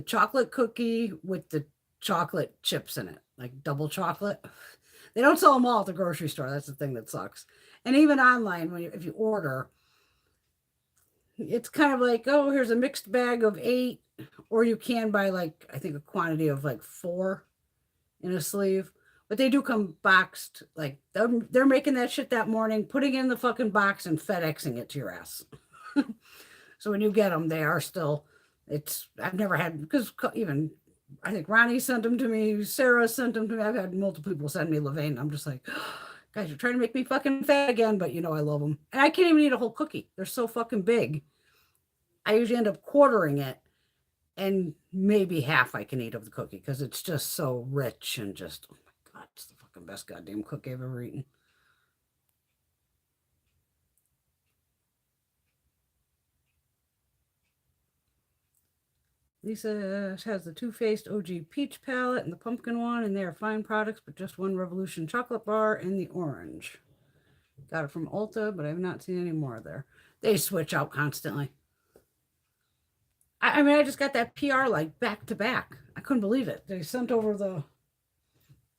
chocolate cookie with the chocolate chips in it, like double chocolate. They don't sell them all at the grocery store. That's the thing that sucks. And even online, if you order, it's kind of like, oh, here's a mixed bag of 8, or you can buy like, I think a quantity of like 4 in a sleeve. But they do come boxed. Like they're making that shit that morning, putting it in the fucking box and FedExing it to your ass. So when you get them, they are still, I've never had, because even, I think Ronnie sent them to me, Sarah sent them to me. I've had multiple people send me Levain. I'm just like, Guys, you're trying to make me fucking fat again, but you know I love them. And I can't even eat a whole cookie. They're so fucking big. I usually end up quartering it, and maybe half I can eat of the cookie because it's just so rich and just, oh my God, it's the fucking best goddamn cookie I've ever eaten. Lisa has the Too Faced OG Peach palette and the pumpkin one, and they are fine products, but just one Revolution chocolate bar in the orange. Got it from Ulta, but I've not seen any more there. They switch out constantly. I mean, I just got that PR like back to back. I couldn't believe it. They sent over the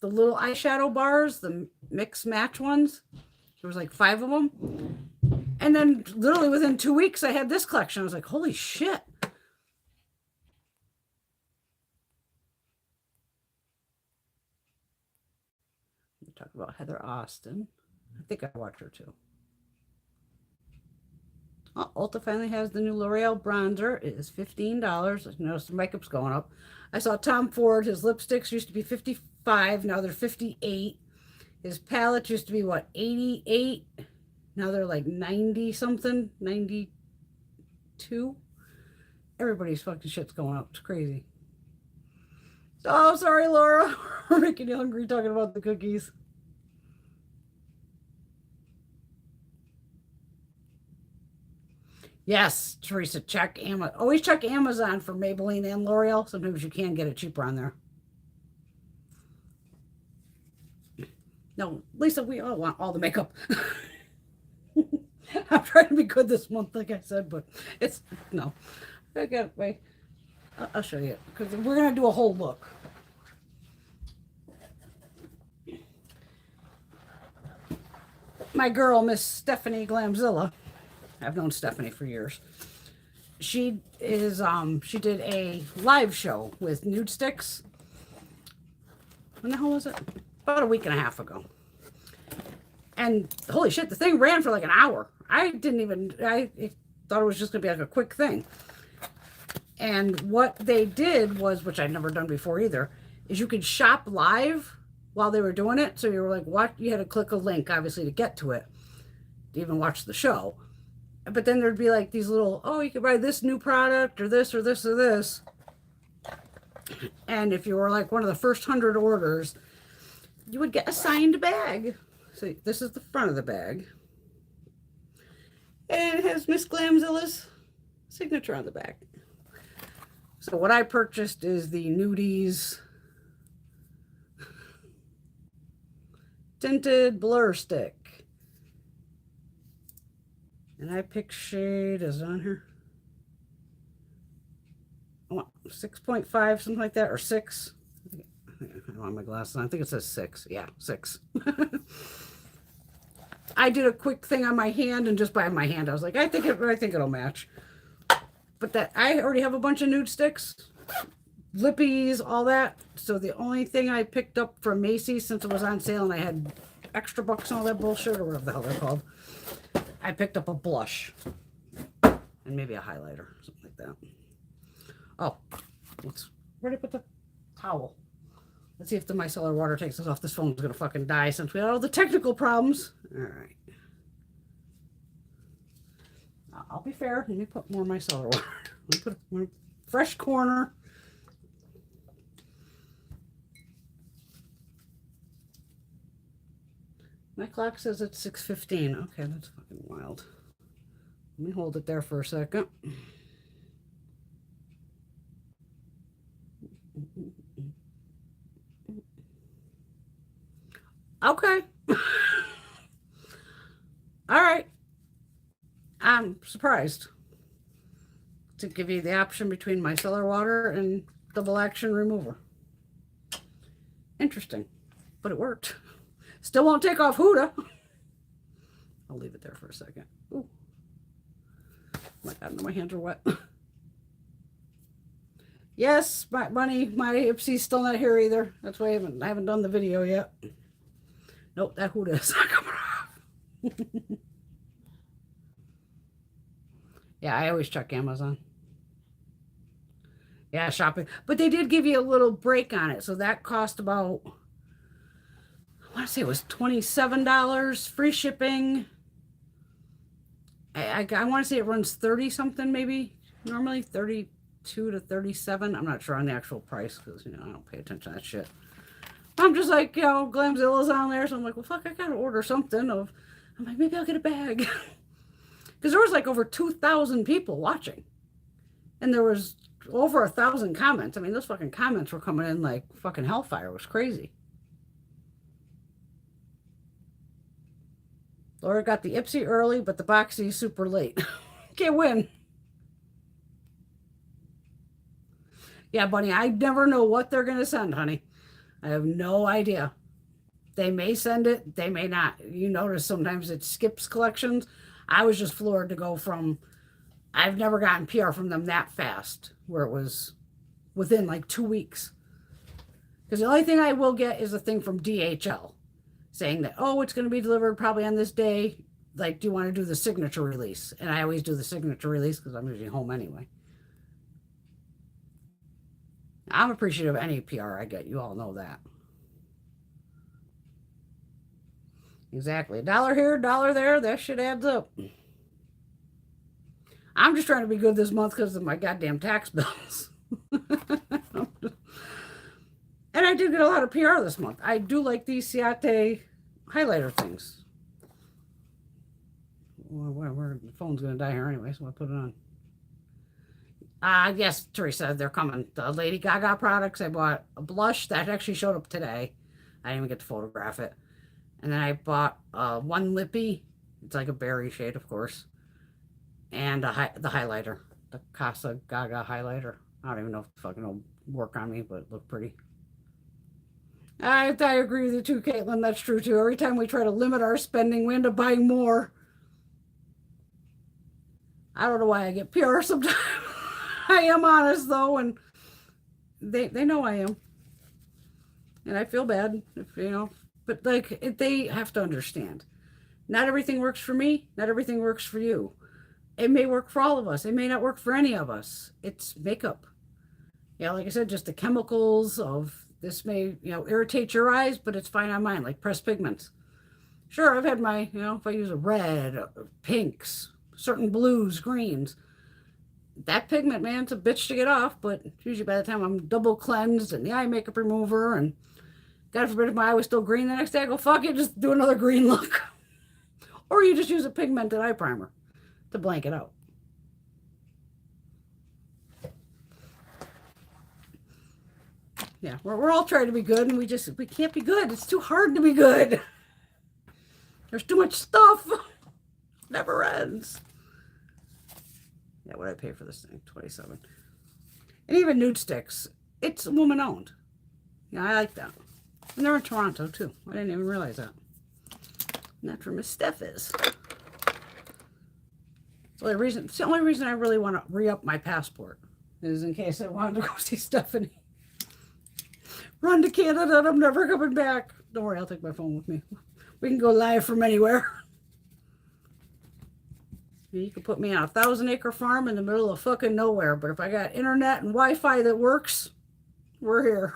little eyeshadow bars, the mix match ones. There was like 5 of them. And then literally within 2 weeks, I had this collection. I was like, holy shit. We talk about Heather Austin. I think I watched her too. Oh, Ulta finally has the new L'Oreal bronzer. It is $15. I noticed the makeup's going up. I saw Tom Ford. His lipsticks used to be $55. Now they're $58. His palettes used to be, what, $88? Now they're like 90 something, 92. Everybody's fucking shit's going up. It's crazy. Oh, sorry, Laura. We're making you hungry talking about the cookies. Yes, Teresa, check Amazon. Always check Amazon for Maybelline and L'Oreal. Sometimes you can get it cheaper on there. No, Lisa, we all want all the makeup. I'm trying to be good this month, like I said, but it's, no. I got, wait. I'll show you, because we're going to do a whole look. My girl, Miss Stephanie Glamzilla. I've known Stephanie for years. She is she did a live show with nude sticks. When the hell was it? About a week and a half ago. And holy shit, the thing ran for like an hour. I thought it was just gonna be like a quick thing. And what they did was, which I'd never done before either, is you could shop live while they were doing it. So you were like, what? You had to click a link, obviously, to get to it, to even watch the show. But then there'd be like these little, oh, you could buy this new product or this or this or this. And if you were like one of the first 100 orders, you would get a signed bag. So this is the front of the bag. And it has Miss Glamzilla's signature on the back. So what I purchased is the Nudies Tinted Blur Stick. And I picked shade, is it on here? Oh, 6.5, something like that, or 6. I don't have my glasses on. I think it says 6. Yeah, 6. I did a quick thing on my hand, and just by my hand, I was like, I think it'll match. But that I already have a bunch of nude sticks, lippies, all that. So the only thing I picked up from Macy, since it was on sale and I had extra bucks and all that bullshit, or whatever the hell they're called, I picked up a blush and maybe a highlighter, something like that. Oh, where did I put the towel? Let's see if the micellar water takes us off. This phone's gonna fucking die since we had all the technical problems. All right. I'll be fair. Let me put more micellar water. Let me put a fresh corner. My clock says it's 6:15. Okay, that's fucking wild. Let me hold it there for a second. Okay. All right. I'm surprised to give you the option between micellar water and double action remover. Interesting, but it worked. Still won't take off Huda. I'll leave it there for a second. Ooh. Oh my God, my hands are wet. Yes, my bunny, my Ipsy's still not here either. That's why I haven't done the video yet. Nope, that Huda is not coming off. Yeah, I always check Amazon. Yeah, shopping. But they did give you a little break on it. So that cost about, I want to say it was $27, free shipping. I want to say it runs 30 something, maybe normally 32 to 37. I'm not sure on the actual price because, I don't pay attention to that shit. I'm just like, Glamzilla's on there. So I'm like, well, fuck, I got to order something. I'm like, maybe I'll get a bag. Because there was like over 2,000 people watching. And there was over 1,000 comments. I mean, those fucking comments were coming in like fucking hellfire. It was crazy. Laura got the Ipsy early, but the Boxy super late. Can't win. Yeah, Bunny, I never know what they're going to send, honey. I have no idea. They may send it, they may not. You notice sometimes it skips collections. I was just floored to go from, I've never gotten PR from them that fast, where it was within like 2 weeks. Because the only thing I will get is a thing from DHL saying that, oh, it's going to be delivered probably on this day. Like, do you want to do the signature release? And I always do the signature release because I'm usually home anyway. I'm appreciative of any PR I get. You all know that. Exactly. $1 here, $1 there. That shit adds up. I'm just trying to be good this month because of my goddamn tax bills. And I do get a lot of PR this month. I do like these Ciate highlighter things. Well, the phone's going to die here anyway, so I'll put it on. Yes, Teresa, they're coming. The Lady Gaga products. I bought a blush that actually showed up today. I didn't even get to photograph it. And then I bought one lippy. It's like a berry shade, of course. And the highlighter. The Casa Gaga highlighter. I don't even know if it fucking will work on me, but it looked pretty. I agree with you too, Caitlin. That's true too. Every time we try to limit our spending, we end up buying more. I don't know why I get PR sometimes. I am honest though, and they know I am. And I feel bad, but like they have to understand. Not everything works for me, not everything works for you. It may work for all of us. It may not work for any of us. It's makeup. Yeah, like I said, just the chemicals of this may, irritate your eyes, but it's fine on mine, like pressed pigments. Sure, I've had my, if I use a red, pinks, certain blues, greens, that pigment, man, it's a bitch to get off, but usually by the time I'm double cleansed and the eye makeup remover and God forbid if my eye was still green the next day, I go, fuck it, just do another green look. Or you just use a pigmented eye primer to blank it out. Yeah, we're all trying to be good, and we can't be good. It's too hard to be good. There's too much stuff. Never ends. Yeah, what did I pay for this thing? $27. And even nude sticks, it's woman owned. Yeah, I like that. And they're in Toronto too. I didn't even realize that. And that's where Miss Steph is. It's the only reason I really want to re-up my passport is in case I wanted to go see Stephanie. Run to Canada and I'm never coming back. Don't worry, I'll take my phone with me. We can go live from anywhere. You can put me on a 1,000-acre farm in the middle of fucking nowhere, but if I got internet and Wi-Fi that works, we're here.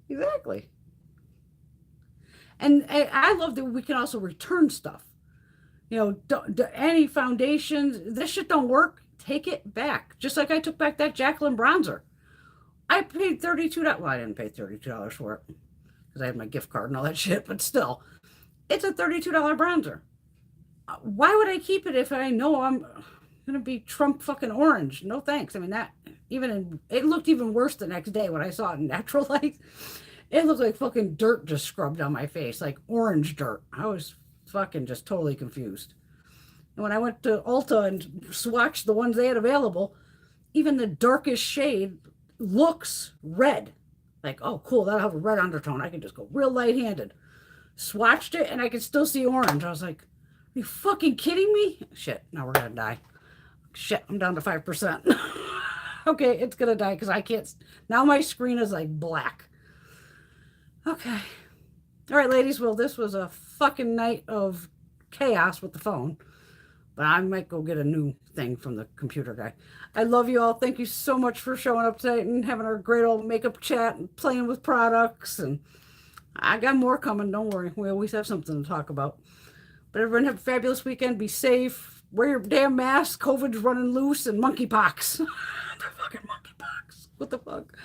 Exactly. And I love that we can also return stuff. Any foundations, this shit don't work, take it back. Just like I took back that Jacqueline bronzer. I paid $32. Well, I didn't pay $32 for it because I had my gift card and all that shit, but still, it's a $32 bronzer. Why would I keep it if I know I'm going to be Trump fucking orange? No thanks. I mean, it looked even worse the next day when I saw it in natural light. It looked like fucking dirt just scrubbed on my face, like orange dirt. I was fucking just totally confused. And when I went to Ulta and swatched the ones they had available, even the darkest shade looks red. Like, oh, cool, that'll have a red undertone. I can just go real light-handed. Swatched it, and I could still see orange. I was like, are you fucking kidding me? Shit, now we're going to die. Shit, I'm down to 5%. Okay, it's going to die because I can't. Now my screen is like black. Okay. All right, ladies. Well, this was a fucking night of chaos with the phone. But I might go get a new thing from the computer guy. I love you all. Thank you so much for showing up tonight and having our great old makeup chat and playing with products. And I got more coming. Don't worry. We always have something to talk about. But everyone have a fabulous weekend. Be safe. Wear your damn mask. COVID's running loose and monkeypox. The fucking monkeypox. What the fuck?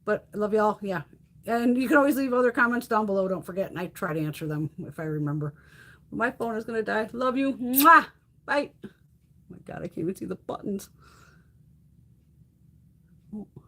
But I love y'all. Yeah. And you can always leave other comments down below. Don't forget. And I try to answer them if I remember. My phone is going to die. Love you. Mwah! Bye. Oh my God, I can't even see the buttons.